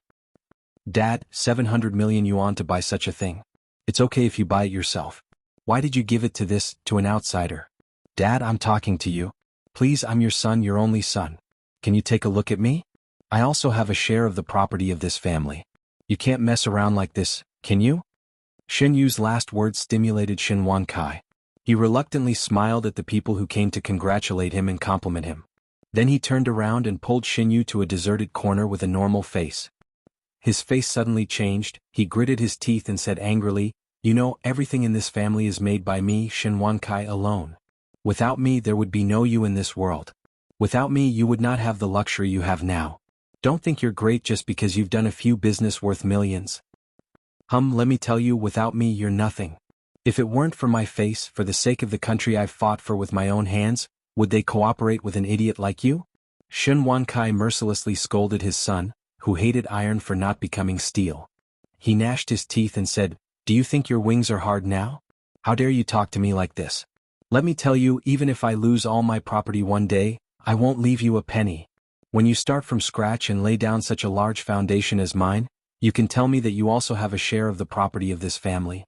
Dad, 700 million yuan to buy such a thing. It's okay if you buy it yourself. Why did you give it to an outsider? Dad, I'm talking to you. Please, I'm your son, your only son. Can you take a look at me? I also have a share of the property of this family. You can't mess around like this, can you? Shen Yu's last words stimulated Shen Wankai. He reluctantly smiled at the people who came to congratulate him and compliment him. Then he turned around and pulled Shen Yu to a deserted corner with a normal face. His face suddenly changed, he gritted his teeth and said angrily, "You know, everything in this family is made by me, Shen Wankai, alone. Without me there would be no you in this world. Without me you would not have the luxury you have now. Don't think you're great just because you've done a few business worth millions. Let me tell you, without me you're nothing. If it weren't for my face, for the sake of the country I've fought for with my own hands, would they cooperate with an idiot like you?" Shen Wankai mercilessly scolded his son, who hated iron for not becoming steel. He gnashed his teeth and said, "Do you think your wings are hard now? How dare you talk to me like this? Let me tell you, even if I lose all my property one day, I won't leave you a penny. When you start from scratch and lay down such a large foundation as mine, you can tell me that you also have a share of the property of this family."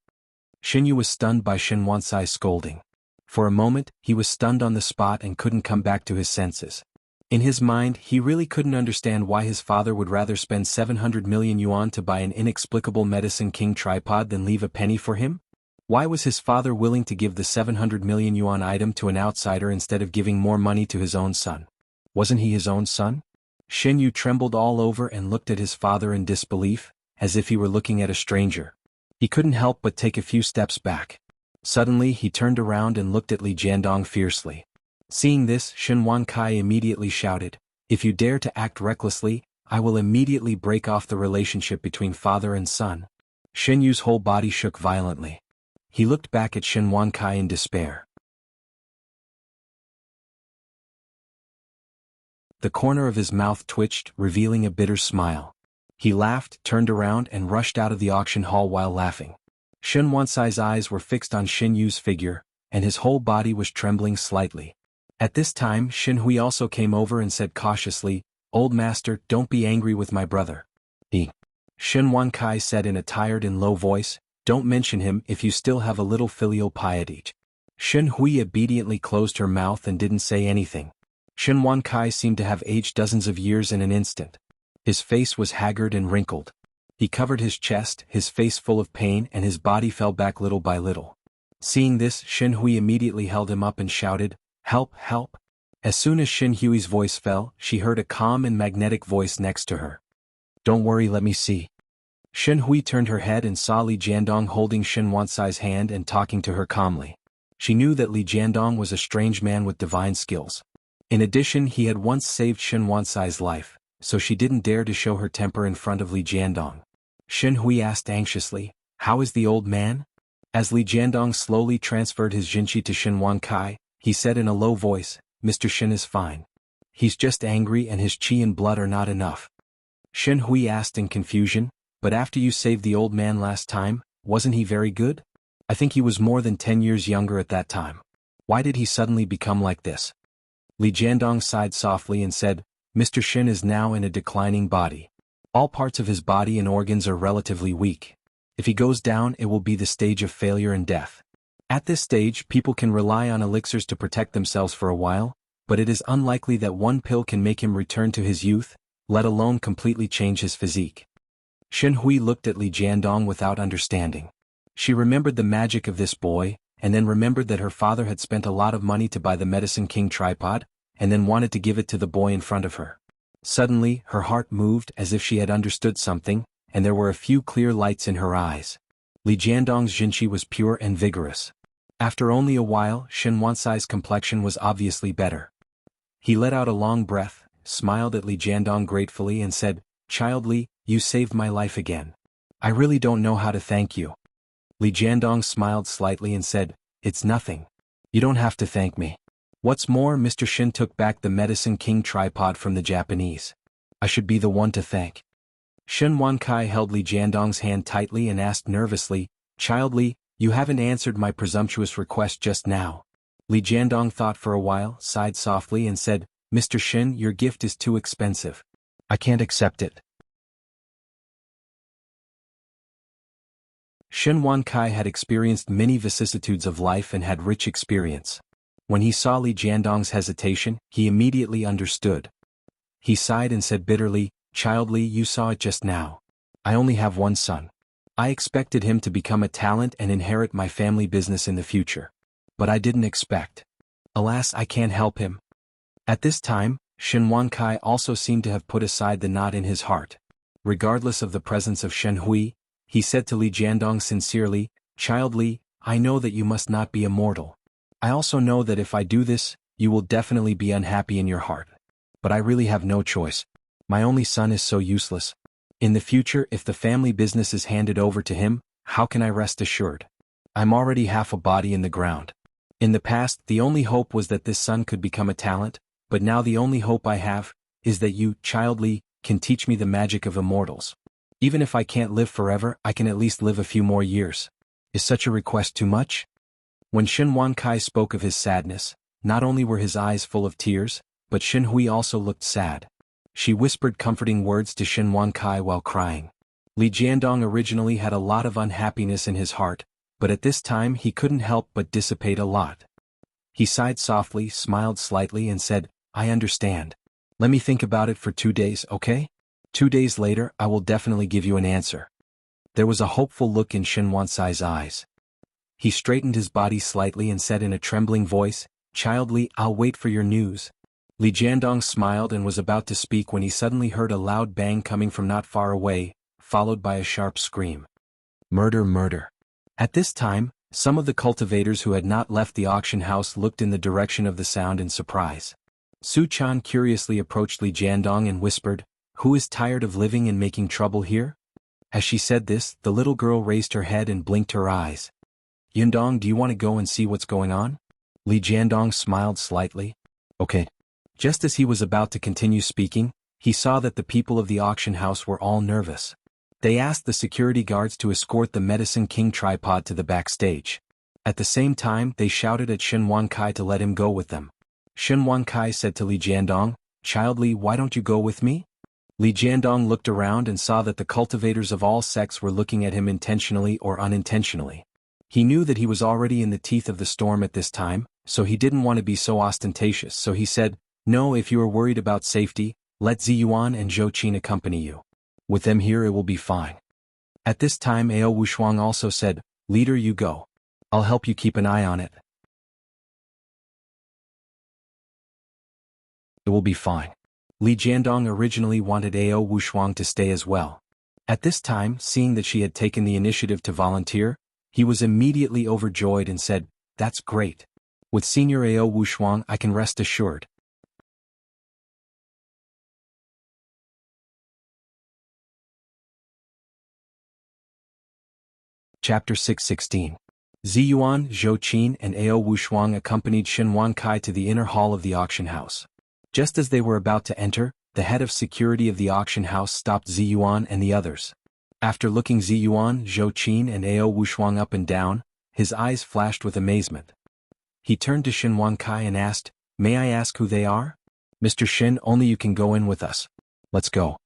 Shen Yu was stunned by Shen Wansai's scolding. For a moment, he was stunned on the spot and couldn't come back to his senses. In his mind, he really couldn't understand why his father would rather spend 700 million yuan to buy an inexplicable Medicine King tripod than leave a penny for him? Why was his father willing to give the 700 million yuan item to an outsider instead of giving more money to his own son? Wasn't he his own son? Shen Yu trembled all over and looked at his father in disbelief, as if he were looking at a stranger. He couldn't help but take a few steps back. Suddenly he turned around and looked at Li Jiandong fiercely. Seeing this, Shen Wankai immediately shouted, "If you dare to act recklessly, I will immediately break off the relationship between father and son." Shen Yu's whole body shook violently. He looked back at Shen Wankai in despair. The corner of his mouth twitched, revealing a bitter smile. He laughed, turned around and rushed out of the auction hall while laughing. Shen Wansai's eyes were fixed on Shen Yu's figure, and his whole body was trembling slightly. At this time Shen Hui also came over and said cautiously, "Old master, don't be angry with my brother." Shen Wankai said in a tired and low voice, "Don't mention him if you still have a little filial piety." Shen Hui obediently closed her mouth and didn't say anything. Shen Wankai seemed to have aged dozens of years in an instant. His face was haggard and wrinkled. He covered his chest, his face full of pain, and his body fell back little by little. Seeing this, Shen Hui immediately held him up and shouted, "Help, help." As soon as Shen Hui's voice fell, she heard a calm and magnetic voice next to her. "Don't worry, let me see." Shen Hui turned her head and saw Li Jiandong holding Shen Wansai's hand and talking to her calmly. She knew that Li Jiandong was a strange man with divine skills. In addition, he had once saved Shen Wansai's life, so she didn't dare to show her temper in front of Li Jiandong. Shen Hui asked anxiously, "How is the old man?" As Li Jiandong slowly transferred his jinqi to Shen Wankai, he said in a low voice, "Mr. Shen is fine. He's just angry and his qi and blood are not enough." Shen Hui asked in confusion, "But after you saved the old man last time, wasn't he very good? I think he was more than 10 years younger at that time. Why did he suddenly become like this?" Li Jiandong sighed softly and said, "Mr. Shen is now in a declining body. All parts of his body and organs are relatively weak. If he goes down, it will be the stage of failure and death. At this stage, people can rely on elixirs to protect themselves for a while, but it is unlikely that one pill can make him return to his youth, let alone completely change his physique." Shen Hui looked at Li Jiandong without understanding. She remembered the magic of this boy, and then remembered that her father had spent a lot of money to buy the Medicine King tripod, and then wanted to give it to the boy in front of her. Suddenly, her heart moved as if she had understood something, and there were a few clear lights in her eyes. Li Jiandong's jinqi was pure and vigorous. After only a while, Shen Wansai's complexion was obviously better. He let out a long breath, smiled at Li Jiandong gratefully and said, "Child Li, you saved my life again. I really don't know how to thank you." Li Jiandong smiled slightly and said, "It's nothing. You don't have to thank me. What's more, Mr. Shen took back the Medicine King tripod from the Japanese. I should be the one to thank." Shen Wankai held Li Jiandong's hand tightly and asked nervously, "Child Li, you haven't answered my presumptuous request just now." Li Jiandong thought for a while, sighed softly and said, "Mr. Shen, your gift is too expensive. I can't accept it." Shen Wankai had experienced many vicissitudes of life and had rich experience. When he saw Li Jiandong's hesitation, he immediately understood. He sighed and said bitterly, "Child Li, you saw it just now. I only have one son. I expected him to become a talent and inherit my family business in the future. But I didn't expect. Alas, I can't help him." At this time, Shen Wankai also seemed to have put aside the knot in his heart. Regardless of the presence of Shen Hui, he said to Li Jiandong sincerely, "Child Li, I know that you must not be immortal. I also know that if I do this, you will definitely be unhappy in your heart. But I really have no choice. My only son is so useless. In the future, if the family business is handed over to him, how can I rest assured? I'm already half a body in the ground. In the past, the only hope was that this son could become a talent, but now the only hope I have is that you, Child Li, can teach me the magic of immortals. Even if I can't live forever, I can at least live a few more years. Is such a request too much?" When Shen Wankai spoke of his sadness, not only were his eyes full of tears, but Shen Hui also looked sad. She whispered comforting words to Shen Wankai while crying. Li Jiandong originally had a lot of unhappiness in his heart, but at this time he couldn't help but dissipate a lot. He sighed softly, smiled slightly and said, "I understand. Let me think about it for 2 days, okay? 2 days later, I will definitely give you an answer." There was a hopeful look in Shen Wansai's eyes. He straightened his body slightly and said in a trembling voice, "Child Li, I'll wait for your news." Li Jiandong smiled and was about to speak when he suddenly heard a loud bang coming from not far away, followed by a sharp scream. "Murder, murder." At this time, some of the cultivators who had not left the auction house looked in the direction of the sound in surprise. Su Chan curiously approached Li Jiandong and whispered, "Who is tired of living and making trouble here?" As she said this, the little girl raised her head and blinked her eyes. "Yundong, do you want to go and see what's going on?" Li Jiandong smiled slightly. "Okay." Just as he was about to continue speaking, he saw that the people of the auction house were all nervous. They asked the security guards to escort the Medicine King tripod to the backstage. At the same time, they shouted at Shen Wankai to let him go with them. Shen Wankai said to Li Jiandong, "Child Li, why don't you go with me?" Li Jiandong looked around and saw that the cultivators of all sects were looking at him intentionally or unintentionally. He knew that he was already in the teeth of the storm at this time, so he didn't want to be so ostentatious, so he said, "No, if you are worried about safety, let Ziyuan and Zhou Qin accompany you. With them here it will be fine." At this time Ao Wushuang also said, "Leader, you go. I'll help you keep an eye on it. It will be fine." Li Jiandong originally wanted Ao Wushuang to stay as well. At this time, seeing that she had taken the initiative to volunteer, he was immediately overjoyed and said, "That's great. With Senior Ao Wushuang I can rest assured." Chapter 616. Ziyuan, Zhou Qin and Ao Wushuang accompanied Shen Wankai to the inner hall of the auction house. Just as they were about to enter, the head of security of the auction house stopped Ziyuan and the others. After looking Ziyuan, Zhou Qin and Ao Wushuang up and down, his eyes flashed with amazement. He turned to Shen Wankai and asked, "May I ask who they are?" "Mr. Shen, only you can go in with us. Let's go."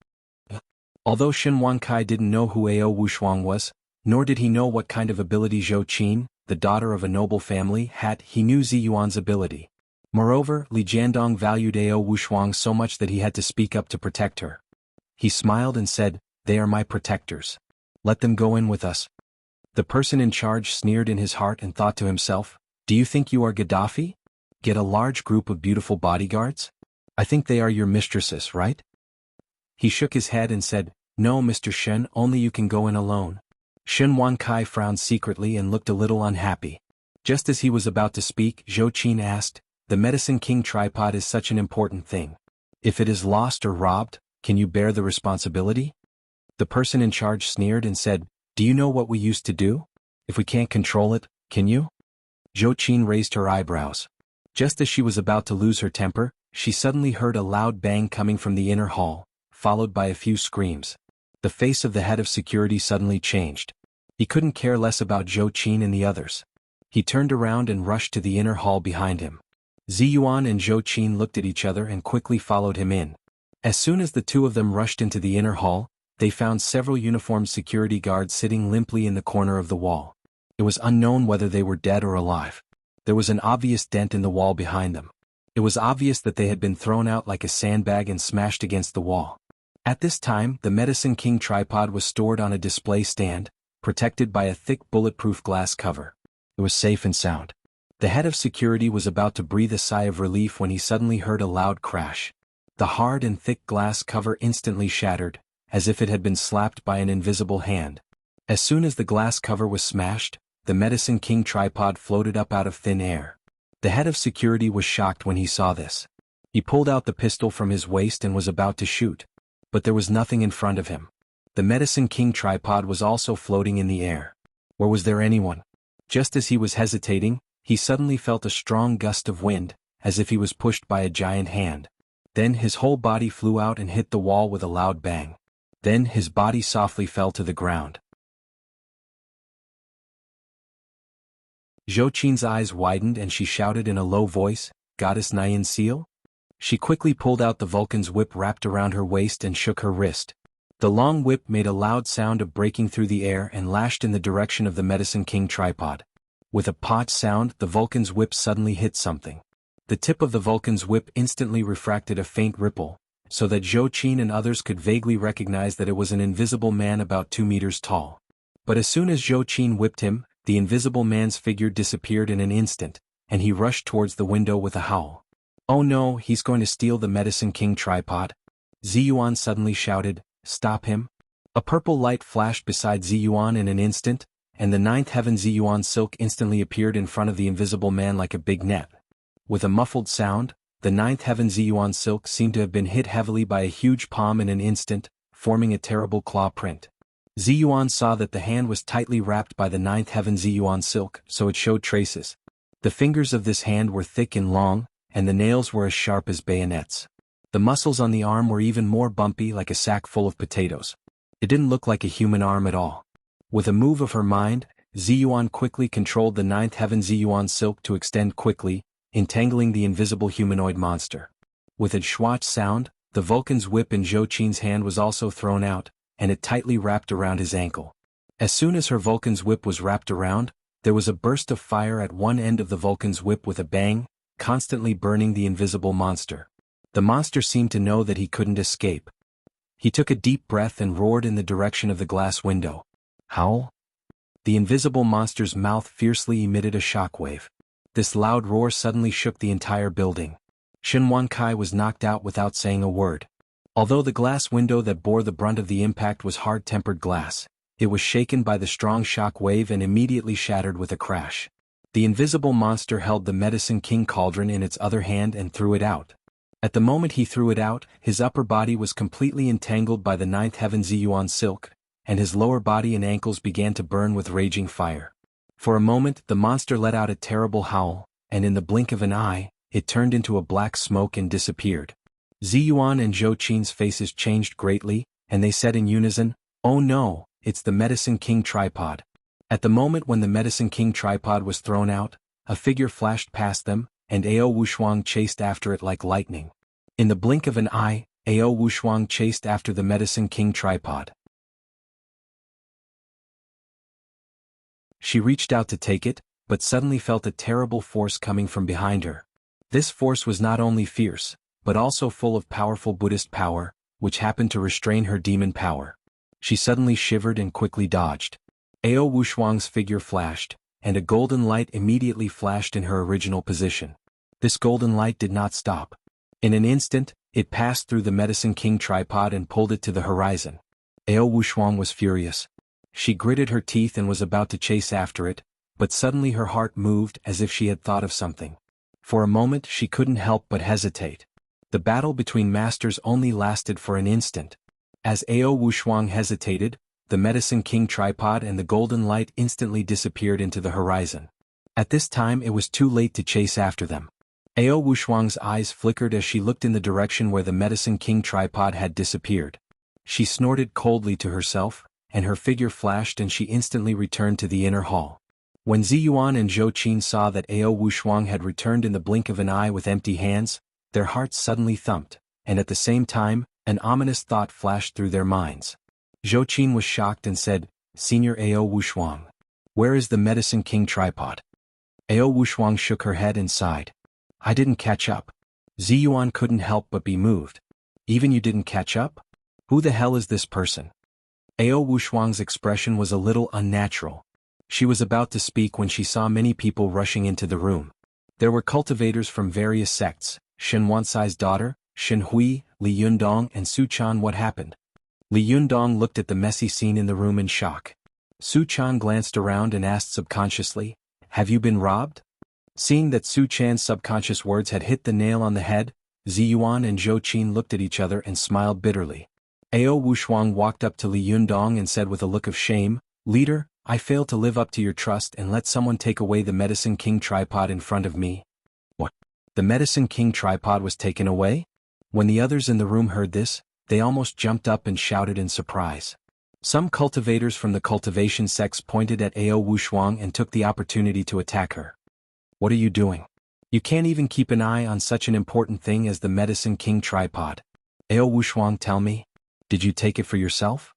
Although Shen Wankai didn't know who Ao Wushuang was, nor did he know what kind of ability Zhou Qin, the daughter of a noble family, had, he knew Ziyuan's ability. Moreover, Li Jiandong valued Ao Wushuang so much that he had to speak up to protect her. He smiled and said, "They are my protectors. Let them go in with us." The person in charge sneered in his heart and thought to himself, "Do you think you are Gaddafi? Get a large group of beautiful bodyguards? I think they are your mistresses, right?" He shook his head and said, "No, Mr. Shen, only you can go in alone." Shen Wankai frowned secretly and looked a little unhappy. Just as he was about to speak, Zhou Qin asked, "The Medicine King tripod is such an important thing. If it is lost or robbed, can you bear the responsibility?" The person in charge sneered and said, "Do you know what we used to do? If we can't control it, can you?" Zhou Qin raised her eyebrows. Just as she was about to lose her temper, she suddenly heard a loud bang coming from the inner hall, followed by a few screams. The face of the head of security suddenly changed. He couldn't care less about Zhou Qin and the others. He turned around and rushed to the inner hall behind him. Ziyuan and Zhou Qin looked at each other and quickly followed him in. As soon as the two of them rushed into the inner hall, they found several uniformed security guards sitting limply in the corner of the wall. It was unknown whether they were dead or alive. There was an obvious dent in the wall behind them. It was obvious that they had been thrown out like a sandbag and smashed against the wall. At this time, the Medicine King tripod was stored on a display stand, protected by a thick bulletproof glass cover. It was safe and sound. The head of security was about to breathe a sigh of relief when he suddenly heard a loud crash. The hard and thick glass cover instantly shattered, as if it had been slapped by an invisible hand. As soon as the glass cover was smashed, the Medicine King tripod floated up out of thin air. The head of security was shocked when he saw this. He pulled out the pistol from his waist and was about to shoot. But there was nothing in front of him. The Medicine King tripod was also floating in the air. Or was there anyone? Just as he was hesitating, he suddenly felt a strong gust of wind, as if he was pushed by a giant hand. Then his whole body flew out and hit the wall with a loud bang. Then his body softly fell to the ground. Zhou Qin's eyes widened and she shouted in a low voice, "Goddess Nyan Seal?" She quickly pulled out the Vulcan's whip wrapped around her waist and shook her wrist. The long whip made a loud sound of breaking through the air and lashed in the direction of the Medicine King tripod. With a pot sound, the Vulcan's whip suddenly hit something. The tip of the Vulcan's whip instantly refracted a faint ripple, so that Zhou Qin and others could vaguely recognize that it was an invisible man about 2 meters tall. But as soon as Zhou Qin whipped him, the invisible man's figure disappeared in an instant, and he rushed towards the window with a howl. "Oh no, he's going to steal the Medicine King tripod!" Ziyuan suddenly shouted, "Stop him!" A purple light flashed beside Ziyuan in an instant, and the ninth heaven Ziyuan silk instantly appeared in front of the invisible man like a big net. With a muffled sound, the ninth heaven Ziyuan silk seemed to have been hit heavily by a huge palm in an instant, forming a terrible claw print. Ziyuan saw that the hand was tightly wrapped by the ninth heaven Ziyuan silk, so it showed traces. The fingers of this hand were thick and long, and the nails were as sharp as bayonets. The muscles on the arm were even more bumpy, like a sack full of potatoes. It didn't look like a human arm at all. With a move of her mind, Ziyuan quickly controlled the ninth heaven Ziyuan silk to extend quickly, entangling the invisible humanoid monster. With a schwatch sound, the Vulcan's whip in Zhou Qin's hand was also thrown out, and it tightly wrapped around his ankle. As soon as her Vulcan's whip was wrapped around, there was a burst of fire at one end of the Vulcan's whip with a bang, constantly burning the invisible monster. The monster seemed to know that he couldn't escape. He took a deep breath and roared in the direction of the glass window. Howl? The invisible monster's mouth fiercely emitted a shockwave. This loud roar suddenly shook the entire building. Shen Wankai was knocked out without saying a word. Although the glass window that bore the brunt of the impact was hard-tempered glass, it was shaken by the strong shock wave and immediately shattered with a crash. The invisible monster held the Medicine King cauldron in its other hand and threw it out. At the moment he threw it out, his upper body was completely entangled by the ninth heaven Ziyuan silk, and his lower body and ankles began to burn with raging fire. For a moment the monster let out a terrible howl, and in the blink of an eye, it turned into a black smoke and disappeared. Ziyuan and Zhou Qin's faces changed greatly, and they said in unison, "Oh no, it's the Medicine King tripod." At the moment when the Medicine King tripod was thrown out, a figure flashed past them, and Ao Wushuang chased after it like lightning. In the blink of an eye, Ao Wushuang chased after the Medicine King tripod. She reached out to take it, but suddenly felt a terrible force coming from behind her. This force was not only fierce, but also full of powerful Buddhist power, which happened to restrain her demon power. She suddenly shivered and quickly dodged. Ao Wushuang's figure flashed, and a golden light immediately flashed in her original position. This golden light did not stop. In an instant, it passed through the Medicine King tripod and pulled it to the horizon. Ao Wushuang was furious. She gritted her teeth and was about to chase after it, but suddenly her heart moved as if she had thought of something. For a moment she couldn't help but hesitate. The battle between masters only lasted for an instant. As Ao Wushuang hesitated, the Medicine King tripod and the golden light instantly disappeared into the horizon. At this time it was too late to chase after them. Ao Wushuang's eyes flickered as she looked in the direction where the Medicine King tripod had disappeared. She snorted coldly to herself, and her figure flashed and she instantly returned to the inner hall. When Ziyuan and Zhou Qin saw that Ao Wushuang had returned in the blink of an eye with empty hands, their hearts suddenly thumped, and at the same time, an ominous thought flashed through their minds. Zhou Qin was shocked and said, Senior Ao Wushuang. Where is the Medicine King tripod? Ao Wushuang shook her head and sighed. I didn't catch up. Ziyuan couldn't help but be moved. Even you didn't catch up? Who the hell is this person? Ao Wushuang's expression was a little unnatural. She was about to speak when she saw many people rushing into the room. There were cultivators from various sects, Shen Wansai's daughter, Shen Hui, Li Yundong and Su Chan. What happened? Li Yundong looked at the messy scene in the room in shock. Su Chan glanced around and asked subconsciously, Have you been robbed? Seeing that Su Chan's subconscious words had hit the nail on the head, Ziyuan and Zhou Qin looked at each other and smiled bitterly. Ao Wushuang walked up to Li Yundong and said with a look of shame, Leader, I failed to live up to your trust and let someone take away the Medicine King tripod in front of me. What? The Medicine King tripod was taken away? When the others in the room heard this, they almost jumped up and shouted in surprise. Some cultivators from the cultivation sects pointed at Ao Wushuang and took the opportunity to attack her. What are you doing? You can't even keep an eye on such an important thing as the Medicine King tripod. Ao Wushuang, tell me, did you take it for yourself?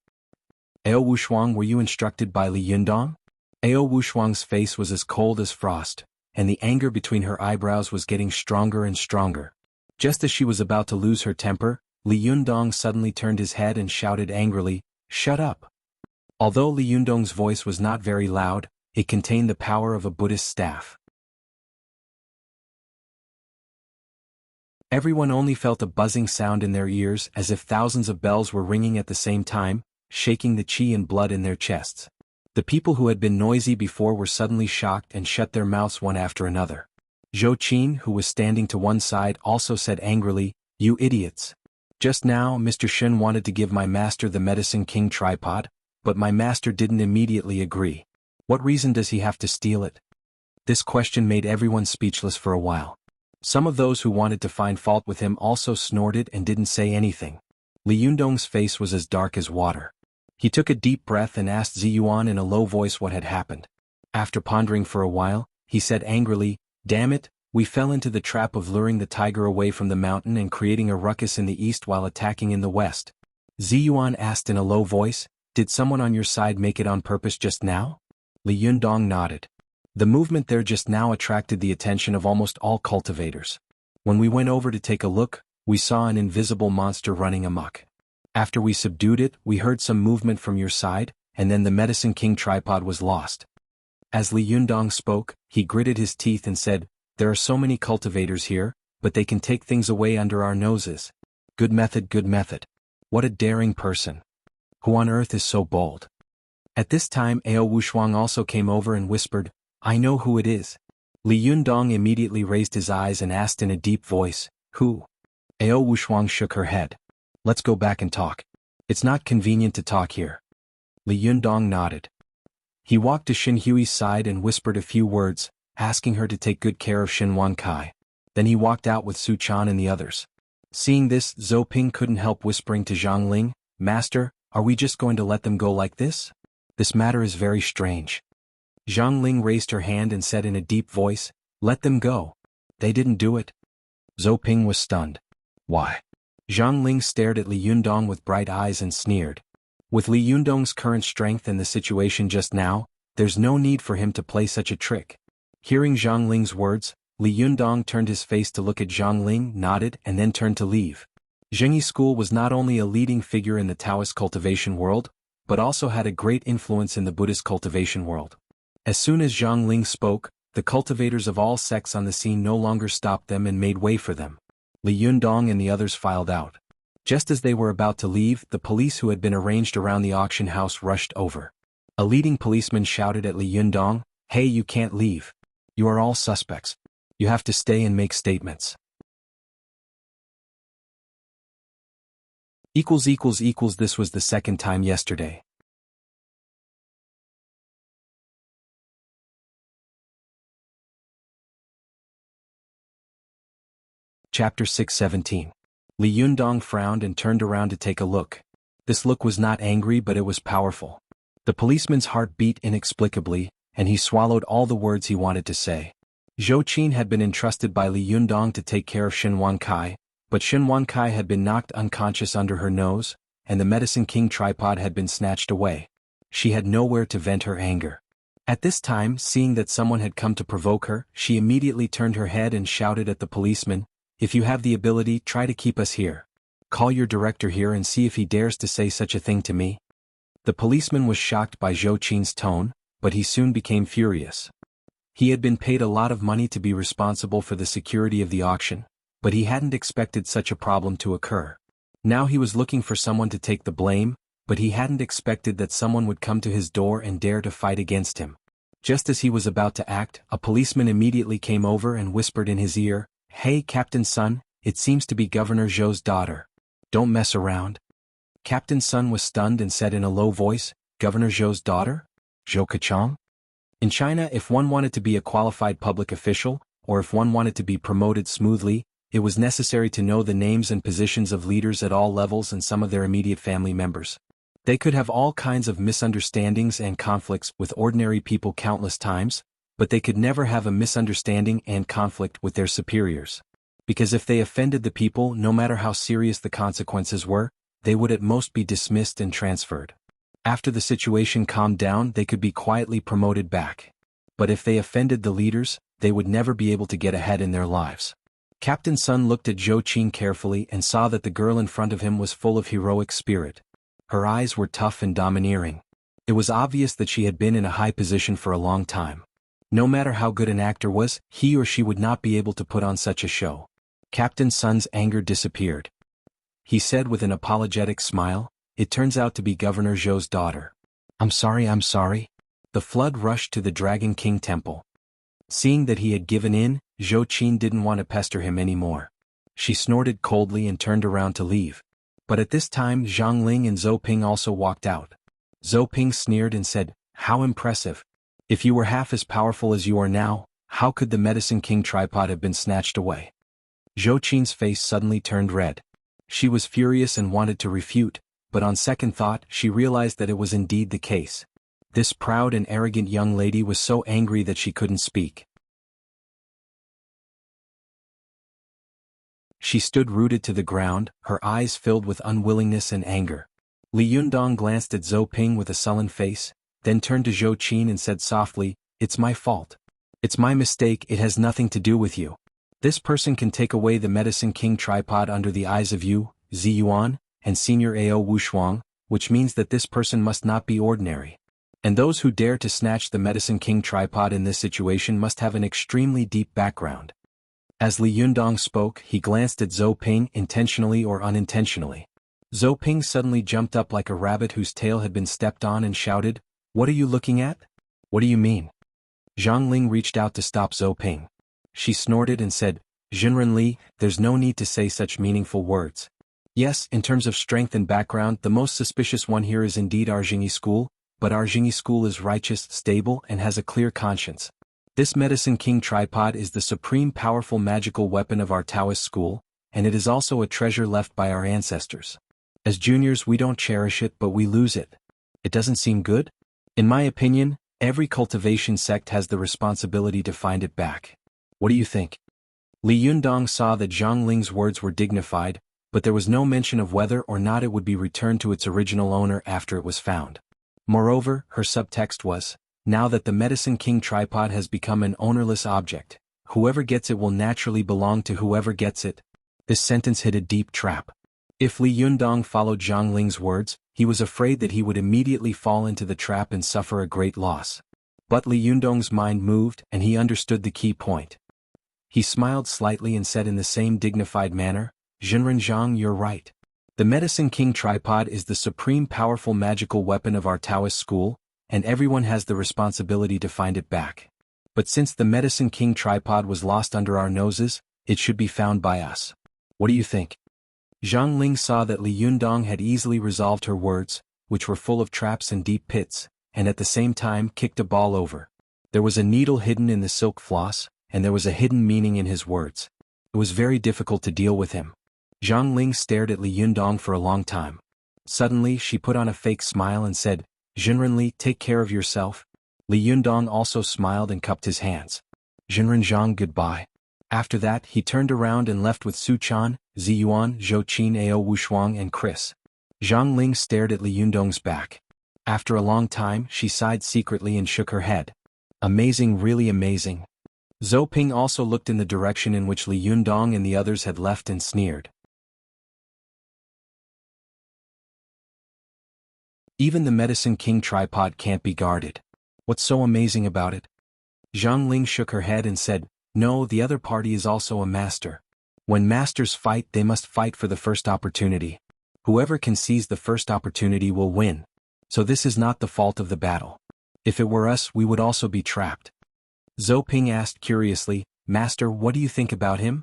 Ao Wushuang, were you instructed by Li Yundong? Ao Wushuang's face was as cold as frost, and the anger between her eyebrows was getting stronger and stronger. Just as she was about to lose her temper, Li Yundong suddenly turned his head and shouted angrily, Shut up! Although Li Yundong's voice was not very loud, it contained the power of a Buddhist staff. Everyone only felt a buzzing sound in their ears as if thousands of bells were ringing at the same time, shaking the qi and blood in their chests. The people who had been noisy before were suddenly shocked and shut their mouths one after another. Zhou Qin, who was standing to one side, also said angrily, You idiots! Just now Mr. Shen wanted to give my master the Medicine King tripod, but my master didn't immediately agree. What reason does he have to steal it? This question made everyone speechless for a while. Some of those who wanted to find fault with him also snorted and didn't say anything. Li Yundong's face was as dark as water. He took a deep breath and asked Ziyuan in a low voice what had happened. After pondering for a while, he said angrily, Damn it, we fell into the trap of luring the tiger away from the mountain and creating a ruckus in the east while attacking in the west. Ziyuan asked in a low voice, Did someone on your side make it on purpose just now? Li Yundong nodded. The movement there just now attracted the attention of almost all cultivators. When we went over to take a look, we saw an invisible monster running amok. After we subdued it, we heard some movement from your side, and then the Medicine King tripod was lost. As Li Yundong spoke, he gritted his teeth and said, There are so many cultivators here, but they can take things away under our noses. Good method, good method. What a daring person. Who on earth is so bold? At this time Ao Wushuang also came over and whispered, I know who it is. Li Yundong immediately raised his eyes and asked in a deep voice, Who? Ao Wushuang shook her head. Let's go back and talk. It's not convenient to talk here. Li Yundong nodded. He walked to Shin Hui's side and whispered a few words, asking her to take good care of Shin Wan Kai. Then he walked out with Su Chan and the others. Seeing this, Zhou Ping couldn't help whispering to Zhang Ling, Master, are we just going to let them go like this? This matter is very strange. Zhang Ling raised her hand and said in a deep voice, Let them go. They didn't do it. Zhou Ping was stunned. Why? Zhang Ling stared at Li Yundong with bright eyes and sneered. With Li Yundong's current strength and the situation just now, there's no need for him to play such a trick. Hearing Zhang Ling's words, Li Yundong turned his face to look at Zhang Ling, nodded, and then turned to leave. Zhengyi School was not only a leading figure in the Taoist cultivation world, but also had a great influence in the Buddhist cultivation world. As soon as Zhang Ling spoke, the cultivators of all sects on the scene no longer stopped them and made way for them. Li Yundong and the others filed out. Just as they were about to leave, the police who had been arranged around the auction house rushed over. A leading policeman shouted at Li Yundong, Hey, you can't leave. You are all suspects. You have to stay and make statements. This was the second time yesterday. Chapter 617. Li Yundong frowned and turned around to take a look. This look was not angry, but it was powerful. The policeman's heart beat inexplicably, and he swallowed all the words he wanted to say. Zhou Qin had been entrusted by Li Yundong to take care of Shin Wan Kai, but Shin Wan Kai had been knocked unconscious under her nose, and the Medicine King tripod had been snatched away. She had nowhere to vent her anger. At this time, seeing that someone had come to provoke her, she immediately turned her head and shouted at the policeman, "If you have the ability, try to keep us here. Call your director here and see if he dares to say such a thing to me." The policeman was shocked by Zhou Qin's tone, but he soon became furious. He had been paid a lot of money to be responsible for the security of the auction, but he hadn't expected such a problem to occur. Now he was looking for someone to take the blame, but he hadn't expected that someone would come to his door and dare to fight against him. Just as he was about to act, a policeman immediately came over and whispered in his ear, "Hey, Captain Sun, it seems to be Governor Zhou's daughter. Don't mess around." Captain Sun was stunned and said in a low voice, "Governor Zhou's daughter? Zhou Kachang?" In China, if one wanted to be a qualified public official, or if one wanted to be promoted smoothly, it was necessary to know the names and positions of leaders at all levels and some of their immediate family members. They could have all kinds of misunderstandings and conflicts with ordinary people countless times, but they could never have a misunderstanding and conflict with their superiors. Because if they offended the people, no matter how serious the consequences were, they would at most be dismissed and transferred. After the situation calmed down, they could be quietly promoted back. But if they offended the leaders, they would never be able to get ahead in their lives. Captain Sun looked at Zhou Qin carefully and saw that the girl in front of him was full of heroic spirit. Her eyes were tough and domineering. It was obvious that she had been in a high position for a long time. No matter how good an actor was, he or she would not be able to put on such a show. Captain Sun's anger disappeared. He said with an apologetic smile, "It turns out to be Governor Zhou's daughter. I'm sorry." The flood rushed to the Dragon King temple. Seeing that he had given in, Zhou Qin didn't want to pester him anymore. She snorted coldly and turned around to leave. But at this time Zhang Ling and Zhou Ping also walked out. Zhou Ping sneered and said, "How impressive. If you were half as powerful as you are now, how could the Medicine King tripod have been snatched away?" Zhou Qin's face suddenly turned red. She was furious and wanted to refute, but on second thought she realized that it was indeed the case. This proud and arrogant young lady was so angry that she couldn't speak. She stood rooted to the ground, her eyes filled with unwillingness and anger. Li Yundong glanced at Zhou Ping with a sullen face, then turned to Zhou Qin and said softly, "It's my fault. It's my mistake, it has nothing to do with you. This person can take away the Medicine King tripod under the eyes of you, Zi Yuan, and Senior Ao Wushuang, which means that this person must not be ordinary. And those who dare to snatch the Medicine King tripod in this situation must have an extremely deep background." As Li Yundong spoke, he glanced at Zhou Ping intentionally or unintentionally. Zhou Ping suddenly jumped up like a rabbit whose tail had been stepped on and shouted, "What are you looking at? What do you mean?" Zhang Ling reached out to stop Zhou Ping. She snorted and said, "Jinren Li, there's no need to say such meaningful words. Yes, in terms of strength and background, the most suspicious one here is indeed our Jingyi school, but our Jingyi school is righteous, stable, and has a clear conscience. This Medicine King tripod is the supreme powerful magical weapon of our Taoist school, and it is also a treasure left by our ancestors. As juniors we don't cherish it but we lose it. It doesn't seem good? In my opinion, every cultivation sect has the responsibility to find it back. What do you think?" Li Yundong saw that Zhang Ling's words were dignified, but there was no mention of whether or not it would be returned to its original owner after it was found. Moreover, her subtext was, "Now that the Medicine King tripod has become an ownerless object, whoever gets it will naturally belong to whoever gets it." This sentence hit a deep trap. If Li Yundong followed Zhang Ling's words, he was afraid that he would immediately fall into the trap and suffer a great loss. But Li Yundong's mind moved and he understood the key point. He smiled slightly and said in the same dignified manner, "Jinren Zhang, you're right. The Medicine King tripod is the supreme powerful magical weapon of our Taoist school, and everyone has the responsibility to find it back. But since the Medicine King tripod was lost under our noses, it should be found by us. What do you think?" Zhang Ling saw that Li Yundong had easily resolved her words, which were full of traps and deep pits, and at the same time kicked a ball over. There was a needle hidden in the silk floss, and there was a hidden meaning in his words. It was very difficult to deal with him. Zhang Ling stared at Li Yundong for a long time. Suddenly she put on a fake smile and said, "Jinren Li, take care of yourself." Li Yundong also smiled and cupped his hands. "Jinren Zhang, goodbye." After that he turned around and left with Su Chan, Zi Yuan, Zhou Qin, Ao Wushuang and Chris. Zhang Ling stared at Li Yundong's back. After a long time, she sighed secretly and shook her head. Amazing, really amazing. Zhou Ping also looked in the direction in which Li Yundong and the others had left and sneered. Even the Medicine King tripod can't be guarded. What's so amazing about it? Zhang Ling shook her head and said, no, the other party is also a master. When masters fight, they must fight for the first opportunity. Whoever can seize the first opportunity will win. So this is not the fault of the battle. If it were us, we would also be trapped. Zhou Ping asked curiously, Master, what do you think about him?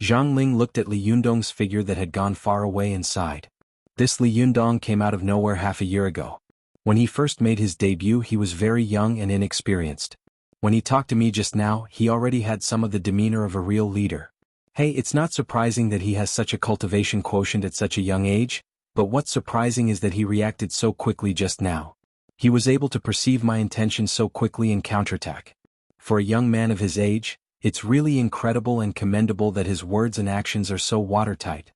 Zhang Ling looked at Li Yundong's figure that had gone far away and sighed. This Li Yundong came out of nowhere half a year ago. When he first made his debut, he was very young and inexperienced. When he talked to me just now, he already had some of the demeanor of a real leader. Hey, it's not surprising that he has such a cultivation quotient at such a young age, but what's surprising is that he reacted so quickly just now. He was able to perceive my intention so quickly and counterattack. For a young man of his age, it's really incredible and commendable that his words and actions are so watertight.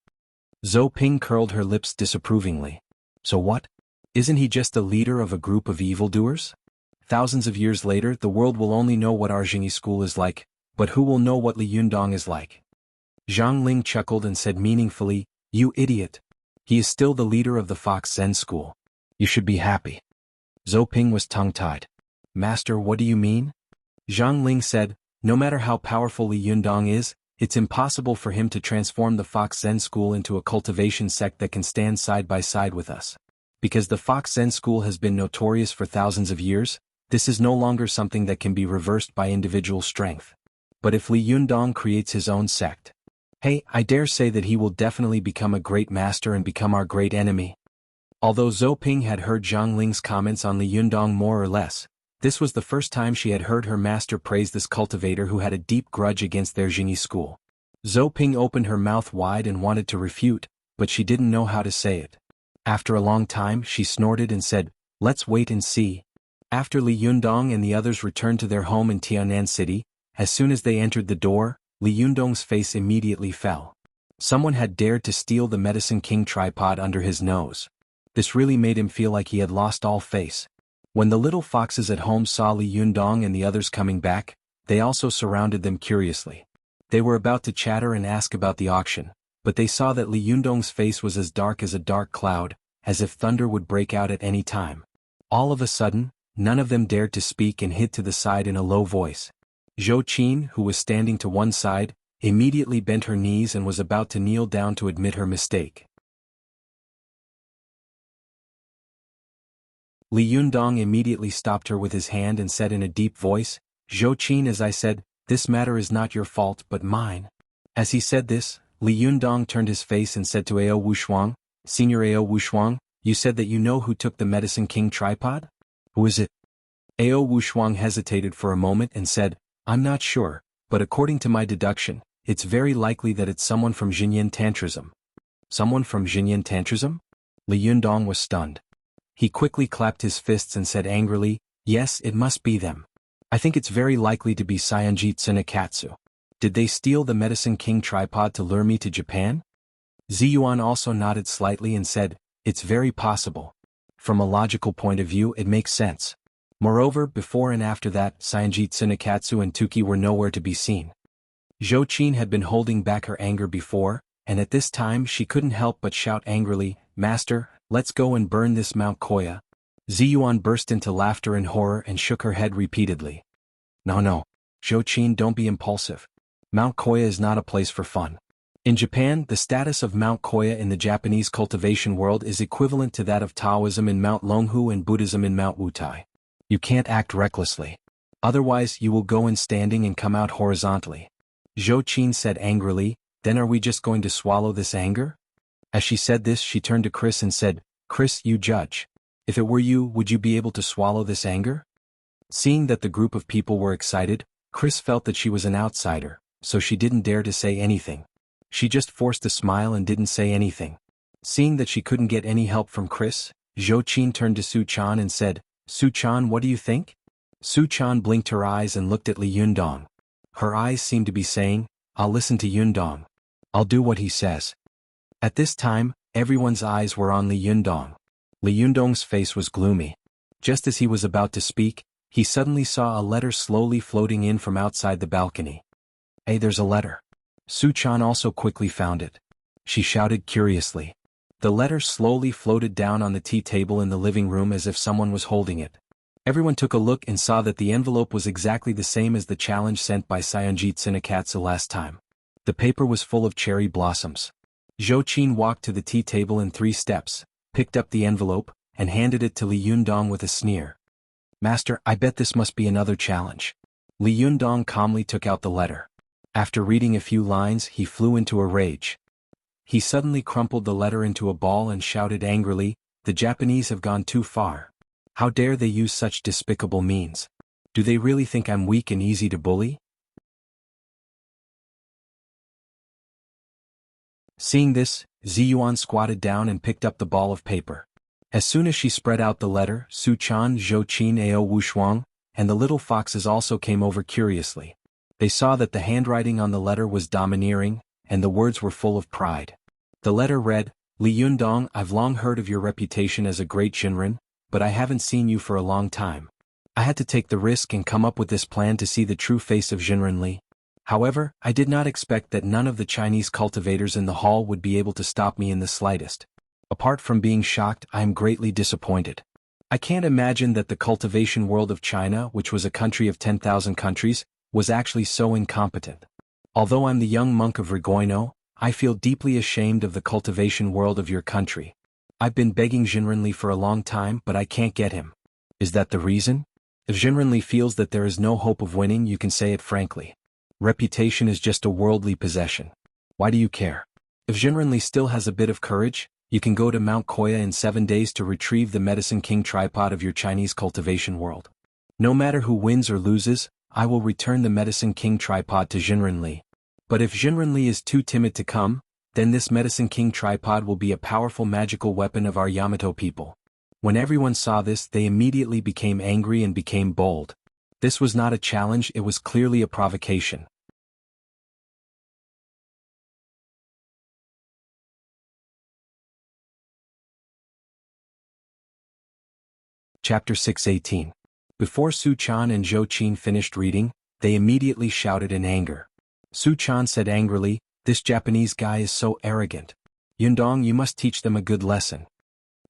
Zhou Ping curled her lips disapprovingly. So what? Isn't he just a leader of a group of evildoers? Thousands of years later, the world will only know what our Jingyi school is like, but who will know what Li Yundong is like? Zhang Ling chuckled and said meaningfully, you idiot. He is still the leader of the Fox Zen school. You should be happy. Zhou Ping was tongue-tied. Master, what do you mean? Zhang Ling said, no matter how powerful Li Yundong is, it's impossible for him to transform the Fox Zen school into a cultivation sect that can stand side by side with us. Because the Fox Zen school has been notorious for thousands of years, this is no longer something that can be reversed by individual strength. But if Li Yundong creates his own sect, hey, I dare say that he will definitely become a great master and become our great enemy. Although Zhou Ping had heard Zhang Ling's comments on Li Yundong more or less, this was the first time she had heard her master praise this cultivator who had a deep grudge against their Jingyi school. Zhou Ping opened her mouth wide and wanted to refute, but she didn't know how to say it. After a long time, she snorted and said, let's wait and see. After Li Yundong and the others returned to their home in Tianan City, as soon as they entered the door, Li Yundong's face immediately fell. Someone had dared to steal the Medicine King tripod under his nose. This really made him feel like he had lost all face. When the little foxes at home saw Li Yundong and the others coming back, they also surrounded them curiously. They were about to chatter and ask about the auction, but they saw that Li Yundong's face was as dark as a dark cloud, as if thunder would break out at any time. All of a sudden, none of them dared to speak and hid to the side in a low voice. Zhou Qin, who was standing to one side, immediately bent her knees and was about to kneel down to admit her mistake. Li Yundong immediately stopped her with his hand and said in a deep voice, Zhou Qin, as I said, this matter is not your fault but mine. As he said this, Li Yundong turned his face and said to Ao Wushuang, Senior Ao Wushuang, you said that you know who took the Medicine King tripod? Who is it? Ao Wushuang hesitated for a moment and said, I'm not sure, but according to my deduction, it's very likely that it's someone from Jinyan Tantrism. Someone from Jinyan Tantrism? Li Yundong was stunned. He quickly clapped his fists and said angrily, yes, it must be them. I think it's very likely to be Saionji Tsunekatsu. Did they steal the Medicine King tripod to lure me to Japan? Ziyuan also nodded slightly and said, it's very possible. From a logical point of view, it makes sense. Moreover, before and after that, Saionji Tsunekatsu and Tuki were nowhere to be seen. Zhou Qin had been holding back her anger before, and at this time she couldn't help but shout angrily, Master, let's go and burn this Mount Koya. Ziyuan burst into laughter and horror and shook her head repeatedly. No, Zhou Qin, don't be impulsive. Mount Koya is not a place for fun. In Japan, the status of Mount Koya in the Japanese cultivation world is equivalent to that of Taoism in Mount Longhu and Buddhism in Mount Wutai. You can't act recklessly. Otherwise you will go in standing and come out horizontally. Zhou Qin said angrily, then are we just going to swallow this anger? As she said this, she turned to Chris and said, Chris, you judge. If it were you, would you be able to swallow this anger? Seeing that the group of people were excited, Chris felt that she was an outsider, so she didn't dare to say anything. She just forced a smile and didn't say anything. Seeing that she couldn't get any help from Chris, Zhou Qin turned to Su Chan and said, Su Chan, what do you think? Su Chan blinked her eyes and looked at Li Yundong. Her eyes seemed to be saying, I'll listen to Yundong. I'll do what he says. At this time, Everyone's eyes were on Li Yundong. Li Yundong's face was gloomy. Just as he was about to speak, he suddenly saw a letter slowly floating in from outside the balcony. "Hey, there's a letter." Su Chan also quickly found it. She shouted curiously. The letter slowly floated down on the tea table in the living room as if someone was holding it. Everyone took a look and saw that the envelope was exactly the same as the challenge sent by Seonjit Sinakatsu last time. The paper was full of cherry blossoms. Zhou Qin walked to the tea table in 3 steps, picked up the envelope, and handed it to Li Yundong with a sneer. "Master, I bet this must be another challenge." Li Yundong calmly took out the letter. After reading a few lines, he flew into a rage. He suddenly crumpled the letter into a ball and shouted angrily, "The Japanese have gone too far. How dare they use such despicable means? Do they really think I'm weak and easy to bully?" Seeing this, Ziyuan squatted down and picked up the ball of paper. As soon as she spread out the letter, Su Chan, Zhou Qin, Ao Wushuang, and the little foxes also came over curiously. They saw that the handwriting on the letter was domineering, and the words were full of pride. The letter read, "Li Yundong, I've long heard of your reputation as a great Jinren, but I haven't seen you for a long time. I had to take the risk and come up with this plan to see the true face of Jinren Li. However, I did not expect that none of the Chinese cultivators in the hall would be able to stop me in the slightest. Apart from being shocked, I am greatly disappointed. I can't imagine that the cultivation world of China, which was a country of 10,000 countries, was actually so incompetent. Although I'm the young monk of Rigoino, I feel deeply ashamed of the cultivation world of your country. I've been begging Jinren Li for a long time, but I can't get him. Is that the reason? If Jinren Li feels that there is no hope of winning, you can say it frankly. Reputation is just a worldly possession. Why do you care? If Jinren Li still has a bit of courage, you can go to Mount Koya in 7 days to retrieve the Medicine King tripod of your Chinese cultivation world. No matter who wins or loses, I will return the Medicine King tripod to Jinren Li. But if Jinren Li is too timid to come, then this Medicine King tripod will be a powerful magical weapon of our Yamato people." When everyone saw this, they immediately became angry and became bold. This was not a challenge, it was clearly a provocation. Chapter 618. Before Su Chan and Zhou Qin finished reading, they immediately shouted in anger. Su Chan said angrily, "This Japanese guy is so arrogant. Yundong, you must teach them a good lesson."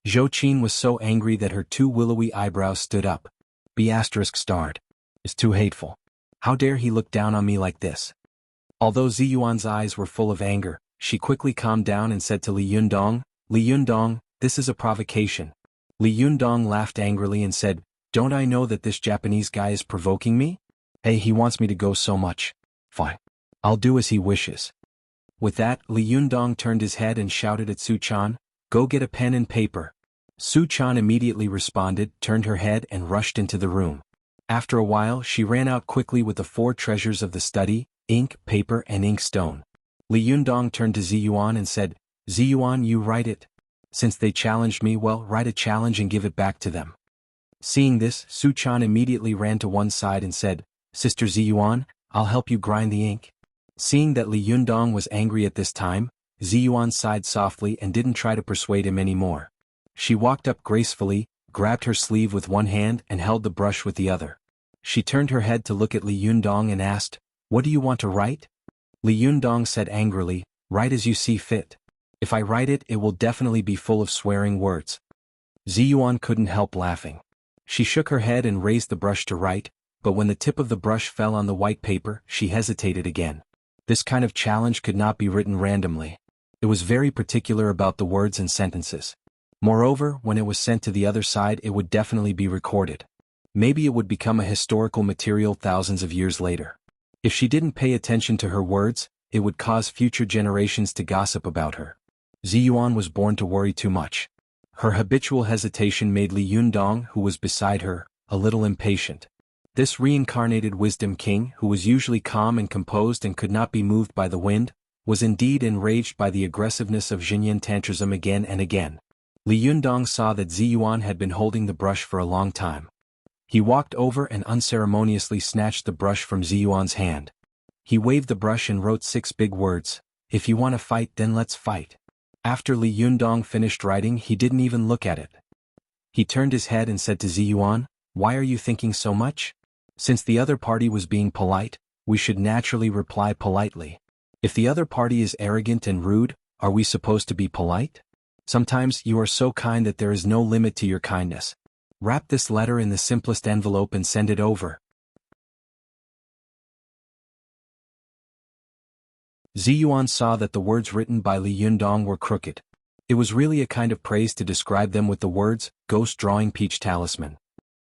Zhou Qin was so angry that her 2 willowy eyebrows stood up. B** starred. "Is too hateful. How dare he look down on me like this?" Although Ziyuan's eyes were full of anger, she quickly calmed down and said to Li Yundong, "Li Yundong, this is a provocation." Li Yundong laughed angrily and said, "Don't I know that this Japanese guy is provoking me? Hey, he wants me to go so much. Fine. I'll do as he wishes." With that, Li Yundong turned his head and shouted at Su Chan, "Go get a pen and paper." Su Chan immediately responded, turned her head and rushed into the room. After a while, she ran out quickly with the 4 treasures of the study, ink, paper, and inkstone. Li Yundong turned to Ziyuan and said, "Ziyuan, you write it. Since they challenged me, well, write a challenge and give it back to them." Seeing this, Su Chan immediately ran to one side and said, "Sister Ziyuan, I'll help you grind the ink." Seeing that Li Yundong was angry at this time, Ziyuan sighed softly and didn't try to persuade him anymore. She walked up gracefully, grabbed her sleeve with one hand and held the brush with the other. She turned her head to look at Li Yundong and asked, "What do you want to write?" Li Yundong said angrily, "Write as you see fit. If I write it, it will definitely be full of swearing words." Ziyuan couldn't help laughing. She shook her head and raised the brush to write, but when the tip of the brush fell on the white paper, she hesitated again. This kind of challenge could not be written randomly. It was very particular about the words and sentences. Moreover, when it was sent to the other side, it would definitely be recorded. Maybe it would become a historical material thousands of years later. If she didn't pay attention to her words, it would cause future generations to gossip about her. Ziyuan was born to worry too much. Her habitual hesitation made Li Yundong, who was beside her, a little impatient. This reincarnated wisdom king, who was usually calm and composed and could not be moved by the wind, was indeed enraged by the aggressiveness of Xinyan tantrism again and again. Li Yundong saw that Ziyuan had been holding the brush for a long time. He walked over and unceremoniously snatched the brush from Ziyuan's hand. He waved the brush and wrote 6 big words, "If you want to fight, then let's fight." After Li Yundong finished writing, he didn't even look at it. He turned his head and said to Ziyuan, "Why are you thinking so much? Since the other party was being polite, we should naturally reply politely. If the other party is arrogant and rude, are we supposed to be polite? Sometimes you are so kind that there is no limit to your kindness. Wrap this letter in the simplest envelope and send it over." Ziyuan saw that the words written by Li Yundong were crooked. It was really a kind of praise to describe them with the words, "Ghost Drawing Peach Talisman."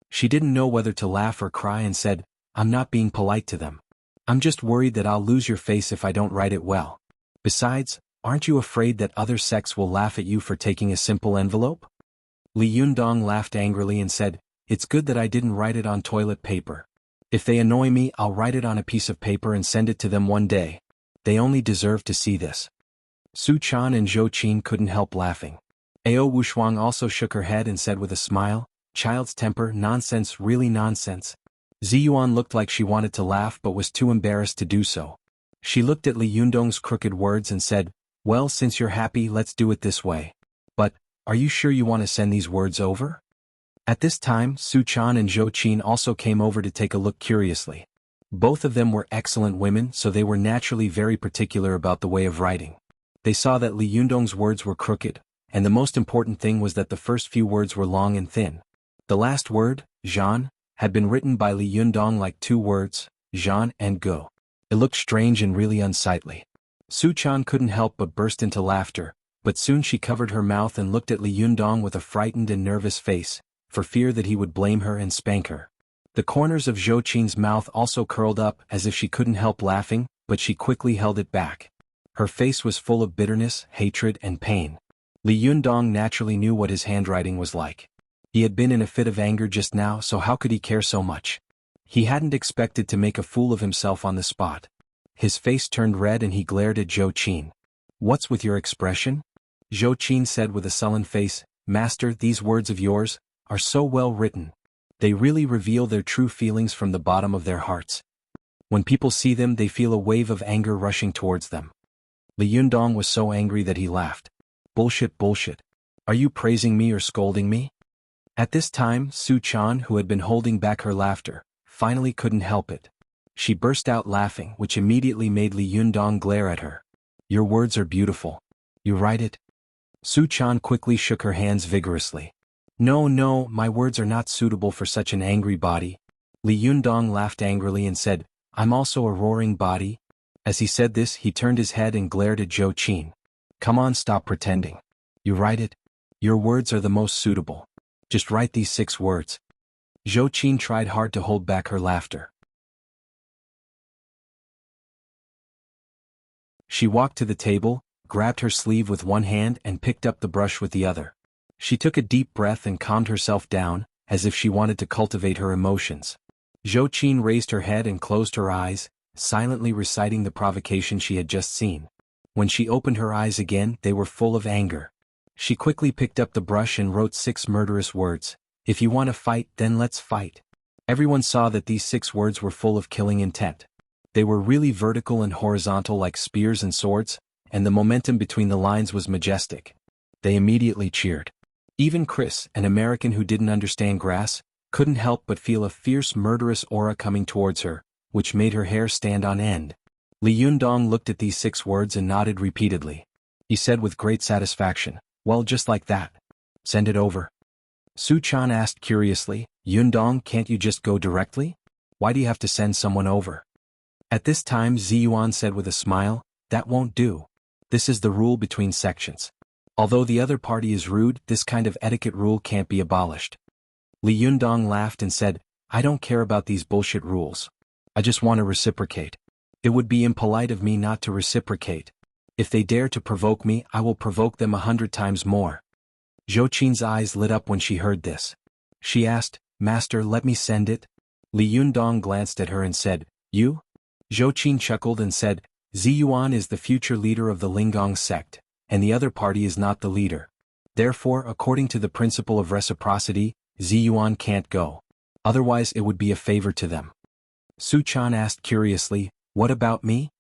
She didn't know whether to laugh or cry and said, "I'm not being polite to them. I'm just worried that I'll lose your face if I don't write it well. Besides, aren't you afraid that other sects will laugh at you for taking a simple envelope?" Li Yundong laughed angrily and said, "It's good that I didn't write it on toilet paper. If they annoy me, I'll write it on a piece of paper and send it to them one day. They only deserve to see this." Su Chan and Zhou Qin couldn't help laughing. Ao Wushuang also shook her head and said with a smile, "Child's temper, nonsense, really nonsense." Ziyuan looked like she wanted to laugh but was too embarrassed to do so. She looked at Li Yundong's crooked words and said, "Well, since you're happy, let's do it this way. But, are you sure you want to send these words over?" At this time, Su Chan and Zhou Qin also came over to take a look curiously. Both of them were excellent women, so they were naturally very particular about the way of writing. They saw that Li Yundong's words were crooked, and the most important thing was that the first few words were long and thin. The last word, Zhan, had been written by Li Yundong like two words, Zhan and Go. It looked strange and really unsightly. Su Chan couldn't help but burst into laughter, but soon she covered her mouth and looked at Li Yundong with a frightened and nervous face, for fear that he would blame her and spank her. The corners of Zhou Qin's mouth also curled up as if she couldn't help laughing, but she quickly held it back. Her face was full of bitterness, hatred, and pain. Li Yundong naturally knew what his handwriting was like. He had been in a fit of anger just now, so how could he care so much? He hadn't expected to make a fool of himself on the spot. His face turned red and he glared at Zhou Qin. "What's with your expression?" Zhou Qin said with a sullen face, "Master, these words of yours are so well written. They really reveal their true feelings from the bottom of their hearts. When people see them, they feel a wave of anger rushing towards them." Li Yundong was so angry that he laughed. "Bullshit, bullshit. Are you praising me or scolding me?" At this time, Su Chan, who had been holding back her laughter, finally couldn't help it. She burst out laughing, which immediately made Li Yundong glare at her. "Your words are beautiful. You write it?" Su Chan quickly shook her hands vigorously. "No, no, my words are not suitable for such an angry body." Li Yundong laughed angrily and said, "I'm also a roaring body." As he said this, he turned his head and glared at Zhou Qin. "Come on, stop pretending. You write it? Your words are the most suitable. Just write these 6 words." Zhou Qin tried hard to hold back her laughter. She walked to the table, grabbed her sleeve with one hand and picked up the brush with the other. She took a deep breath and calmed herself down, as if she wanted to cultivate her emotions. Zhou Qin raised her head and closed her eyes, silently reciting the provocation she had just seen. When she opened her eyes again, they were full of anger. She quickly picked up the brush and wrote 6 murderous words. "If you want to fight, then let's fight." Everyone saw that these 6 words were full of killing intent. They were really vertical and horizontal like spears and swords, and the momentum between the lines was majestic. They immediately cheered. Even Chris, an American who didn't understand grass, couldn't help but feel a fierce murderous aura coming towards her, which made her hair stand on end. Li Yundong looked at these 6 words and nodded repeatedly. He said with great satisfaction, "Well, just like that. Send it over." Su Chan asked curiously, "Yundong, can't you just go directly? Why do you have to send someone over?" At this time Ziyuan said with a smile, "That won't do. This is the rule between sections. Although the other party is rude, this kind of etiquette rule can't be abolished." Li Yundong laughed and said, "I don't care about these bullshit rules. I just want to reciprocate. It would be impolite of me not to reciprocate. If they dare to provoke me, I will provoke them 100 times more." Zhou Qin's eyes lit up when she heard this. She asked, "Master, let me send it?" Li Yundong glanced at her and said, "You?" Zhou Qin chuckled and said, "Ziyuan is the future leader of the Linggong sect, and the other party is not the leader. Therefore, according to the principle of reciprocity, Ziyuan can't go. Otherwise it would be a favor to them." Su Chan asked curiously, "What about me?"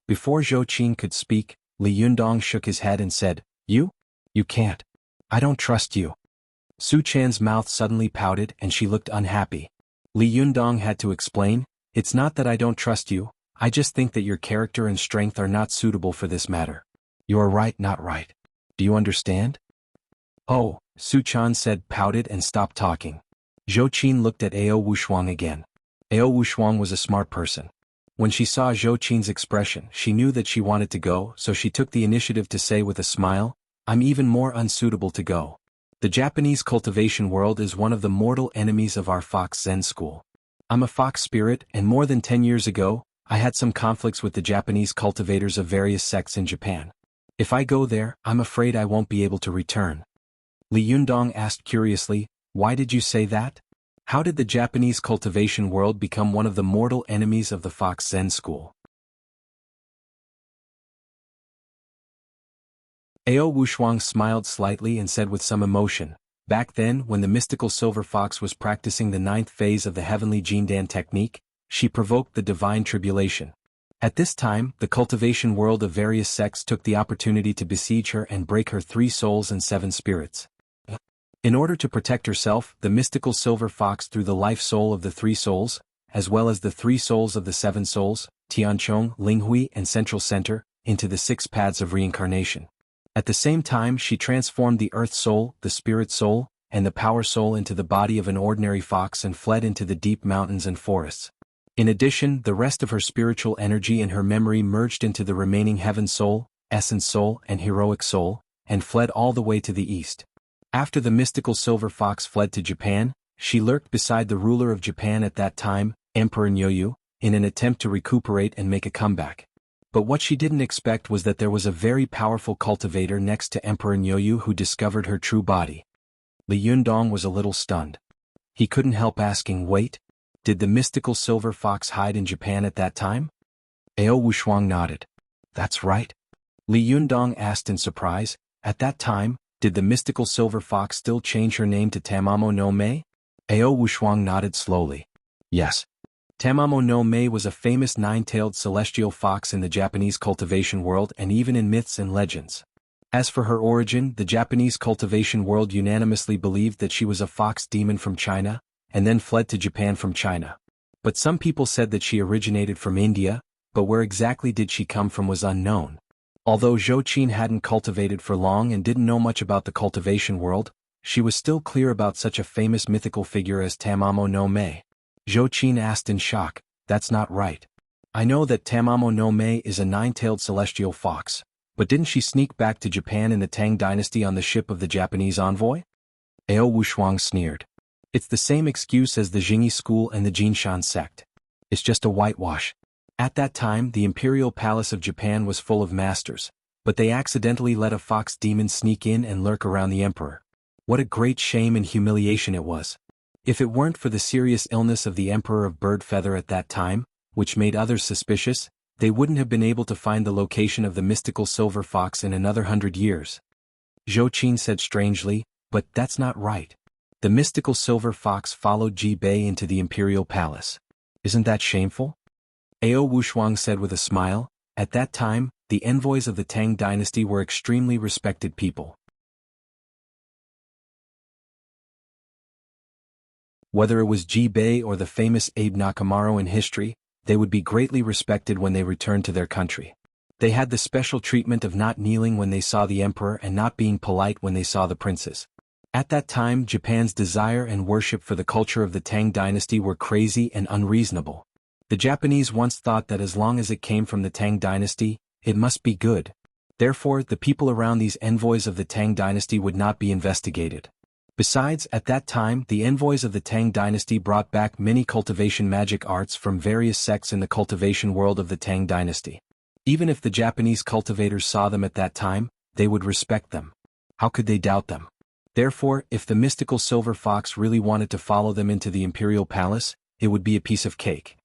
Before Zhou Qin could speak, Li Yundong shook his head and said, You? You can't. I don't trust you. Su Chan's mouth suddenly pouted and she looked unhappy. Li Yundong had to explain, it's not that I don't trust you, I just think that your character and strength are not suitable for this matter. You are right, not right. Do you understand? Oh, Su Chan said, pouted and stopped talking. Zhou Qin looked at Ao Wushuang again. Ao Wushuang was a smart person. When she saw Zhou Qin's expression, she knew that she wanted to go, so she took the initiative to say with a smile, I'm even more unsuitable to go. The Japanese cultivation world is one of the mortal enemies of our Fox Zen school. I'm a fox spirit, and more than 10 years ago, I had some conflicts with the Japanese cultivators of various sects in Japan. If I go there, I'm afraid I won't be able to return. Li Yundong asked curiously, why did you say that? How did the Japanese cultivation world become one of the mortal enemies of the Fox Zen school? Ao Wushuang smiled slightly and said with some emotion, back then when the mystical silver fox was practicing the 9th phase of the heavenly Jindan technique, she provoked the divine tribulation. At this time, the cultivation world of various sects took the opportunity to besiege her and break her 3 souls and 7 spirits. In order to protect herself, the mystical silver fox threw the life soul of the 3 souls, as well as the 3 souls of the 7 souls, Tianchong, Linghui and Central Center, into the 6 paths of reincarnation. At the same time she transformed the earth soul, the spirit soul, and the power soul into the body of an ordinary fox and fled into the deep mountains and forests. In addition, the rest of her spiritual energy and her memory merged into the remaining heaven soul, essence soul and heroic soul, and fled all the way to the east. After the mystical silver fox fled to Japan, she lurked beside the ruler of Japan at that time, Emperor Nyoyu, in an attempt to recuperate and make a comeback. But what she didn't expect was that there was a very powerful cultivator next to Emperor Nyoyu who discovered her true body. Li Yundong was a little stunned. He couldn't help asking, wait, did the mystical silver fox hide in Japan at that time? Ao Wushuang nodded. That's right. Li Yundong asked in surprise, at that time, did the mystical silver fox still change her name to Tamamo no Mei? Ao Wushuang nodded slowly. Yes. Tamamo no Mei was a famous 9-tailed celestial fox in the Japanese cultivation world and even in myths and legends. As for her origin, the Japanese cultivation world unanimously believed that she was a fox demon from China, and then fled to Japan from China. But some people said that she originated from India, but where exactly did she come from was unknown. Although Zhou Qin hadn't cultivated for long and didn't know much about the cultivation world, she was still clear about such a famous mythical figure as Tamamo no Mei. Zhou Qin asked in shock, that's not right. I know that Tamamo no Mei is a 9-tailed celestial fox, but didn't she sneak back to Japan in the Tang dynasty on the ship of the Japanese envoy? Ao Wushuang sneered. It's the same excuse as the Jingyi school and the Jinshan sect. It's just a whitewash. At that time the imperial palace of Japan was full of masters, but they accidentally let a fox demon sneak in and lurk around the emperor. What a great shame and humiliation it was. If it weren't for the serious illness of the Emperor of Bird Feather at that time, which made others suspicious, they wouldn't have been able to find the location of the mystical silver fox in another 100 years. Zhou Qin said strangely, but that's not right. The mystical silver fox followed Ji Bei into the imperial palace. Isn't that shameful? Ao Wushuang said with a smile, at that time, the envoys of the Tang dynasty were extremely respected people. Whether it was Ji Bei or the famous Abe Nakamaro in history, they would be greatly respected when they returned to their country. They had the special treatment of not kneeling when they saw the emperor and not being polite when they saw the princes. At that time, Japan's desire and worship for the culture of the Tang dynasty were crazy and unreasonable. The Japanese once thought that as long as it came from the Tang dynasty, it must be good. Therefore, the people around these envoys of the Tang dynasty would not be investigated. Besides, at that time, the envoys of the Tang dynasty brought back many cultivation magic arts from various sects in the cultivation world of the Tang dynasty. Even if the Japanese cultivators saw them at that time, they would respect them. How could they doubt them? Therefore, if the mystical silver fox really wanted to follow them into the imperial palace, it would be a piece of cake.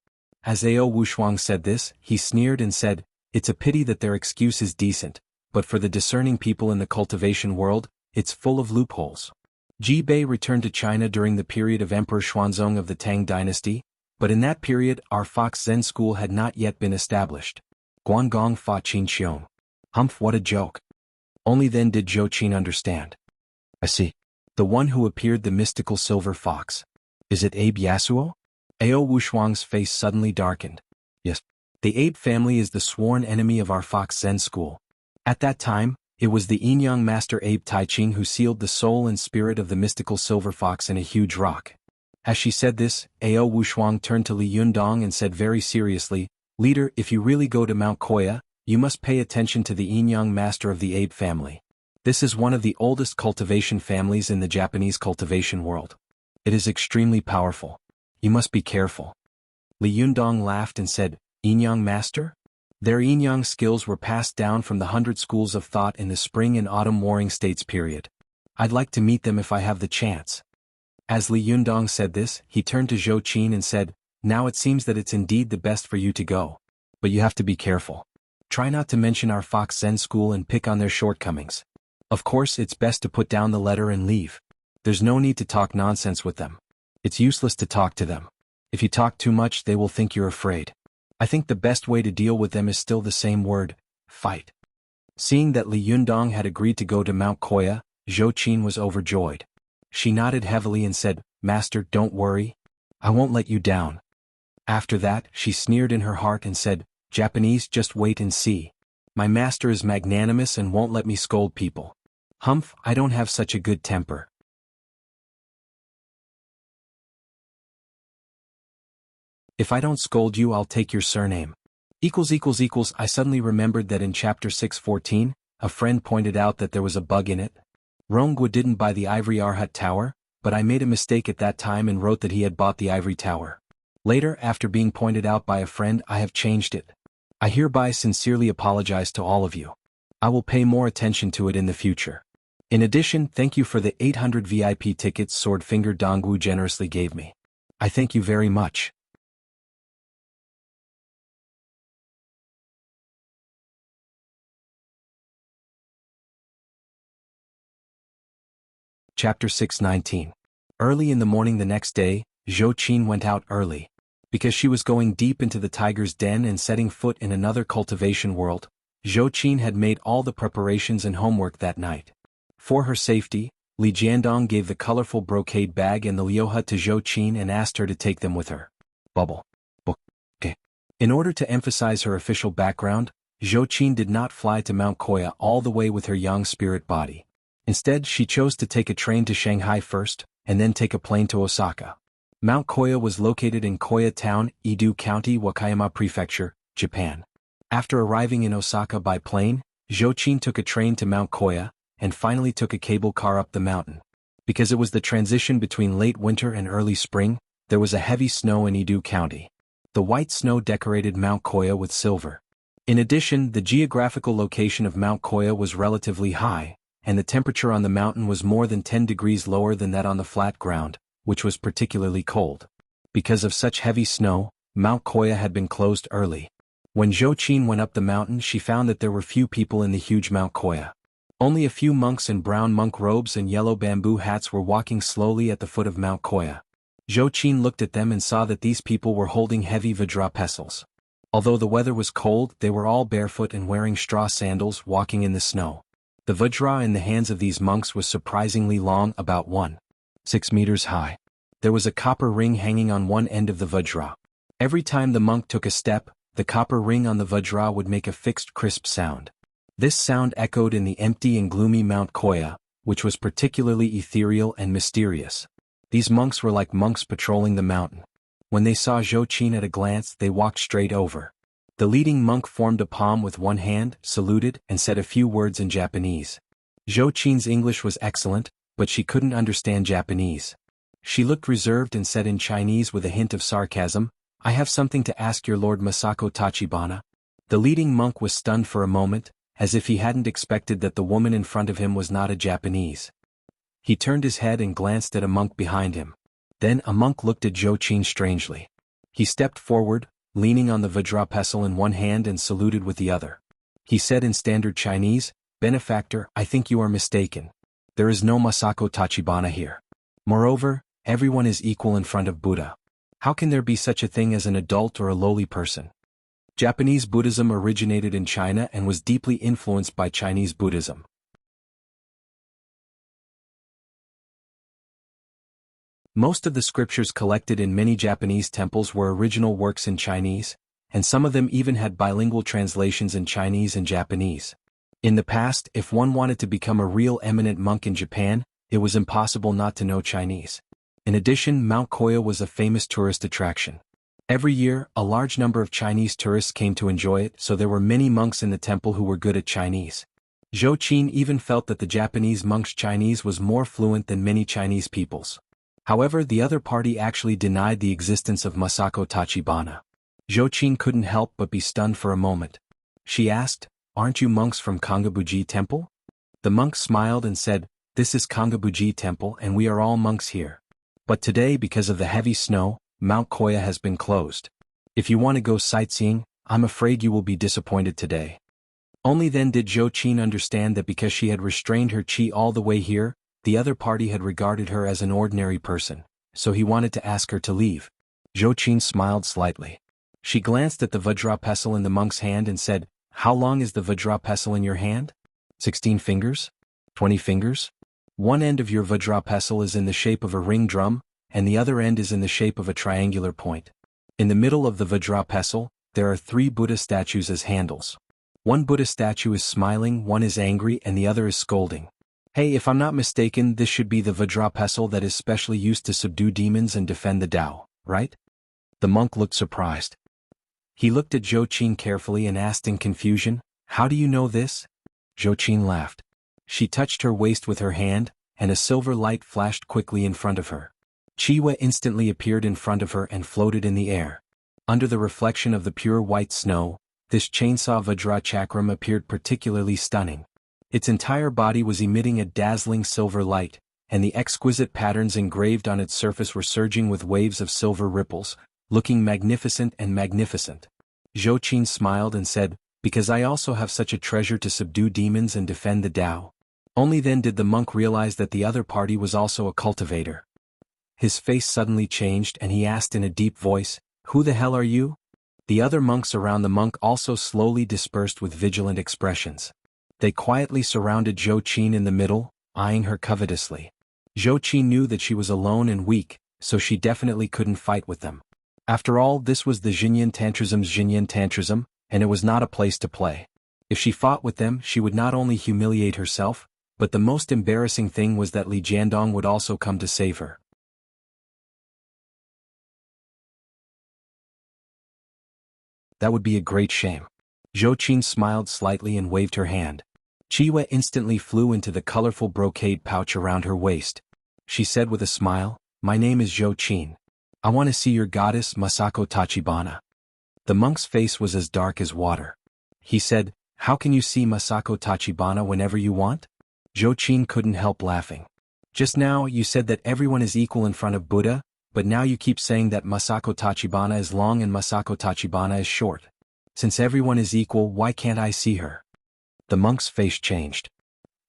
As Ao Wushuang said this, he sneered and said, it's a pity that their excuse is decent, but for the discerning people in the cultivation world, it's full of loopholes. Ji Bei returned to China during the period of Emperor Xuanzong of the Tang dynasty, but in that period our Fox Zen school had not yet been established. Guangong fa qin xiong. Humph, what a joke. Only then did Zhou Qin understand. I see. The one who appeared, the mystical silver fox. Is it Abe Yasuo? Ao Wushuang's face suddenly darkened. Yes. The Abe family is the sworn enemy of our Fox Zen school. At that time, it was the Yinyang master Abe Taiching who sealed the soul and spirit of the mystical silver fox in a huge rock. As she said this, Ao Wushuang turned to Li Yundong and said very seriously, Leader, if you really go to Mount Koya, you must pay attention to the Yinyang master of the Abe family. This is one of the oldest cultivation families in the Japanese cultivation world. It is extremely powerful. You must be careful. Li Yundong laughed and said, Yinyang master? Their Yinyang skills were passed down from the 100 schools of thought in the spring and autumn warring states period. I'd like to meet them if I have the chance. As Li Yundong said this, he turned to Zhou Qin and said, Now it seems that it's indeed the best for you to go. But you have to be careful. Try not to mention our Fox Zen school and pick on their shortcomings. Of course, it's best to put down the letter and leave. There's no need to talk nonsense with them. It's useless to talk to them. If you talk too much, they will think you're afraid. I think the best way to deal with them is still the same word, fight. Seeing that Li Yundong had agreed to go to Mount Koya, Zhou Qin was overjoyed. She nodded heavily and said, Master, don't worry. I won't let you down. After that, she sneered in her heart and said, Japanese, just wait and see. My master is magnanimous and won't let me scold people. Humph, I don't have such a good temper. If I don't scold you, I'll take your surname. I suddenly remembered that in chapter 614, a friend pointed out that there was a bug in it. Rongguo didn't buy the ivory Arhat Tower, but I made a mistake at that time and wrote that he had bought the ivory tower. Later, after being pointed out by a friend, I have changed it. I hereby sincerely apologize to all of you. I will pay more attention to it in the future. In addition, thank you for the 800 VIP tickets Swordfinger Dongwu generously gave me. I thank you very much. Chapter 619. Early in the morning the next day, Zhou Qin went out early. Because she was going deep into the tiger's den and setting foot in another cultivation world, Zhou Qin had made all the preparations and homework that night. For her safety, Li Jiandong gave the colorful brocade bag and the lioha to Zhou Qin and asked her to take them with her. Bubble. Book. Okay. In order to emphasize her official background, Zhou Qin did not fly to Mount Koya all the way with her young spirit body. Instead, she chose to take a train to Shanghai first, and then take a plane to Osaka. Mount Koya was located in Koya Town, Edo County, Wakayama Prefecture, Japan. After arriving in Osaka by plane, Zhou Qin took a train to Mount Koya, and finally took a cable car up the mountain. Because it was the transition between late winter and early spring, there was a heavy snow in Edo County. The white snow decorated Mount Koya with silver. In addition, the geographical location of Mount Koya was relatively high, and the temperature on the mountain was more than 10 degrees lower than that on the flat ground, which was particularly cold. Because of such heavy snow, Mount Koya had been closed early. When Zhou Qin went up the mountain, she found that there were few people in the huge Mount Koya. Only a few monks in brown monk robes and yellow bamboo hats were walking slowly at the foot of Mount Koya. Zhou Qin looked at them and saw that these people were holding heavy vajra pestles. Although the weather was cold, they were all barefoot and wearing straw sandals, walking in the snow. The vajra in the hands of these monks was surprisingly long, about 1.6 meters high. There was a copper ring hanging on one end of the vajra. Every time the monk took a step, the copper ring on the vajra would make a fixed crisp sound. This sound echoed in the empty and gloomy Mount Koya, which was particularly ethereal and mysterious. These monks were like monks patrolling the mountain. When they saw Zhou Qin at a glance, they walked straight over. The leading monk formed a palm with one hand, saluted, and said a few words in Japanese. Zhou Qin's English was excellent, but she couldn't understand Japanese. She looked reserved and said in Chinese with a hint of sarcasm, I have something to ask your Lord Masako Tachibana. The leading monk was stunned for a moment, as if he hadn't expected that the woman in front of him was not a Japanese. He turned his head and glanced at a monk behind him. Then a monk looked at Zhou Qin strangely. He stepped forward, leaning on the vajra pestle in one hand and saluted with the other. He said in standard Chinese, Benefactor, I think you are mistaken. There is no Masako Tachibana here. Moreover, everyone is equal in front of Buddha. How can there be such a thing as an adult or a lowly person? Japanese Buddhism originated in China and was deeply influenced by Chinese Buddhism. Most of the scriptures collected in many Japanese temples were original works in Chinese, and some of them even had bilingual translations in Chinese and Japanese. In the past, if one wanted to become a real eminent monk in Japan, it was impossible not to know Chinese. In addition, Mount Koya was a famous tourist attraction. Every year, a large number of Chinese tourists came to enjoy it, so there were many monks in the temple who were good at Chinese. Zhou Qin even felt that the Japanese monks' Chinese was more fluent than many Chinese people's. However, the other party actually denied the existence of Masako Tachibana. Zhou Qin couldn't help but be stunned for a moment. She asked, "Aren't you monks from Kangabuji Temple?" The monk smiled and said, "This is Kangabuji Temple and we are all monks here. But today, because of the heavy snow, Mount Koya has been closed. If you want to go sightseeing, I'm afraid you will be disappointed today." Only then did Zhou Qin understand that because she had restrained her qi all the way here, the other party had regarded her as an ordinary person, so he wanted to ask her to leave. Zhou Qin smiled slightly. She glanced at the Vajra pestle in the monk's hand and said, "How long is the Vajra pestle in your hand? 16 fingers? 20 fingers? One end of your Vajra pestle is in the shape of a ring drum, and the other end is in the shape of a triangular point. In the middle of the Vajra pestle, there are 3 Buddha statues as handles. One Buddha statue is smiling, one is angry, and the other is scolding. Hey, if I'm not mistaken, this should be the Vajra pestle that is specially used to subdue demons and defend the Tao, right?" The monk looked surprised. He looked at Zhou Qin carefully and asked in confusion, "How do you know this?" Zhou Qin laughed. She touched her waist with her hand, and a silver light flashed quickly in front of her. Chiwa instantly appeared in front of her and floated in the air. Under the reflection of the pure white snow, this chainsaw Vajra chakram appeared particularly stunning. Its entire body was emitting a dazzling silver light, and the exquisite patterns engraved on its surface were surging with waves of silver ripples, looking magnificent and magnificent. Zhou Qin smiled and said, "Because I also have such a treasure to subdue demons and defend the Tao." Only then did the monk realize that the other party was also a cultivator. His face suddenly changed and he asked in a deep voice, "Who the hell are you?" The other monks around the monk also slowly dispersed with vigilant expressions. They quietly surrounded Zhou Qin in the middle, eyeing her covetously. Zhou Qin knew that she was alone and weak, so she definitely couldn't fight with them. After all, this was the Xinyan Tantrism, and it was not a place to play. If she fought with them, she would not only humiliate herself, but the most embarrassing thing was that Li Jiandong would also come to save her. That would be a great shame. Zhou Qin smiled slightly and waved her hand. Chiwa instantly flew into the colorful brocade pouch around her waist. She said with a smile, "My name is Zhou Qin. I want to see your goddess Masako Tachibana." The monk's face was as dark as water. He said, "How can you see Masako Tachibana whenever you want?" Zhou Qin couldn't help laughing. "Just now you said that everyone is equal in front of Buddha, but now you keep saying that Masako Tachibana is long and Masako Tachibana is short. Since everyone is equal, why can't I see her?" The monk's face changed.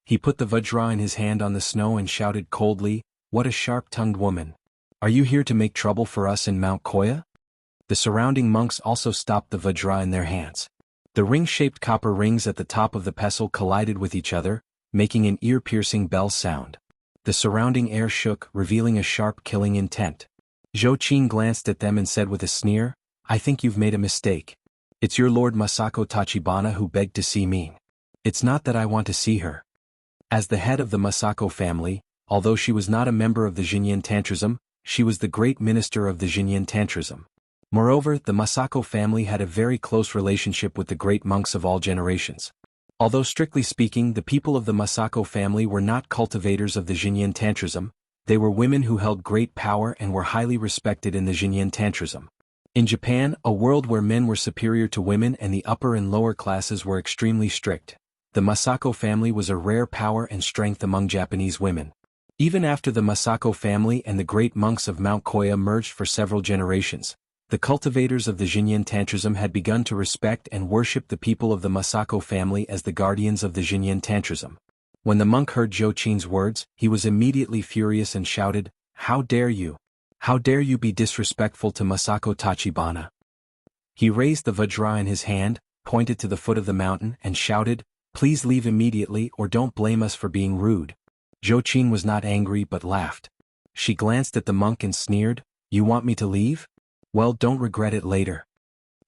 He put the Vajra in his hand on the snow and shouted coldly, "What a sharp-tongued woman. Are you here to make trouble for us in Mount Koya?" The surrounding monks also stopped the Vajra in their hands. The ring-shaped copper rings at the top of the pestle collided with each other, making an ear-piercing bell sound. The surrounding air shook, revealing a sharp killing intent. Zhou Qin glanced at them and said with a sneer, "I think you've made a mistake. It's your Lord Masako Tachibana who begged to see me. It's not that I want to see her." As the head of the Masako family, although she was not a member of the Xinyan Tantrism, she was the great minister of the Xinyan Tantrism. Moreover, the Masako family had a very close relationship with the great monks of all generations. Although strictly speaking, the people of the Masako family were not cultivators of the Xinyan Tantrism, they were women who held great power and were highly respected in the Xinyan Tantrism. In Japan, a world where men were superior to women and the upper and lower classes were extremely strict, the Masako family was a rare power and strength among Japanese women. Even after the Masako family and the great monks of Mount Koya merged for several generations, the cultivators of the Xinyan Tantrism had begun to respect and worship the people of the Masako family as the guardians of the Xinyan Tantrism. When the monk heard Zhou Qin's words, he was immediately furious and shouted, "How dare you? How dare you be disrespectful to Masako Tachibana?" He raised the Vajra in his hand, pointed to the foot of the mountain, and shouted, "Please leave immediately or don't blame us for being rude." Zhou Qin was not angry but laughed. She glanced at the monk and sneered, "You want me to leave? Well, don't regret it later."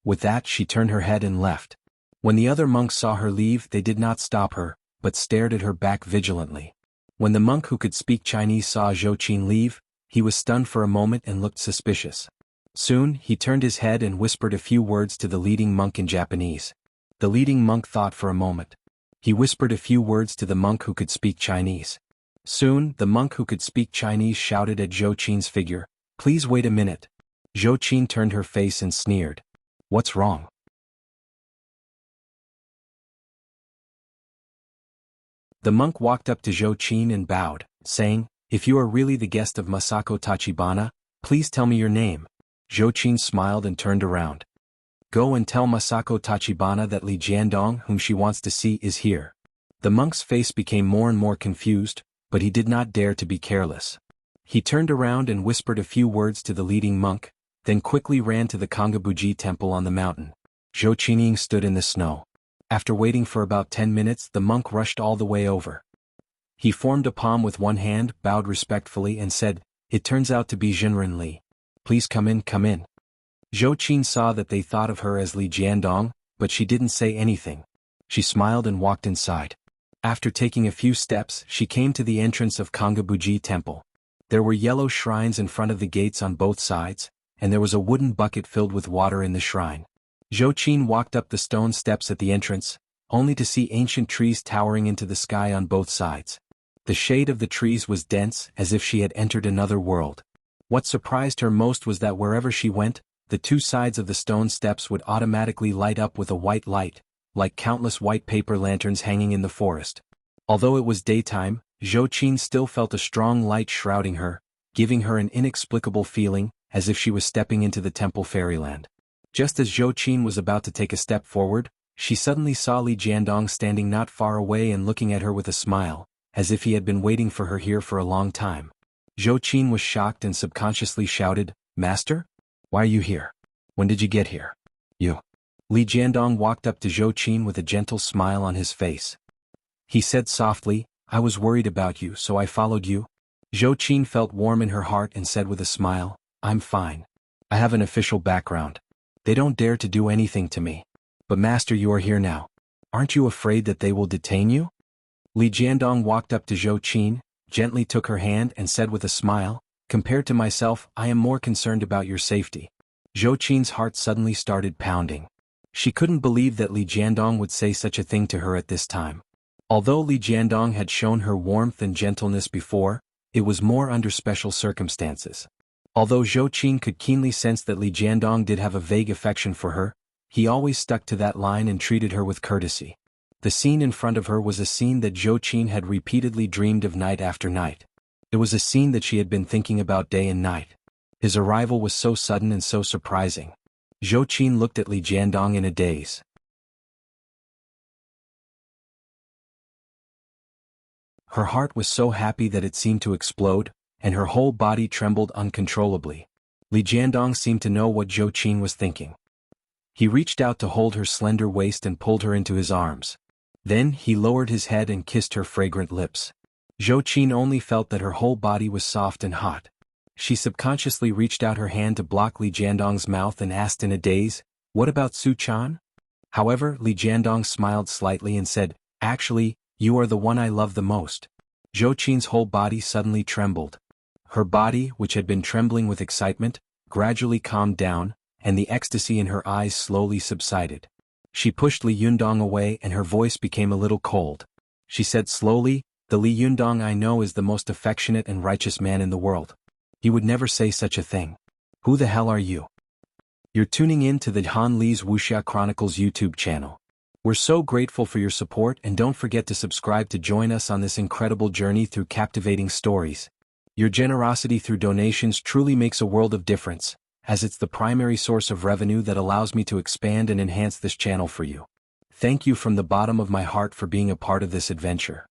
With that, she turned her head and left. When the other monks saw her leave, they did not stop her, but stared at her back vigilantly. When the monk who could speak Chinese saw Zhou Qin leave, he was stunned for a moment and looked suspicious. Soon, he turned his head and whispered a few words to the leading monk in Japanese. The leading monk thought for a moment. He whispered a few words to the monk who could speak Chinese. Soon, the monk who could speak Chinese shouted at Zhou Qin's figure, "Please wait a minute." Zhou Qin turned her face and sneered. "What's wrong?" The monk walked up to Zhou Qin and bowed, saying, "If you are really the guest of Masako Tachibana, please tell me your name." Zhou Qin smiled and turned around. "Go and tell Masako Tachibana that Li Jiandong, whom she wants to see, is here." The monk's face became more and more confused, but he did not dare to be careless. He turned around and whispered a few words to the leading monk, then quickly ran to the Kangabuji temple on the mountain. Zhou Qinying stood in the snow. After waiting for about 10 minutes, the monk rushed all the way over. He formed a palm with one hand, bowed respectfully and said, "It turns out to be Jinren Li. Please come in, come in." Zhou Qin saw that they thought of her as Li Jiandong, but she didn't say anything. She smiled and walked inside. After taking a few steps, she came to the entrance of Kangabuji Temple. There were yellow shrines in front of the gates on both sides, and there was a wooden bucket filled with water in the shrine. Zhou Qin walked up the stone steps at the entrance, only to see ancient trees towering into the sky on both sides. The shade of the trees was dense, as if she had entered another world. What surprised her most was that wherever she went, the two sides of the stone steps would automatically light up with a white light, like countless white paper lanterns hanging in the forest. Although it was daytime, Zhou Qin still felt a strong light shrouding her, giving her an inexplicable feeling, as if she was stepping into the temple fairyland. Just as Zhou Qin was about to take a step forward, she suddenly saw Li Jiandong standing not far away and looking at her with a smile, as if he had been waiting for her here for a long time. Zhou Qin was shocked and subconsciously shouted, "Master? Why are you here? When did you get here?" "You." Li Jiandong walked up to Zhou Qin with a gentle smile on his face. He said softly, "I was worried about you, so I followed you." Zhou Qin felt warm in her heart and said with a smile, "I'm fine. I have an official background. They don't dare to do anything to me. But Master, you are here now. Aren't you afraid that they will detain you?" Li Jiandong walked up to Zhou Qin, gently took her hand and said with a smile, "Compared to myself, I am more concerned about your safety." Zhou Qin's heart suddenly started pounding. She couldn't believe that Li Jiandong would say such a thing to her at this time. Although Li Jiandong had shown her warmth and gentleness before, it was more under special circumstances. Although Zhou Qin could keenly sense that Li Jiandong did have a vague affection for her, he always stuck to that line and treated her with courtesy. The scene in front of her was a scene that Zhou Qin had repeatedly dreamed of night after night. It was a scene that she had been thinking about day and night. His arrival was so sudden and so surprising. Zhou Qin looked at Li Jiandong in a daze. Her heart was so happy that it seemed to explode, and her whole body trembled uncontrollably. Li Jiandong seemed to know what Zhou Qin was thinking. He reached out to hold her slender waist and pulled her into his arms. Then he lowered his head and kissed her fragrant lips. Zhou Qin only felt that her whole body was soft and hot. She subconsciously reached out her hand to block Li Jiandong's mouth and asked in a daze, "What about Su Chan?" However, Li Jiandong smiled slightly and said, "Actually, you are the one I love the most." Zhou Qin's whole body suddenly trembled. Her body, which had been trembling with excitement, gradually calmed down, and the ecstasy in her eyes slowly subsided. She pushed Li Yundong away and her voice became a little cold. She said slowly, "The Li Yundong I know is the most affectionate and righteous man in the world. He would never say such a thing. Who the hell are you?" You're tuning in to the Han Li's Wuxia Chronicles YouTube channel. We're so grateful for your support, and don't forget to subscribe to join us on this incredible journey through captivating stories. Your generosity through donations truly makes a world of difference, as it's the primary source of revenue that allows me to expand and enhance this channel for you. Thank you from the bottom of my heart for being a part of this adventure.